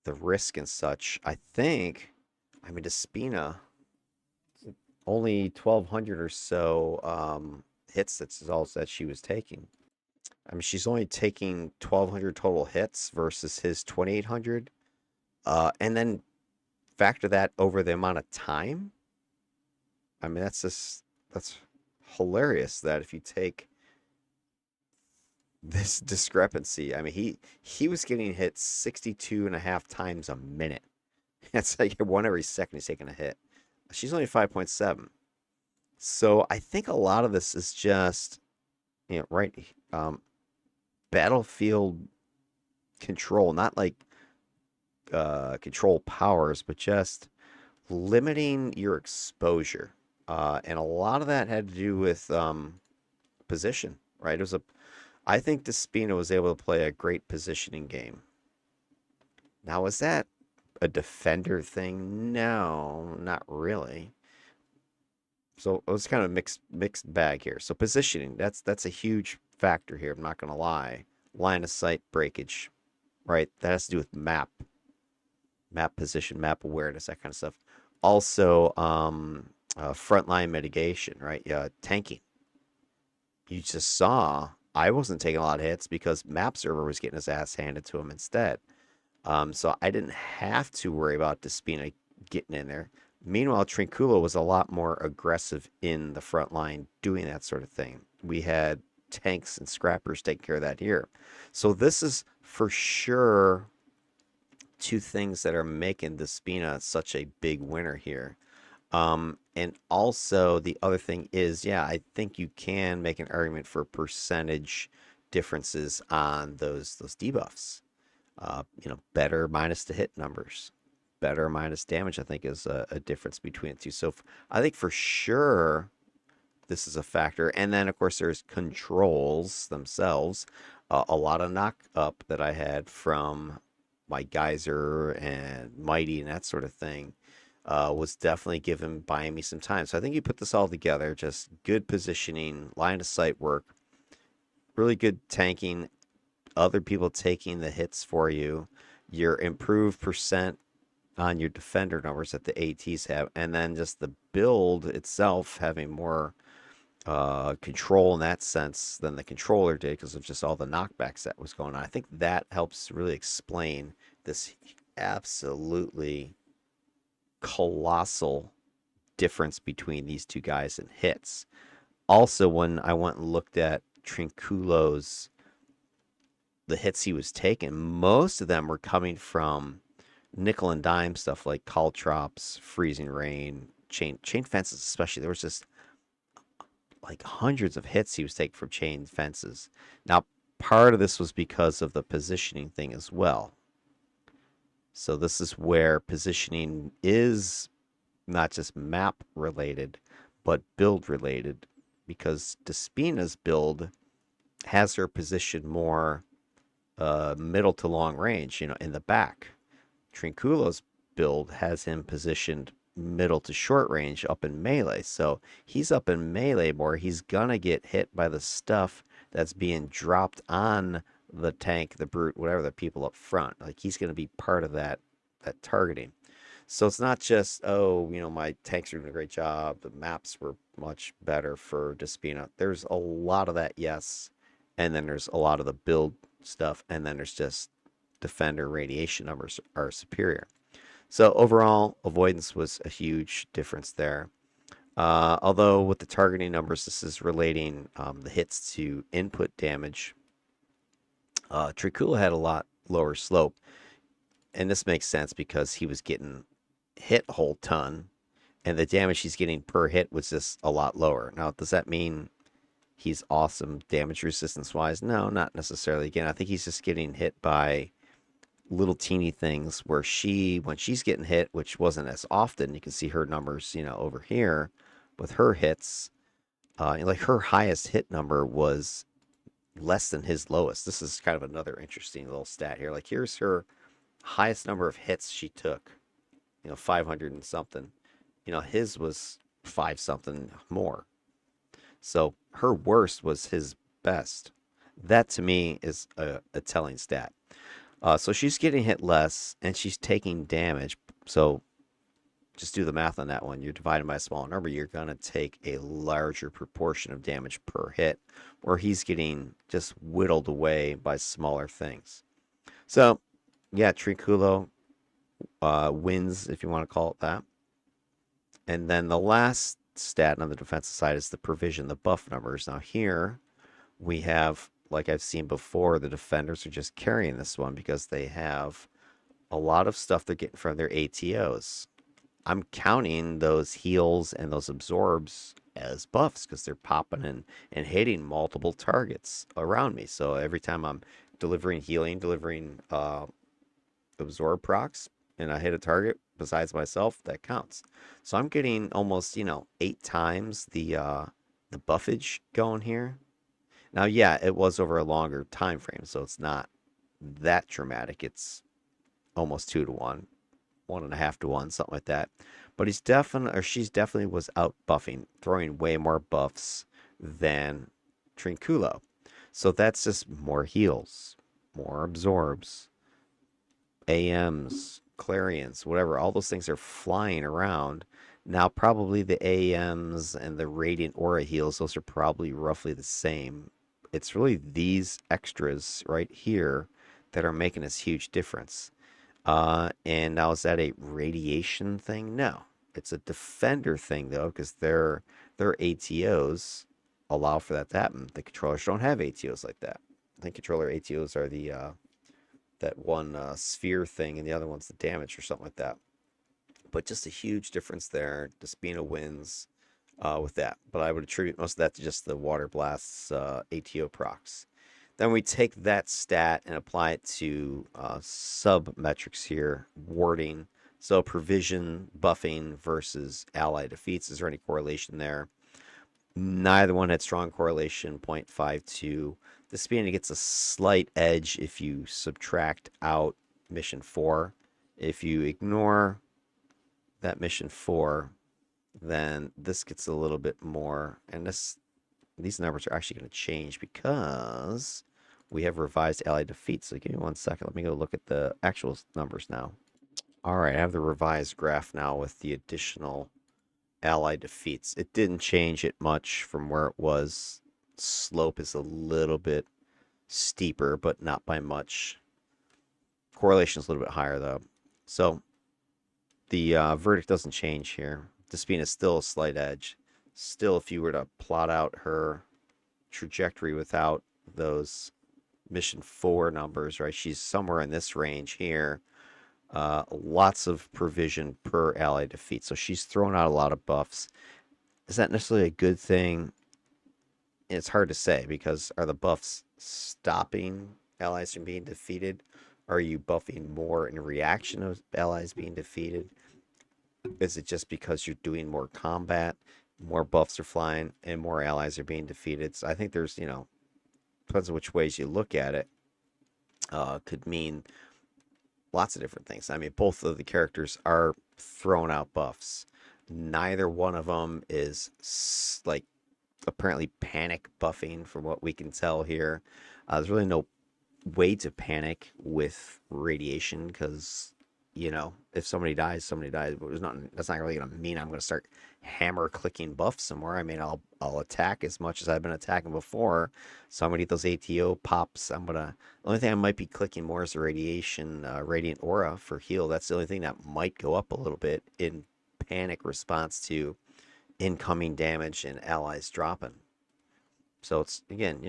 the risk and such, I mean, Despina, only 1,200 or so hits. That's all that she was taking. I mean, she's only taking 1,200 total hits versus his 2,800. And then factor that over the amount of time. I mean, that's hilarious that if you take this discrepancy, I mean, he was getting hit 62.5 times a minute. That's like 1 every second he's taking a hit. She's only 5.7. So I think a lot of this is just, right, battlefield control, not like control powers, but just limiting your exposure. And a lot of that had to do with position, right? I think Despina was able to play a great positioning game. Now, is that a defender thing? No, not really. So it was kind of mixed bag here. So positioning, that's a huge factor here. I'm not going to lie. Line of sight breakage, right? That has to do with map position, map awareness, that kind of stuff. Also, frontline mitigation, right? Tanking. You just saw I wasn't taking a lot of hits because map server was getting his ass handed to him instead. So I didn't have to worry about Despina getting in there. Meanwhile, Trinculo was a lot more aggressive in the front line doing that sort of thing. We had tanks and scrappers taking care of that here. So this is for sure 2 things that are making Despina such a big winner here. And also the other thing is, I think you can make an argument for percentage differences on those debuffs. Better minus to hit numbers. better minus damage, I think, is a difference between the two. So I think for sure this is a factor. And then, of course, there's controls themselves. A lot of knock up that I had from my geyser and mighty and that sort of thing was definitely buying me some time. So I think you put this all together, just good positioning, line of sight work, really good tanking, other people taking the hits for you, your improved percent on your defender numbers that the ATs have, and then just the build itself having more control in that sense than the controller did because of just all the knockbacks that was going on. I think that helps really explain this absolutely colossal difference between these two guys in hits. Also, when I went and looked at Trinculo's the hits he was taking, most of them were coming from nickel and dime stuff like caltrops, freezing rain, chain fences especially. There was just like hundreds of hits he was taking from chain fences. Now, part of this was because of the positioning thing as well. So this is where positioning is not just map related, but build related, because Despina's build has her position more middle to long range, in the back. Trinculo's build has him positioned middle to short range up in melee. So he's up in melee more. He's gonna get hit by the stuff that's being dropped on the tank, the brute, whatever, the people up front. Like he's gonna be part of that targeting. So it's not just, my tanks are doing a great job. The maps were much better for Despina. There's a lot of that, yes. And then there's a lot of the build stuff. And then there's just defender radiation numbers are superior. So overall, avoidance was a huge difference there. Although with the targeting numbers, this is relating the hits to input damage. Trinculo had a lot lower slope. And this makes sense because he was getting hit a whole ton. And the damage he's getting per hit was just a lot lower. Now, does that mean he's awesome damage resistance wise? No, not necessarily. Again, I think he's just getting hit by little teeny things where when she's getting hit, which wasn't as often, you can see her numbers, over here with her hits, like her highest hit number was less than his lowest. This is kind of another interesting little stat here. Like here's her highest number of hits she took, 500 and something. His was 5 something more. So her worst was his best. That to me is a telling stat. So she's getting hit less and she's taking damage. So just do the math on that one. You're dividing by a smaller number. You're going to take a larger proportion of damage per hit, where he's getting just whittled away by smaller things. So, yeah, Trinculo wins, if you want to call it that. And then the last stat on the defensive side is the provision, the buff numbers. Now here we have, like I've seen before, the defenders are just carrying this one because they have a lot of stuff they're getting from their ATOs. I'm counting those heals and those absorbs as buffs because they're popping and hitting multiple targets around me. So every time I'm delivering healing, delivering absorb procs, and I hit a target besides myself, that counts. So I'm getting almost 8 times the buffage going here. Now, yeah, it was over a longer time frame, so it's not that dramatic. It's almost 2 to 1, 1.5 to 1, something like that. But she's definitely was out buffing, throwing way more buffs than Trinculo. So that's just more heals, more absorbs, AMs, clarions, whatever. All those things are flying around. Now, probably the AMs and the radiant aura heals, those are probably roughly the same. It's really these extras right here that are making this huge difference. And now, is that a radiation thing? No, it's a defender thing though, because their ATOs allow for that to happen. The controllers don't have ATOs like that. I think controller ATOs are the that one sphere thing, and the other one's the damage or something like that. But just a huge difference there. Despina wins with that. But I would attribute most of that to just the water blasts ATO procs. Then we take that stat and apply it to sub metrics here: warding, So provision buffing versus ally defeats. Is there any correlation there? Neither one had strong correlation, 0.52. Despina gets a slight edge if you subtract out mission 4. If you ignore that mission 4, then this gets a little bit more. And these numbers are actually going to change because we have revised ally defeats. So give me 1 second. Let me go look at the actual numbers now. All right, I have the revised graph now with the additional ally defeats. It didn't change it much from where it was. Slope is a little bit steeper, but not by much. Correlation is a little bit higher, though. So the verdict doesn't change here. Despina is still a slight edge. Still, if you were to plot out her trajectory without those mission 4 numbers, right? She's somewhere in this range here. Lots of provision per ally defeat. So she's thrown out a lot of buffs. Is that necessarily a good thing? It's hard to say, because are the buffs stopping allies from being defeated? Are you buffing more in reaction of allies being defeated? Is it just because you're doing more combat, more buffs are flying, and more allies are being defeated? So I think there's, depends on which ways you look at it. Could mean lots of different things. I mean, both of the characters are throwing out buffs. Neither one of them is like apparently panic buffing from what we can tell here. There's really no way to panic with radiation because, if somebody dies, somebody dies. But that's not really going to mean I'm going to start hammer clicking buffs somewhere. I mean, I'll attack as much as I've been attacking before. So I'm going to get those ATO pops. The only thing I might be clicking more is the radiation, radiant aura for heal. That's the only thing that might go up a little bit in panic response to incoming damage and allies dropping. So it's, again,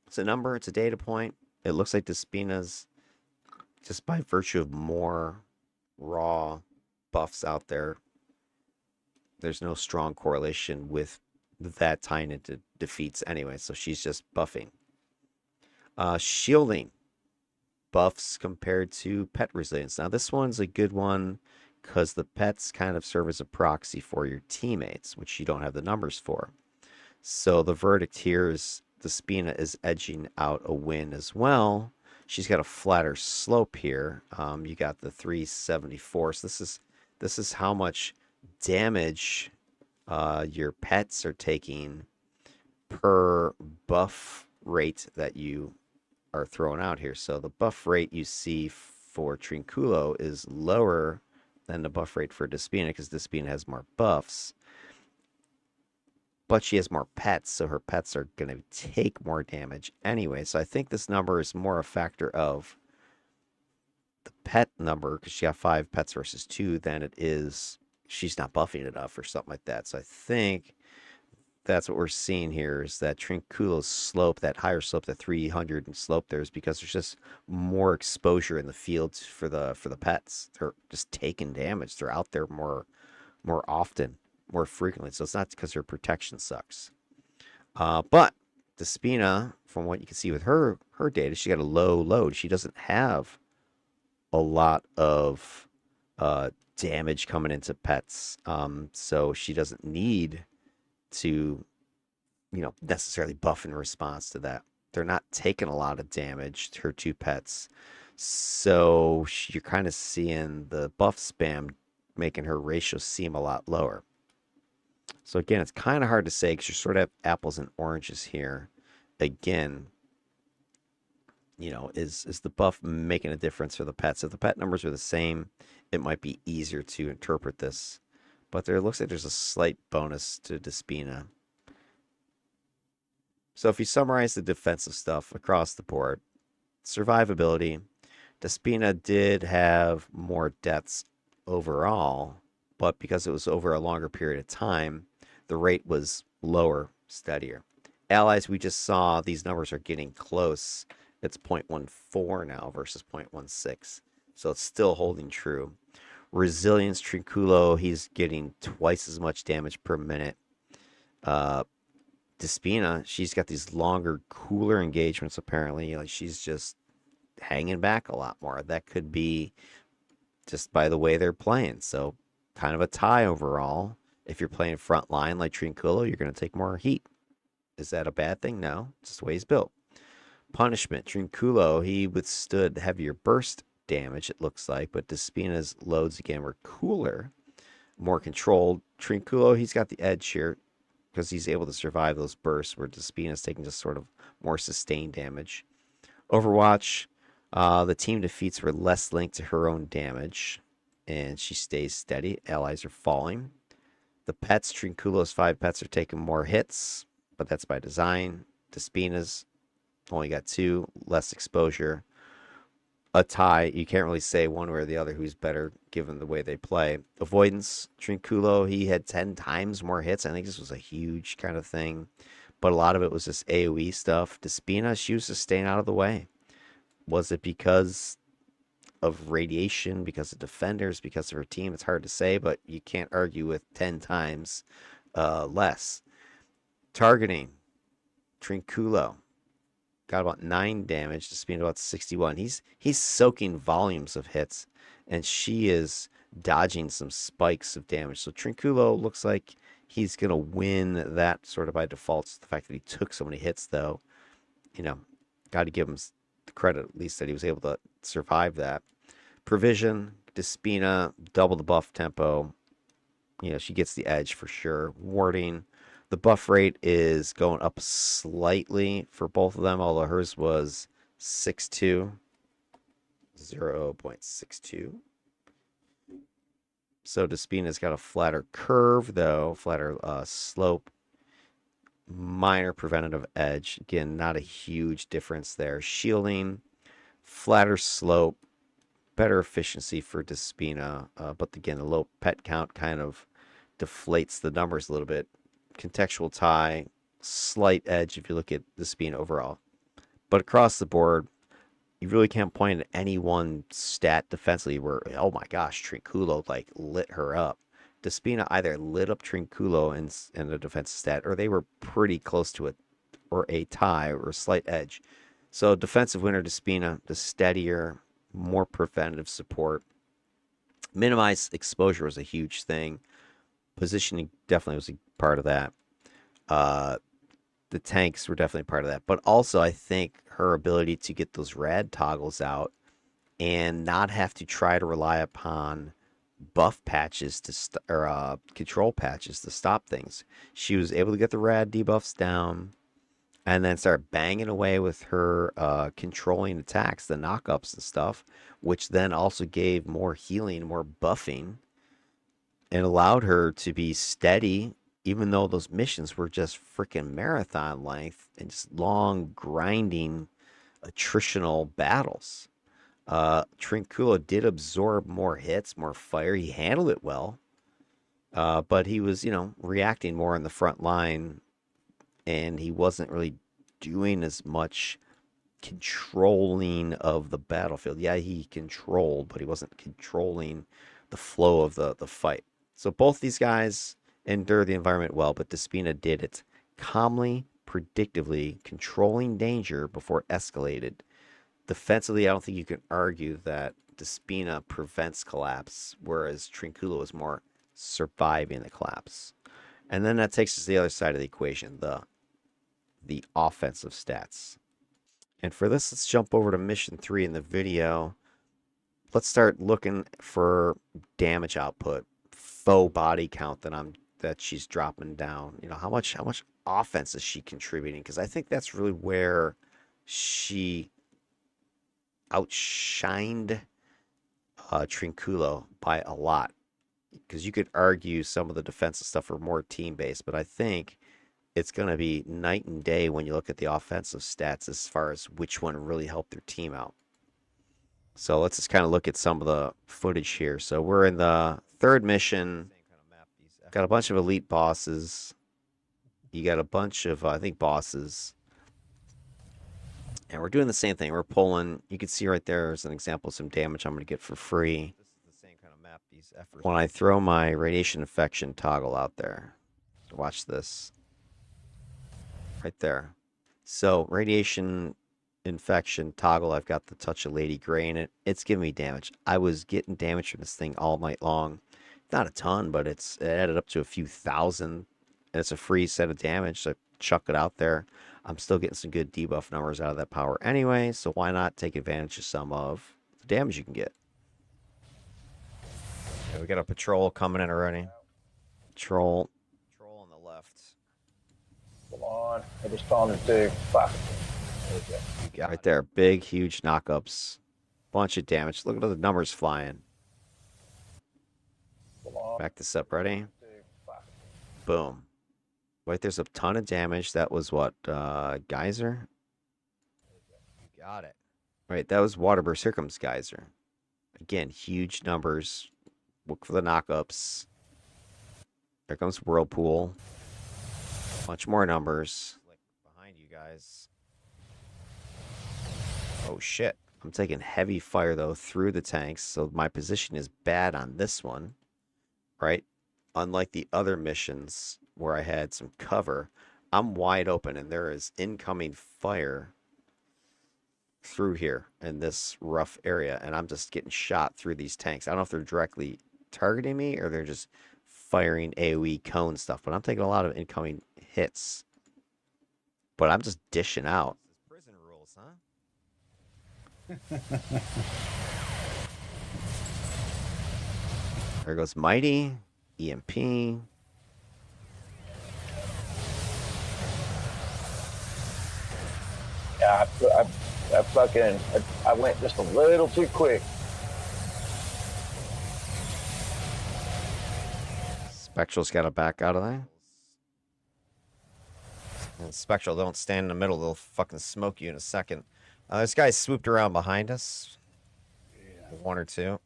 it's a number, it's a data point. It looks like Despina's, just by virtue of more raw buffs out there, there's no strong correlation with that tying into defeats anyway. So she's just buffing. Shielding buffs compared to pet resilience. Now this one's a good one because the pets kind of serve as a proxy for your teammates, which you don't have the numbers for. So the verdict here is Despina is edging out a win as well. She's got a flatter slope here. You got the 374. So this is how much damage your pets are taking per buff rate that you are throwing out here. So the buff rate you see for Trinculo is lower than the buff rate for Despina because Despina has more buffs. But she has more pets, so her pets are going to take more damage anyway. So I think this number is more a factor of the pet number, because she got 5 pets versus 2, than it is she's not buffing enough or something like that. So I think that's what we're seeing here, is that Trinculo's slope, that higher slope, the 300 and slope there, is because there's just more exposure in the field for the pets. They're just taking damage. They're out there more often, more frequently. So it's not because her protection sucks. But Despina, from what you can see with her data, she got a low load. She doesn't have a lot of damage coming into pets. So she doesn't need to, necessarily buff in response to that. They're not taking a lot of damage to her 2 pets. So you're kind of seeing the buff spam making her ratio seem a lot lower. So again, it's kind of hard to say because you sort of have apples and oranges here. Again, is the buff making a difference for the pets? If the pet numbers are the same, it might be easier to interpret this. But there looks like there's a slight bonus to Despina. So if you summarize the defensive stuff across the board, survivability, Despina did have more deaths overall, but because it was over a longer period of time, the rate was lower, steadier. Allies, we just saw these numbers are getting close. It's 0.14 now versus 0.16. So it's still holding true. Resilience, Trinculo, he's getting twice as much damage per minute. Despina, she's got these longer, cooler engagements apparently. Like she's just hanging back a lot more. That could be just by the way they're playing. So kind of a tie overall. If you're playing front line like Trinculo, you're going to take more heat. Is that a bad thing? No, it's just the way he's built. Punishment. Trinculo, he withstood heavier burst damage, it looks like, but Despina's loads again were cooler, more controlled. Trinculo, he's got the edge here because he's able to survive those bursts, where Despina's taking just sort of more sustained damage. Overwatch, the team defeats were less linked to her own damage, and she stays steady. Allies are falling. The pets, Trinculo's 5 pets are taking more hits, but that's by design. Despina's only got 2, less exposure. A tie, you can't really say one way or the other who's better given the way they play. Avoidance, Trinculo, he had 10 times more hits. I think this was a huge kind of thing, but a lot of it was just AoE stuff. Despina, she was just staying out of the way. Was it because of radiation, because of defenders, because of her team? It's hard to say, but you can't argue with 10 times less. Targeting, Trinculo got about 9 damage, Despina about 61. He's soaking volumes of hits, and she is dodging some spikes of damage. So Trinculo looks like he's going to win that sort of by default. The fact that he took so many hits, though, got to give him the credit at least that he was able to survive that. Provision, Despina, double the buff tempo. She gets the edge for sure. Warding, the buff rate is going up slightly for both of them, although hers was 0.62. So Despina's got a flatter curve, though, flatter slope. Minor preventative edge. Again, not a huge difference there. Shielding, flatter slope, better efficiency for Despina, but again, the low pet count kind of deflates the numbers a little bit. Contextual tie, slight edge if you look at Despina overall. But across the board, you really can't point at any one stat defensively where, oh my gosh, Trinculo like lit her up. Despina either lit up Trinculo in a defensive stat, or they were pretty close to it, or a tie, or a slight edge. So defensive winner Despina, the steadier, more preventative support. Minimize exposure was a huge thing. Positioning definitely was a part of that. The tanks were definitely part of that. But also, I think her ability to get those rad toggles out and not have to try to rely upon buff patches or control patches to stop things. She was able to get the rad debuffs down and then start banging away with her controlling attacks, the knockups and stuff, which then also gave more healing, more buffing, and allowed her to be steady, even though those missions were just freaking marathon length and just long, grinding, attritional battles. Trinculo did absorb more hits, more fire. He handled it well, but he was, reacting more in the front line, and he wasn't really doing as much controlling of the battlefield. Yeah, he controlled, but he wasn't controlling the flow of the fight. So both these guys endure the environment well, but Despina did it calmly, predictably, controlling danger before it escalated. Defensively, I don't think you can argue that Despina prevents collapse, whereas Trinculo is more surviving the collapse. And then that takes us to the other side of the equation, the offensive stats. And for this, let's jump over to mission 3 in the video. Let's start looking for damage output, faux body count that she's dropping down. How much offense is she contributing? Because I think that's really where she outshined Trinculo by a lot. Because you could argue some of the defensive stuff are more team-based, but I think it's going to be night and day when you look at the offensive stats as far as which one really helped their team out. So let's just kind of look at some of the footage here. So we're in the 3rd mission. Got a bunch of elite bosses. You got a bunch of, I think, bosses. And we're doing the same thing. We're pulling. You can see right there is an example of some damage I'm going to get for free. This is the same kind of map these efforts. When I throw my radiation infection toggle out there. Watch this. Right there. So radiation infection toggle, I've got the touch of Lady Grey in it. It's giving me damage. I was getting damage from this thing all night long. Not a ton, but it added up to a few thousand. And it's a free set of damage, so I chuck it out there. I'm still getting some good debuff numbers out of that power anyway, so why not take advantage of some of the damage you can get? Yeah, we got a patrol coming in already. Patrol. Patrol on the left. Come on. I just found it too. Fuck. There we go. You got Right it. there. Big, huge knockups. Bunch of damage. Look at the numbers flying. Come on. Back this up. Ready? Fuck. Boom. Wait, there's a ton of damage. That was what? Geyser? You got it. Right, that was water burst. Here comes Geyser. Again, huge numbers. Look for the knockups. There comes Whirlpool. Much more numbers. Like behind you guys. Oh shit. I'm taking heavy fire, though, through the tanks, so my position is bad on this one. Right? Unlike the other missions where I had some cover, I'm wide open, and there is incoming fire through here in this rough area, and I'm just getting shot through these tanks. I don't know if they're directly targeting me or they're just firing AoE cone stuff, but I'm taking a lot of incoming hits. But I'm just dishing out. This is prison rules, huh? There goes Mighty, EMP. Yeah, I went just a little too quick. Spectral's got to back out of there. And Spectral, don't stand in the middle. They'll fucking smoke you in a second. This guy swooped around behind us. Yeah. One or two.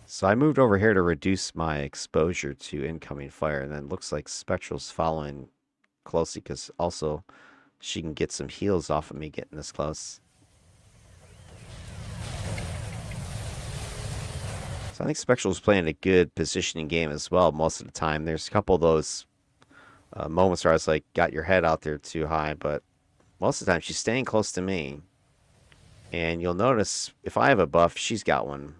So I moved over here to reduce my exposure to incoming fire, and then looks like Spectral's following closely because also she can get some heals off of me getting this close. So I think Spectral's playing a good positioning game as well most of the time. There's a couple of those moments where I was like, got your head out there too high, but most of the time she's staying close to me. And you'll notice if I have a buff, she's got one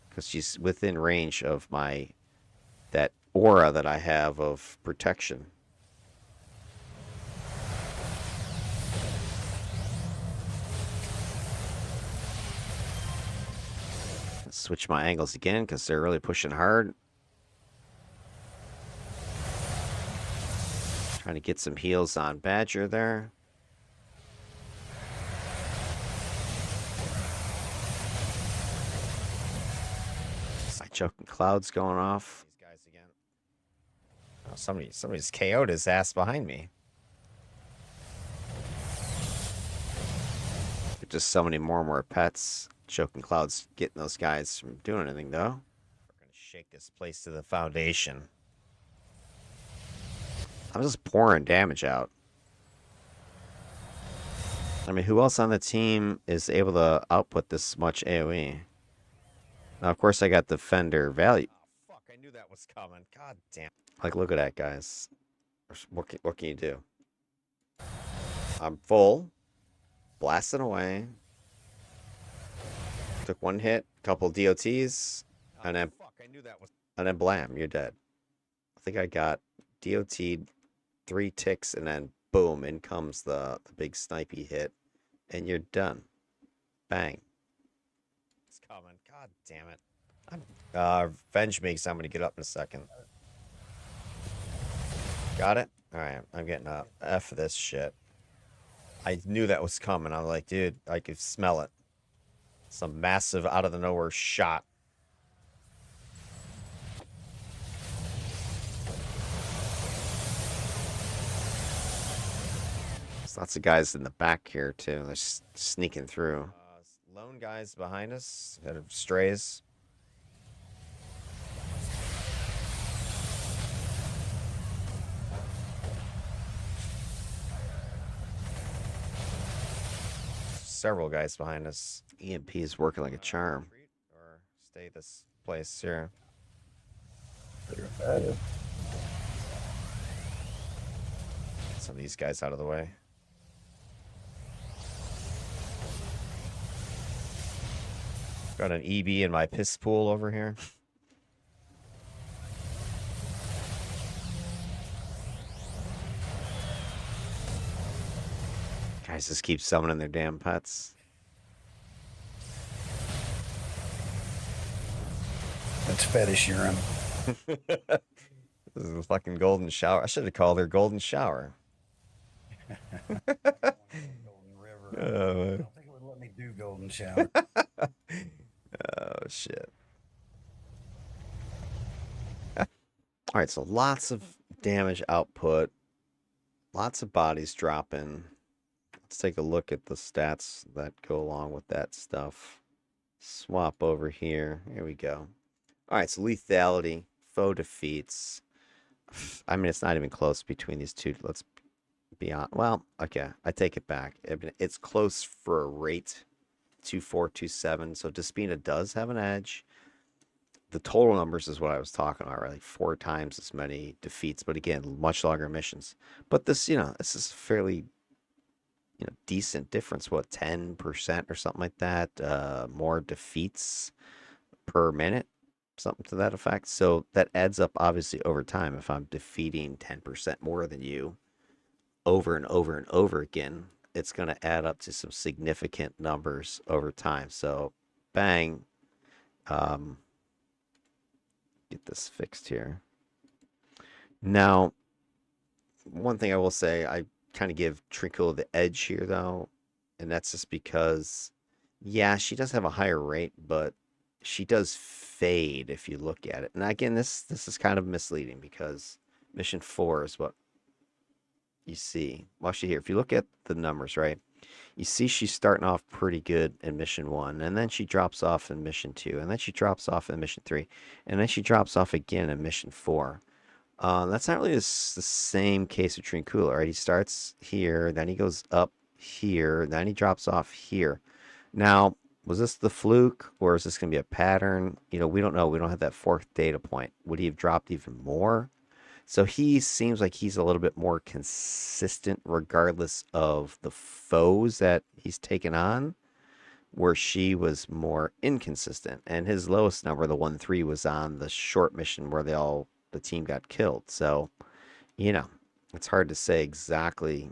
because she's within range of that aura that I have of protection. Switch my angles again because they're really pushing hard. Trying to get some heals on Badger there. Choking clouds going off. These guys again. Oh, somebody's KO'd his ass behind me. Just summoning more and more pets. Choking clouds getting those guys from doing anything though. We're gonna shake this place to the foundation. I'm just pouring damage out. I mean, who else on the team is able to output this much AoE? Now, of course, I got Defender value. Oh, fuck, I knew that was coming. God damn. Like, look at that, guys. What can you do? I'm full. Blasting away. Took one hit, couple DOTs, and then Fuck, I knew that was. and then blam, you're dead. I think I got DOT'd 3 ticks, and then boom, in comes the big snipey hit, and you're done. Bang. It's coming. God damn it. Avenge me because I'm gonna get up in a second. Got it? Alright, I'm getting a F for this shit. I knew that was coming. I'm like, dude, I could smell it. Some massive out of the nowhere shot. There's lots of guys in the back here too. They're sneaking through. Lone guys behind us that are strays. Several guys behind us. EMP is working like a charm. Retreat or stay this place here. Some of these guys out of the way. Got an EB in my piss pool over here. Guys just keep summoning their damn pets. That's fetish urine. This is a fucking golden shower. I should have called her golden shower. Golden River. I don't think it would let me do golden shower. Oh shit. All right, so lots of damage output, lots of bodies dropping. Let's take a look at the stats that go along with that stuff. Swap over here. Here we go. All right, so lethality, foe defeats. I mean, it's not even close between these two. Let's be on. Well, okay, I take it back. It's close for a rate, 2427. So Despina does have an edge. The total numbers is what I was talking about, right? Like 4 times as many defeats, but again, much longer missions. But this, this is fairly, decent difference. What, 10% or something like that? More defeats per minute, something to that effect. So that adds up obviously over time. If I'm defeating 10% more than you over and over and over again, it's going to add up to some significant numbers over time. So bang. Get this fixed here. Now, one thing I will say, I kind of give Trinculo the edge here, though, and that's just because, yeah, she does have a higher rate, but she does fade if you look at it. And again, this is kind of misleading because mission 4 is what you see. Well, actually, here, if you look at the numbers, right, you see she's starting off pretty good in mission 1, and then she drops off in mission 2, and then she drops off in mission 3, and then she drops off again in mission 4. That's not really the same case with Trinculo, right? He starts here, then he goes up here, then he drops off here. Now, was this the fluke, or is this going to be a pattern? We don't know. We don't have that 4th data point. Would he have dropped even more? So he seems like he's a little bit more consistent regardless of the foes that he's taken on, where she was more inconsistent. And his lowest number, the 1-3, was on the short mission where the team got killed. So, it's hard to say exactly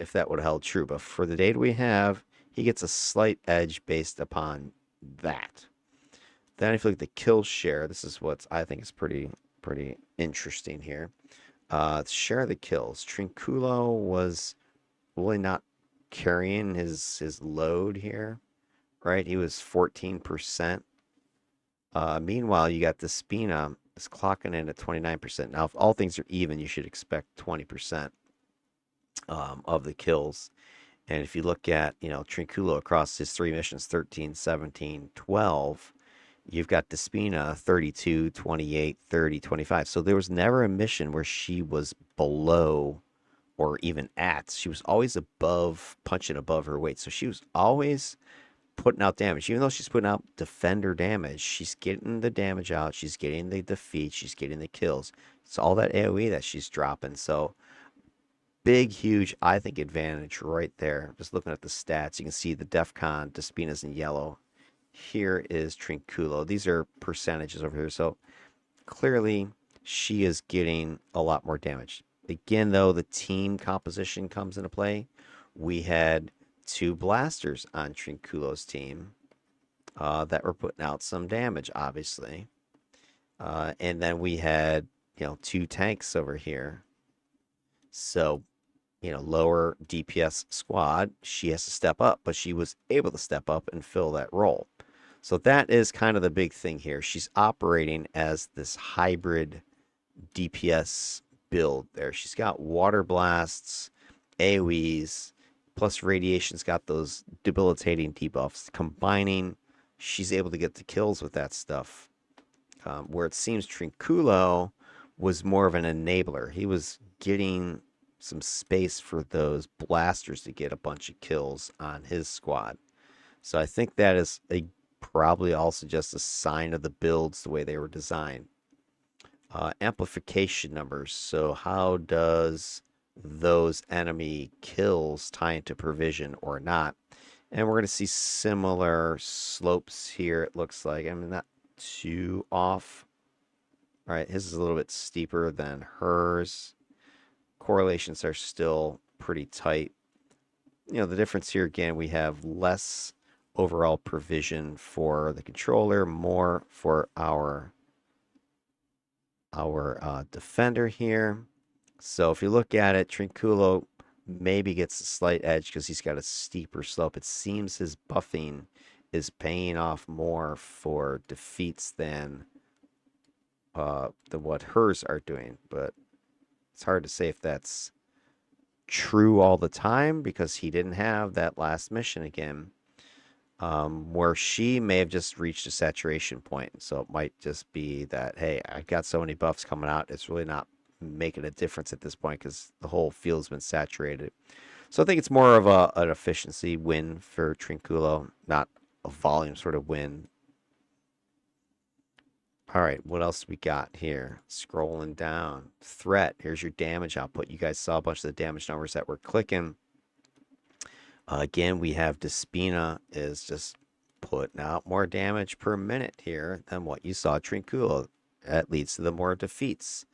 if that would have held true. But for the data we have, he gets a slight edge based upon that. Then if you look at the kill share, this is what I think is pretty interesting here. Share the kills. Trinculo was really not carrying his load here, right? He was 14%. Meanwhile, you got Despina is clocking in at 29%. Now, if all things are even, you should expect 20% of the kills. And if you look at, Trinculo across his 3 missions, 13, 17, 12, you've got Despina 32, 28, 30, 25. So there was never a mission where she was below or even at. She was always above, punching above her weight. So she was always putting out damage. Even though she's putting out defender damage, she's getting the damage out. She's getting the defeat. She's getting the kills. It's all that AoE that she's dropping. So big, huge, I think, advantage right there. Just looking at the stats, you can see the DEFCON, Despina's in yellow. Here is Trinculo. These are percentages over here. So clearly she is getting a lot more damage. Again, though, the team composition comes into play. We had 2 blasters on Trinculo's team that were putting out some damage, obviously. And then we had, 2 tanks over here. So, lower DPS squad, she has to step up, but she was able to step up and fill that role. So that is kind of the big thing here. She's operating as this hybrid DPS build there. She's got water blasts, AoEs, plus radiation's got those debilitating debuffs. Combining, she's able to get the kills with that stuff. Where it seems Trinculo was more of an enabler. He was getting some space for those blasters to get a bunch of kills on his squad. So I think that is probably also just a sign of the builds the way they were designed. Amplification numbers. So how does those enemy kills tie into provision or not? And we're going to see similar slopes here, it looks like. I mean, not too off. All right, his is a little bit steeper than hers. Correlations are still pretty tight. You know, the difference here, again, we have less overall provision for the controller, more for our defender here. So if you look at it, Trinculo maybe gets a slight edge because he's got a steeper slope. It seems his buffing is paying off more for defeats than what hers are doing, but it's hard to say if that's true all the time because he didn't have that last mission again, where she may have just reached a saturation point. So it might just be that, hey, I've got so many buffs coming out, it's really not making a difference at this point because the whole field's been saturated. So I think it's more of an efficiency win for Trinculo, not a volume sort of win. All right, what else we got here? Scrolling down. Threat. Here's your damage output. You guys saw a bunch of the damage numbers that were clicking. Again, we have Despina is just putting out more damage per minute here than what you saw Trinculo. That leads to the more defeats.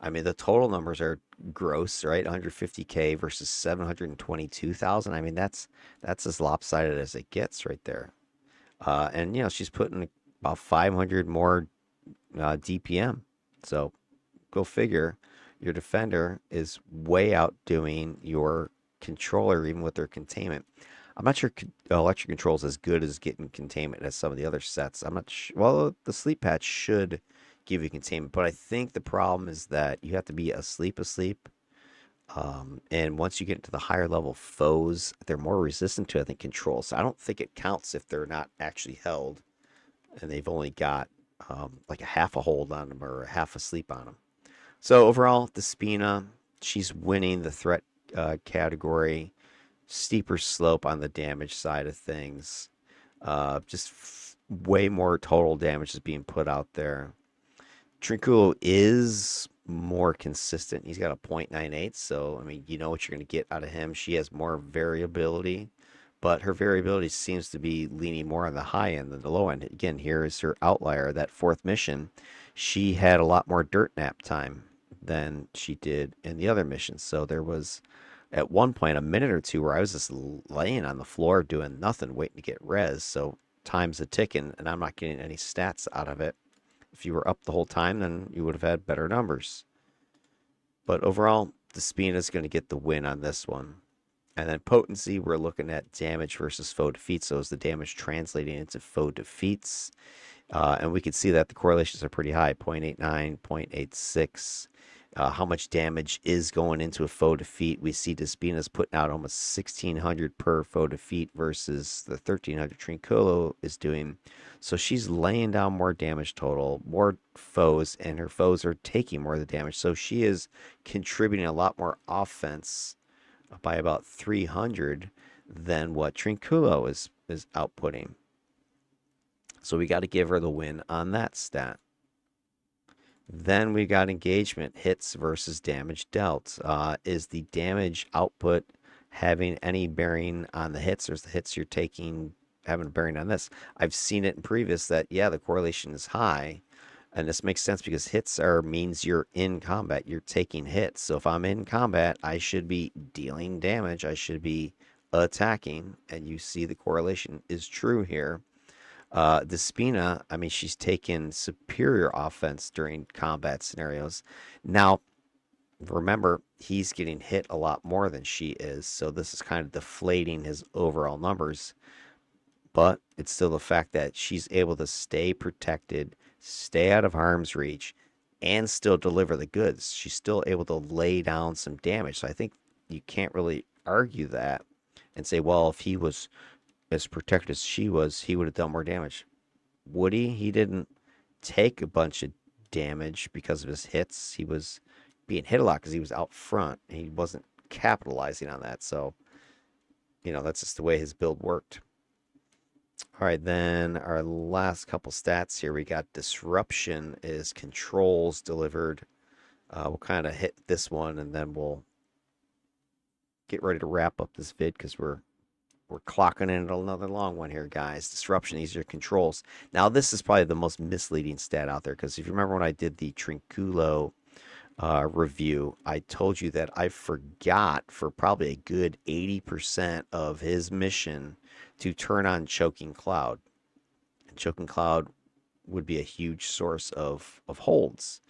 I mean, the total numbers are gross, right? 150K versus 722,000. I mean, that's as lopsided as it gets right there. And, you know, she's putting about 500 more DPM. So go figure. Your defender is way outdoing your controller, even with their containment. I'm not sure electric control is as good as getting containment as some of the other sets. I'm not sure. Well, the sleep patch should give you containment, but I think the problem is that you have to be asleep. And once you get into the higher level foes, they're more resistant to, I think, control. So I don't think it counts if they're not actually held and they've only got like a half a hold on them or a half asleep on them. So overall, Despina, she's winning the threat category. Steeper slope on the damage side of things. Way more total damage is being put out there. Trinculo is more consistent. He's got a 0.98, so I mean, you know what you're going to get out of him. She has more variability, but her variability seems to be leaning more on the high end than the low end. Again, here is her outlier. That fourth mission, she had a lot more dirt nap time than she did in the other missions. So there was at one point a minute or two where I was just laying on the floor doing nothing, waiting to get res. So time's a ticking, and I'm not getting any stats out of it. If you were up the whole time, then you would have had better numbers. But overall, Despina is going to get the win on this one. And then potency, we're looking at damage versus foe defeats. So is the damage translating into foe defeats? And we can see that the correlations are pretty high, 0.89, 0.86. How much damage is going into a foe defeat? We see Despina's putting out almost 1,600 per foe defeat versus the 1,300 Trinculo is doing. So she's laying down more damage total, more foes, and her foes are taking more of the damage. So she is contributing a lot more offense by about 300 than what Trinculo is outputting. So we got to give her the win on that stat. Then we got engagement, hits versus damage dealt. Is the damage output having any bearing on the hits, or is the hits you're taking having a bearing on this? I've seen it in previous that, yeah, the correlation is high. And this makes sense because hits means you're in combat. You're taking hits. So if I'm in combat, I should be dealing damage. I should be attacking. And you see the correlation is true here. Despina, I mean, she's taken superior offense during combat scenarios. Now, remember, he's getting hit a lot more than she is. So this is kind of deflating his overall numbers. But it's still the fact that she's able to stay protected, stay out of harm's reach, and still deliver the goods. She's still able to lay down some damage. So I think you can't really argue that and say, well, if he was as protected as she was, he would have done more damage. Would he? He didn't take a bunch of damage because of his hits. He was being hit a lot because he was out front. He wasn't capitalizing on that. So, you know, that's just the way his build worked. All right, then our last couple stats here. We got disruption is controls delivered. We'll kind of hit this one and then we'll get ready to wrap up this vid because we're we're clocking in another long one here, guys. Disruption, these are controls. Now, this is probably the most misleading stat out there, because if you remember when I did the Trinculo review, I told you that I forgot for probably a good 80% of his mission to turn on Choking Cloud. And Choking Cloud would be a huge source of holds.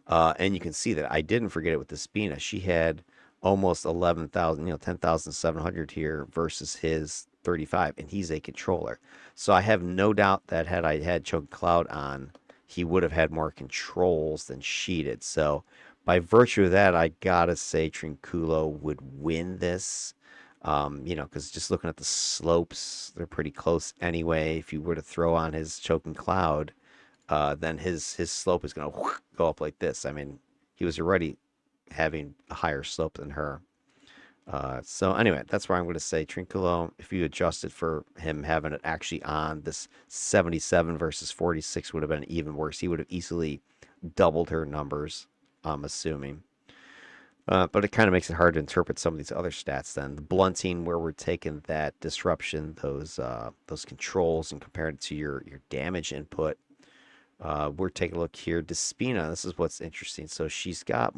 And you can see that I didn't forget it with the Despina. She had almost 11,000, 10,700 here versus his 35, and he's a controller. So I have no doubt that had I had Choking Cloud on, he would have had more controls than she did. So by virtue of that, I gotta say Trinculo would win this. Because just looking at the slopes, they're pretty close anyway. If you were to throw on his Choking Cloud, then his slope is going to go up like this. I mean, he was already having a higher slope than her. So anyway, that's why I'm going to say Trinculo, if you adjusted for him having it actually on, this 77 versus 46 would have been even worse. He would have easily doubled her numbers, I'm assuming. But it kind of makes it hard to interpret some of these other stats then. The blunting, where we're taking that disruption, those controls, and comparing it to your damage input. We're taking a look here. Despina, this is what's interesting. So she's got,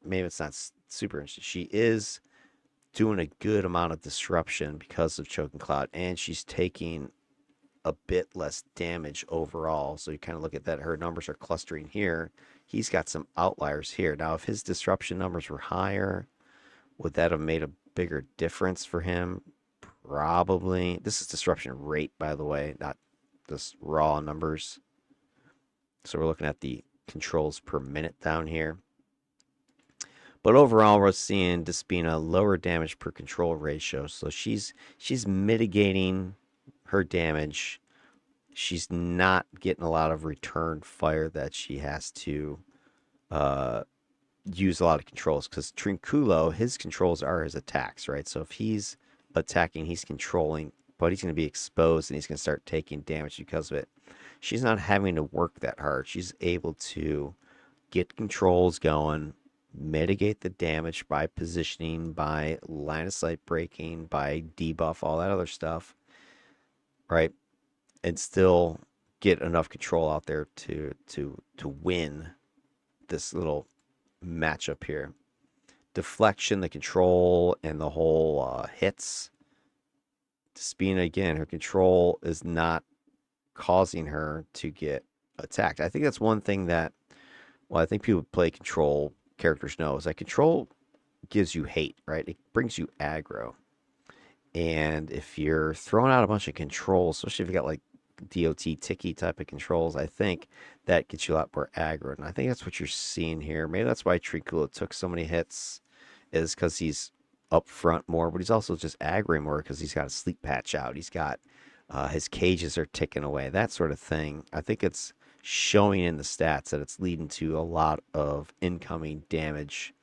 maybe it's not super interesting. She is doing a good amount of disruption because of Choking Cloud, and she's taking a bit less damage overall. So you kind of look at that. Her numbers are clustering here. He's got some outliers here. Now, if his disruption numbers were higher, would that have made a bigger difference for him? Probably. This is disruption rate, by the way, not just raw numbers. So we're looking at the controls per minute down here. But overall, we're seeing Despina lower damage per control ratio. So she's mitigating her damage. She's not getting a lot of return fire that she has to use a lot of controls. Because Trinculo, his controls are his attacks, right? So if he's attacking, he's controlling, but he's going to be exposed and he's going to start taking damage because of it. She's not having to work that hard. She's able to get controls going, mitigate the damage by positioning, by line of sight breaking, by debuff, all that other stuff, right? And still get enough control out there to win this little matchup here. Deflection, the control, and the whole hits. Despina, again, her control is not causing her to get attacked. I think that's one thing that, well, I think people who play control characters know, is that control gives you hate, right? It brings you aggro. And if you're throwing out a bunch of controls, especially if you got like DOT ticky type of controls, I think that gets you a lot more aggro. And I think that's what you're seeing here. Maybe that's why Trinculo took so many hits, is because he's up front more, but he's also just aggroing more because he's got a sleep patch out. He's got his cages are ticking away, that sort of thing. I think it's showing in the stats that it's leading to a lot of incoming damage.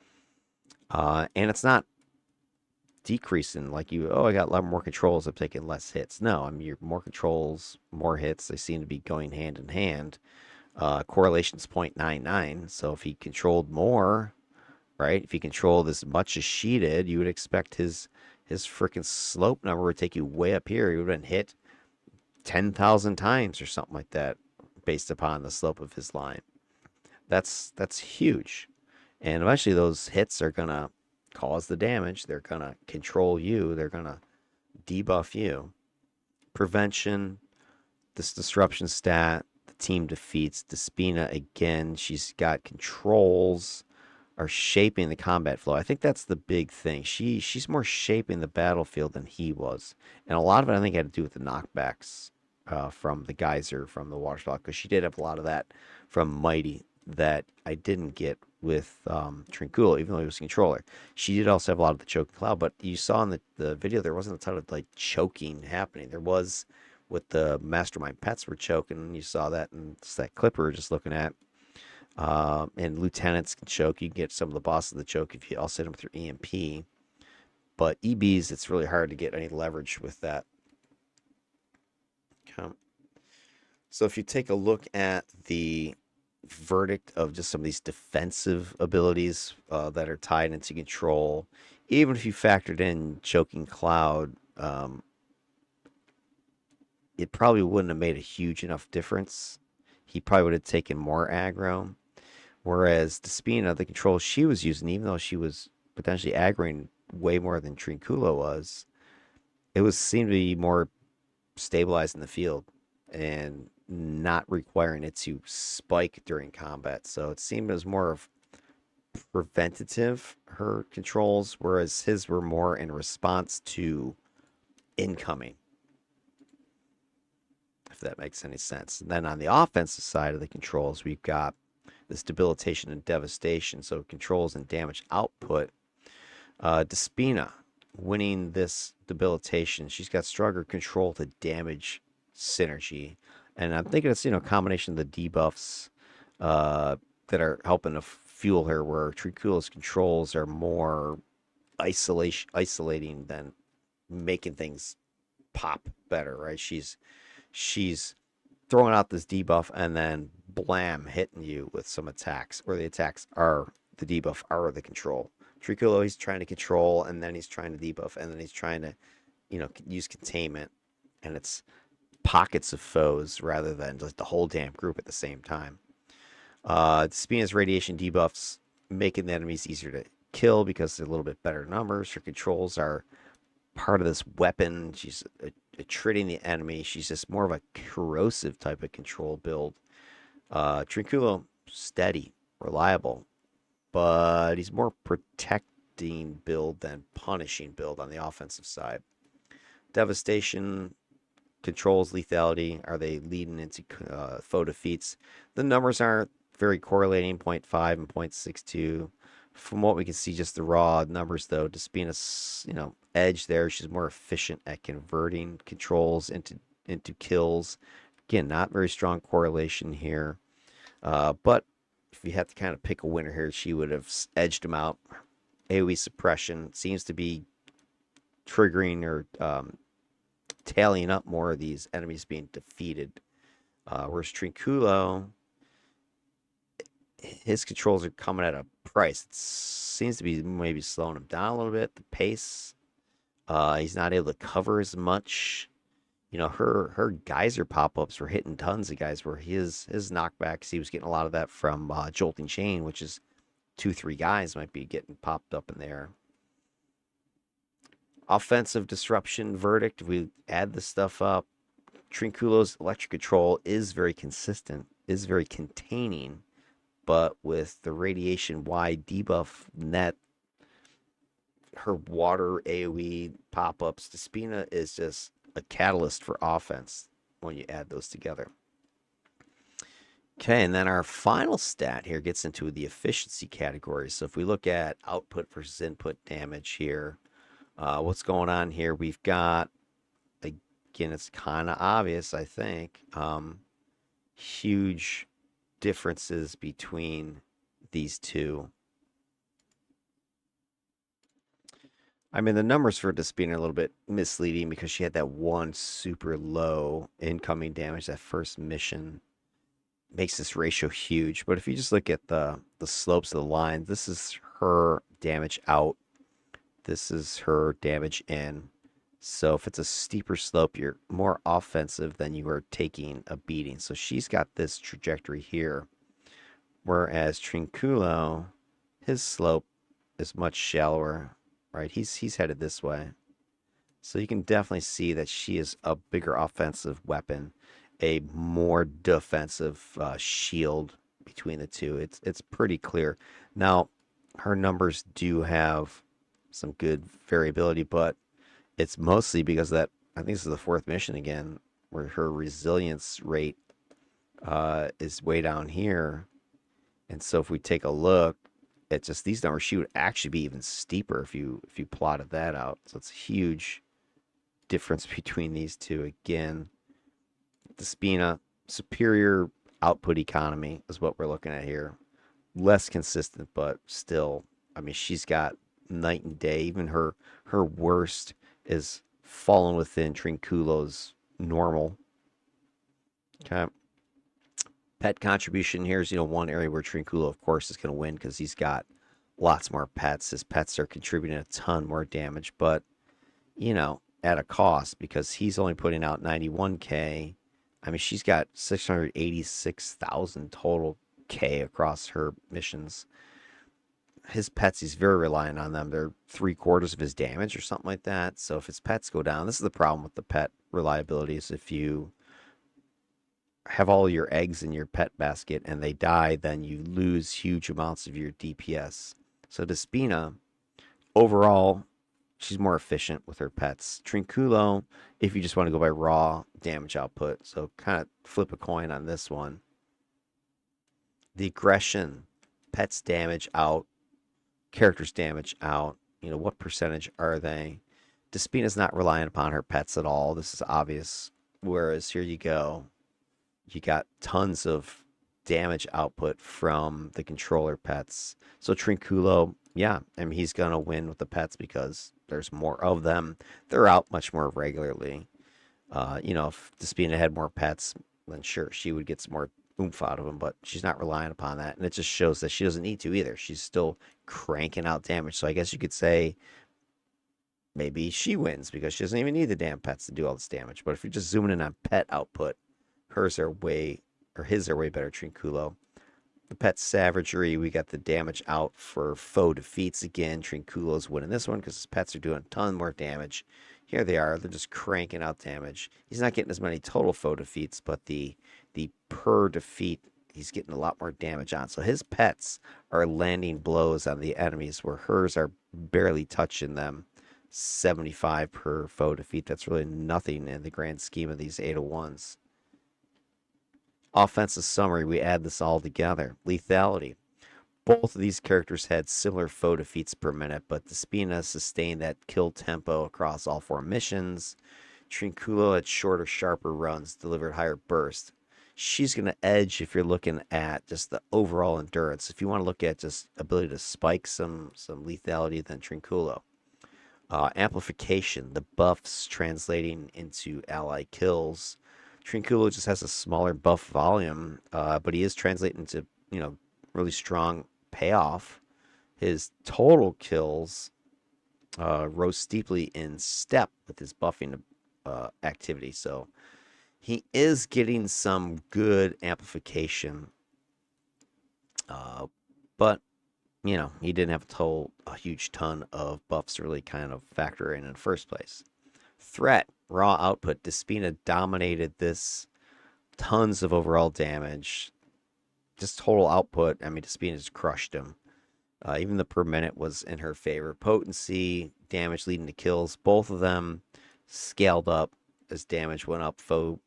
And it's not decreasing like I got a lot more controls, I'm taking less hits. No, I mean, you're more controls, more hits. They seem to be going hand in hand. Correlation's 0.99. So if he controlled more, right? If he controlled as much as she did, you would expect his freaking slope number would take you way up here. He would have been hit 10,000 times or something like that based upon the slope of his line. That's huge. And eventually those hits are going to cause the damage. They're going to control you. They're going to debuff you. Prevention, this disruption stat, the team defeats. Despina, again, she's got controls, are shaping the combat flow. I think that's the big thing. She's more shaping the battlefield than he was. And a lot of it, I think, had to do with the knockbacks from the geyser, from the water spout, because she did have a lot of that from Mighty that I didn't get with Trinculo, even though he was a controller. She did also have a lot of the choking cloud, but you saw in the video there wasn't a ton of like choking happening. There was with the mastermind pets were choking, and you saw that in that clip we were just looking at. And lieutenants can choke. You can get some of the bosses that choke if you all hit them with your EMP. But EBs, it's really hard to get any leverage with that. Okay. So if you take a look at the verdict of just some of these defensive abilities that are tied into control, even if you factored in choking cloud, it probably wouldn't have made a huge enough difference. He probably would have taken more aggro. Whereas Despina, the control she was using, even though she was potentially aggroing way more than Trinculo was, it was seemed to be more stabilized in the field and not requiring it to spike during combat. So it seemed as more of preventative, her controls, whereas his were more in response to incoming, if that makes any sense. And then on the offensive side of the controls, we've got this debilitation and devastation, so controls and damage output. Despina winning this debilitation, she's got stronger control to damage synergy, and I'm thinking it's a combination of the debuffs that are helping to fuel her, where Trinculo's controls are more isolating than making things pop better, right? She's throwing out this debuff and then blam, hitting you with some attacks, or the attacks are the debuff are the control. Trinculo, he's trying to control, and then he's trying to debuff, and then he's trying to use containment, and it's pockets of foes rather than just the whole damn group at the same time. Despina's radiation debuffs making the enemies easier to kill because they're a little bit better numbers. Her controls are part of this weapon. She's attriting the enemy. She's just more of a corrosive type of control build. Trinculo, steady, reliable, but he's more protecting build than punishing build on the offensive side. Devastation controls lethality. Are they leading into foe defeats? The numbers aren't very correlating, 0.5 and 0.62. From what we can see, just the raw numbers, though, Despina's edge there. She's more efficient at converting controls into kills. Again, not very strong correlation here. But if you had to kind of pick a winner here, she would have edged him out. AoE suppression seems to be triggering or tallying up more of these enemies being defeated. Whereas Trinculo, his controls are coming at a price. It seems to be maybe slowing him down a little bit. The pace, he's not able to cover as much. Her geyser pop-ups were hitting tons of guys, where his knockbacks, he was getting a lot of that from Jolting Chain, which is 2-3 guys might be getting popped up in there. Offensive disruption verdict, if we add this stuff up, Trinculo's electric control is very consistent, is very containing, but with the radiation wide debuff net, her water AoE pop-ups, Despina is just a catalyst for offense when you add those together. Okay, and then our final stat here gets into the efficiency category. So if we look at output versus input damage here, what's going on here? We've got, again, it's kind of obvious, I think, huge differences between these two. I mean, the numbers for Despina are a little bit misleading because she had that one super low incoming damage, that first mission. Makes this ratio huge. But if you just look at the slopes of the line, this is her damage out. This is her damage in. So if it's a steeper slope, you're more offensive than you are taking a beating. So she's got this trajectory here. Whereas Trinculo, his slope is much shallower. Right, he's headed this way. So you can definitely see that she is a bigger offensive weapon, a more defensive shield between the two. It's pretty clear. Now, her numbers do have some good variability, but it's mostly because of that, I think this is the fourth mission again, where her resilience rate is way down here. And so if we take a look, it's just these numbers, she would actually be even steeper if you plotted that out. So it's a huge difference between these two. Again, Despina, superior output economy is what we're looking at here. Less consistent, but still, I mean, she's got night and day. Even her worst is fallen within Trinculo's normal. Okay. Pet contribution here is, one area where Trinculo, of course, is going to win because he's got lots more pets. His pets are contributing a ton more damage, but, at a cost because he's only putting out 91K. I mean, she's got 686,000 total K across her missions. His pets, he's very reliant on them. They're 3/4 of his damage or something like that. So if his pets go down, this is the problem with the pet reliability is if you have all your eggs in your pet basket and they die, then you lose huge amounts of your DPS. So Despina, overall, she's more efficient with her pets. Trinculo, if you just want to go by raw damage output. So kind of flip a coin on this one. The aggression, pets damage out, characters damage out. You know, what percentage are they? Despina's not relying upon her pets at all. This is obvious. Whereas here you go. You got tons of damage output from the controller pets. So Trinculo, yeah, I mean, he's going to win with the pets because there's more of them. They're out much more regularly. You know, if Despina had more pets, then sure, she would get some more oomph out of them, but she's not relying upon that. And it just shows that she doesn't need to either. She's still cranking out damage. So I guess you could say maybe she wins because she doesn't even need the damn pets to do all this damage. But if you're just zooming in on pet output, his are way better. Trinculo. The pet savagery, we got the damage out for foe defeats again. Trinculo's winning this one because his pets are doing a ton more damage. Here they are. They're just cranking out damage. He's not getting as many total foe defeats, but the per defeat, he's getting a lot more damage on. So his pets are landing blows on the enemies where hers are barely touching them. 75 per foe defeat. That's really nothing in the grand scheme of these 801s. Offensive summary, we add this all together. Lethality. Both of these characters had similar foe defeats per minute, but Despina sustained that kill tempo across all 4 missions. Trinculo had shorter, sharper runs, delivered higher burst. She's going to edge if you're looking at just the overall endurance. If you want to look at just ability to spike some lethality, then Trinculo. Amplification, the buffs translating into ally kills. Trinculo just has a smaller buff volume, but he is translating to, you know, really strong payoff. His total kills rose steeply in step with his buffing activity. So he is getting some good amplification, but you know, he didn't have a huge ton of buffs to really kind of factor in the first place. Threat, raw output. Despina dominated this. Tons of overall damage. Just total output. I mean, Despina just crushed him. Even the per minute was in her favor. Potency, damage leading to kills. Both of them scaled up as damage went up. Foes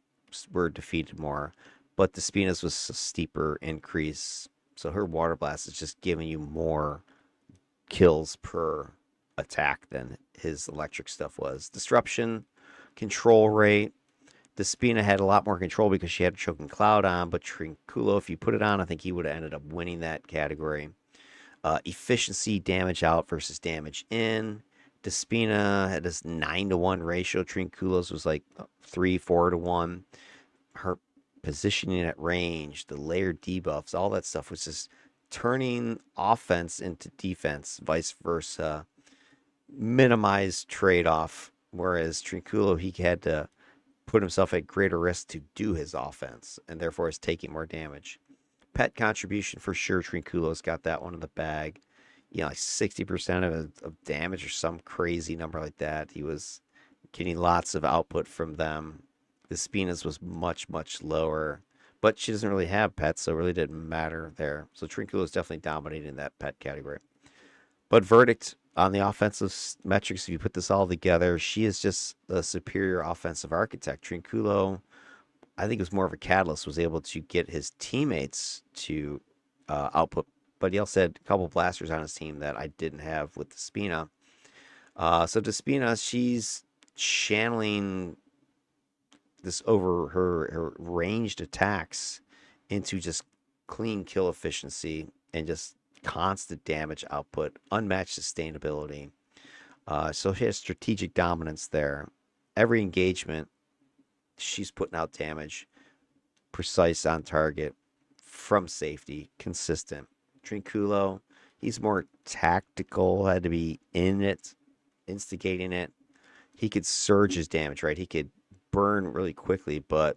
were defeated more. But Despina's was a steeper increase. So her water blast is just giving you more kills per attack than his electric stuff was. Disruption, control rate. Despina had a lot more control because she had a choking cloud on, but Trinculo, if you put it on, I think he would have ended up winning that category. Efficiency, damage out versus damage in. Despina had this 9-to-1 ratio. Trinculo's was like 3-4-to-1. Her positioning at range, the layered debuffs, all that stuff was just turning offense into defense, vice versa. Minimized trade-off, whereas Trinculo, he had to put himself at greater risk to do his offense, and therefore is taking more damage. Pet contribution for sure. Trinculo's got that one in the bag. You know, like 60% of damage or some crazy number like that. He was getting lots of output from them. Despina's was much, much lower, but she doesn't really have pets, so it really didn't matter there. So Trinculo is definitely dominating that pet category. But verdict on the offensive metrics, if you put this all together, she is just a superior offensive architect. Trinculo, I think, was more of a catalyst, was able to get his teammates to output, but he also had a couple blasters on his team that I didn't have with Despina. So Despina, she's channeling this over her ranged attacks into just clean kill efficiency and just constant damage output, unmatched sustainability. So she has strategic dominance there. Every engagement, she's putting out damage, precise on target, from safety, consistent. Trinculo, he's more tactical, had to be in it, instigating it. he could surge his damage, right? He could burn really quickly, but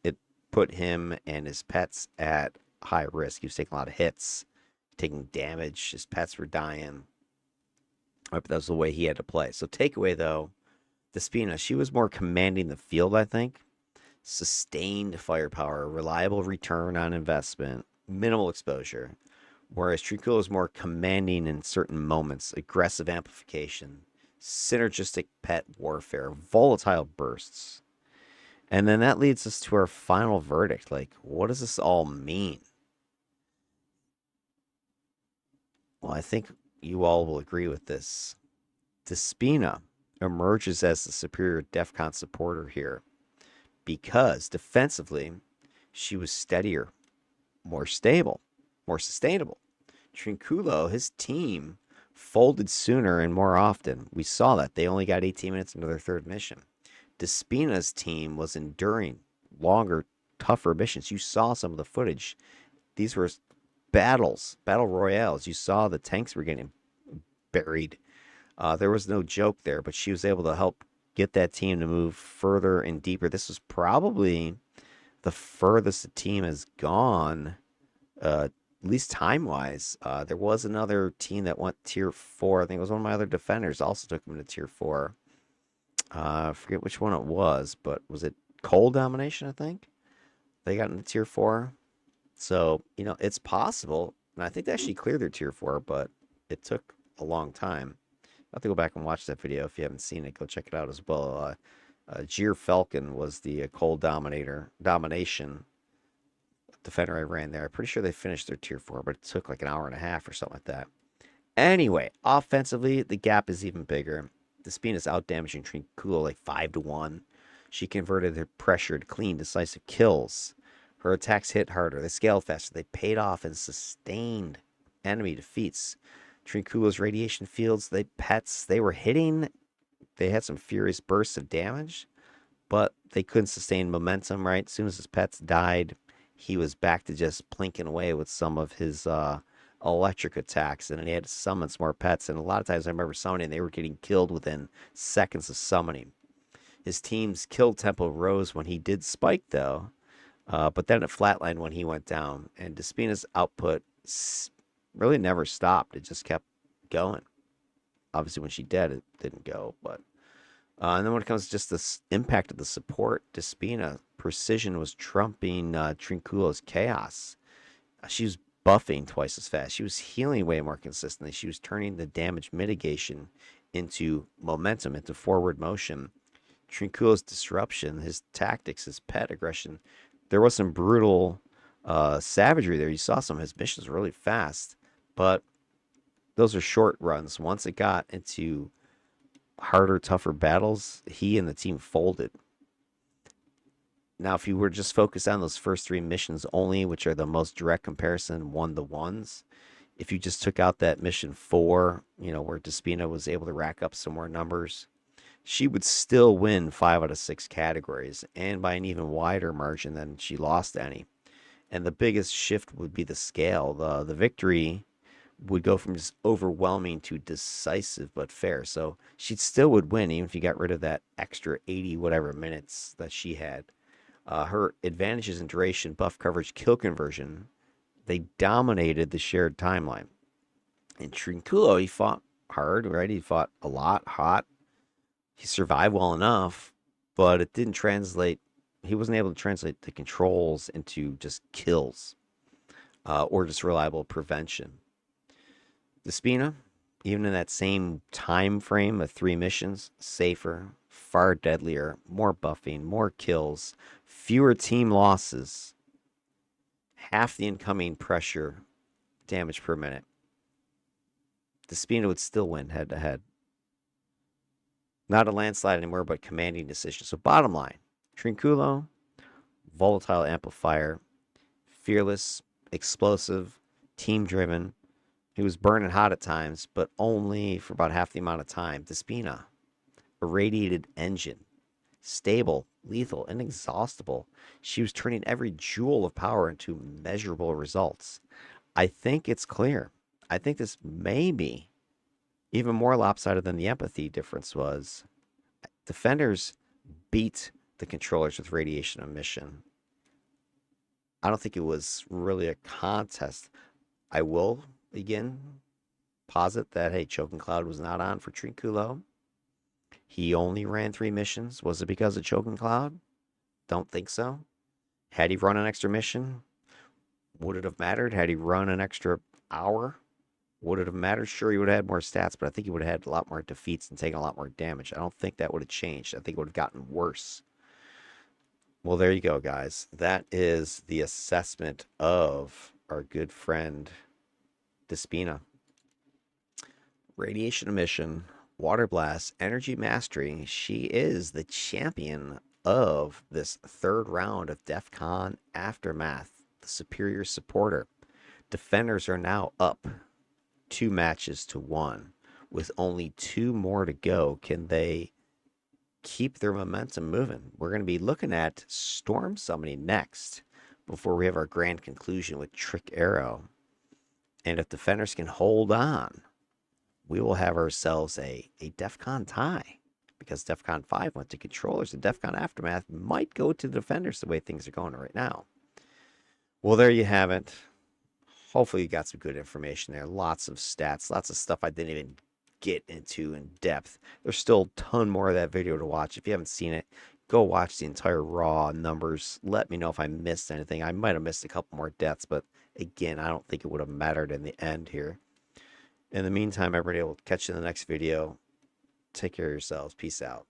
it put him and his pets at high risk. He was taking a lot of hits, taking damage. His pets were dying. But that was the way he had to play. So takeaway though, Despina, she was more commanding the field, I think. Sustained firepower, reliable return on investment, minimal exposure. Whereas Trinculo is more commanding in certain moments, aggressive amplification, synergistic pet warfare, volatile bursts. And then that leads us to our final verdict. Like, what does this all mean? Well, I think you all will agree with this. Despina emerges as the superior DEFCON supporter here because defensively, she was steadier, more stable, more sustainable. Trinculo, his team, folded sooner and more often. We saw that. They only got 18 minutes into their third mission. Despina's team was enduring longer, tougher missions. You saw some of the footage. These were battles, battle royales. You saw the tanks were getting buried. There was no joke there, but she was able to help get that team to move further and deeper. This was probably the furthest the team has gone, at least time-wise. There was another team that went tier 4. I think it was one of my other defenders also took them to tier 4. I forget which one it was, but was it Cold Domination, I think? They got into tier 4. So, it's possible. And I think they actually cleared their tier 4, but it took a long time. I'll have to go back and watch that video. If you haven't seen it, go check it out as well. Jeer Falcon was the Cold Domination defender I ran there. I'm pretty sure they finished their tier 4, but it took like an hour and a half or something like that. Anyway, offensively, the gap is even bigger. Despina is out-damaging Trinculo like 5-1. She converted her pressured, clean, decisive kills. Her attacks hit harder. They scaled faster. They paid off and sustained enemy defeats. Trinculo's radiation fields, they were hitting. They had some furious bursts of damage, but they couldn't sustain momentum, right? As soon as his pets died, he was back to just plinking away with some of his electric attacks, and he had to summon some more pets. And a lot of times I remember summoning, they were getting killed within seconds of summoning. His team's kill tempo rose when he did spike, though, but then it flatlined when he went down. And Despina's output really never stopped. It just kept going. Obviously, when she dead, it didn't go. But and then when it comes to just the impact of the support, Despina precision was trumping Trinculo's chaos. She was buffing twice as fast. She was healing way more consistently. She was turning the damage mitigation into momentum, into forward motion. Trinculo's disruption, his tactics, his pet aggression. There was some brutal savagery there. You saw some of his missions really fast, but those are short runs. Once it got into harder, tougher battles, he and the team folded. Now, if you were just focused on those first 3 missions only, which are the most direct comparison 1-to-1s, if you just took out that mission 4, where Despina was able to rack up some more numbers, she would still win 5 out of 6 categories, and by an even wider margin than she lost any. And the biggest shift would be the scale. The victory would go from just overwhelming to decisive but fair. So she still would win even if you got rid of that extra 80 whatever minutes that she had. Her advantages in duration, buff coverage, kill conversion, they dominated the shared timeline. In Trinculo, he fought hard, right? He fought a lot, hot. He survived well enough, but it didn't translate. He wasn't able to translate the controls into just kills or just reliable prevention. Despina, even in that same time frame of 3 missions, safer, far deadlier, more buffing, more kills, fewer team losses, half the incoming pressure, damage per minute. Despina would still win head to head. Not a landslide anymore, but commanding decision. So bottom line, Trinculo, volatile amplifier, fearless, explosive, team-driven. He was burning hot at times, but only for about half the amount of time. Despina, irradiated engine, stable, lethal, inexhaustible. She was turning every joule of power into measurable results. I think it's clear. I think this may be even more lopsided than the empathy difference was. Defenders beat the controllers with radiation emission. I don't think it was really a contest. I will, again, posit that, hey, Choking Cloud was not on for Trinculo. He only ran 3 missions. Was it because of Choking Cloud? Don't think so. Had he run an extra mission, would it have mattered? Had he run an extra hour, would it have mattered? Sure, he would have had more stats, but I think he would have had a lot more defeats and taken a lot more damage. I don't think that would have changed. I think it would have gotten worse. Well, there you go, guys. That is the assessment of our good friend Despina. Radiation Emission, Water Blast, Energy Mastery. She is the champion of this 3rd round of DEFCON Aftermath, the superior supporter. Defenders are now up 2 matches to 1. With only 2 more to go, can they keep their momentum moving? We're going to be looking at Storm Summoning next before we have our grand conclusion with Trick Arrow. And if defenders can hold on, we will have ourselves a DEFCON tie, because DEFCON 5 went to controllers, and DEFCON Aftermath might go to the defenders the way things are going right now. Well, there you have it. Hopefully you got some good information there. Lots of stats, lots of stuff I didn't even get into in depth. There's still a ton more of that video to watch. If you haven't seen it, go watch the entire raw numbers. Let me know if I missed anything. I might have missed a couple more deaths, but again, I don't think it would have mattered in the end here. In the meantime, everybody, will catch you in the next video. Take care of yourselves. Peace out.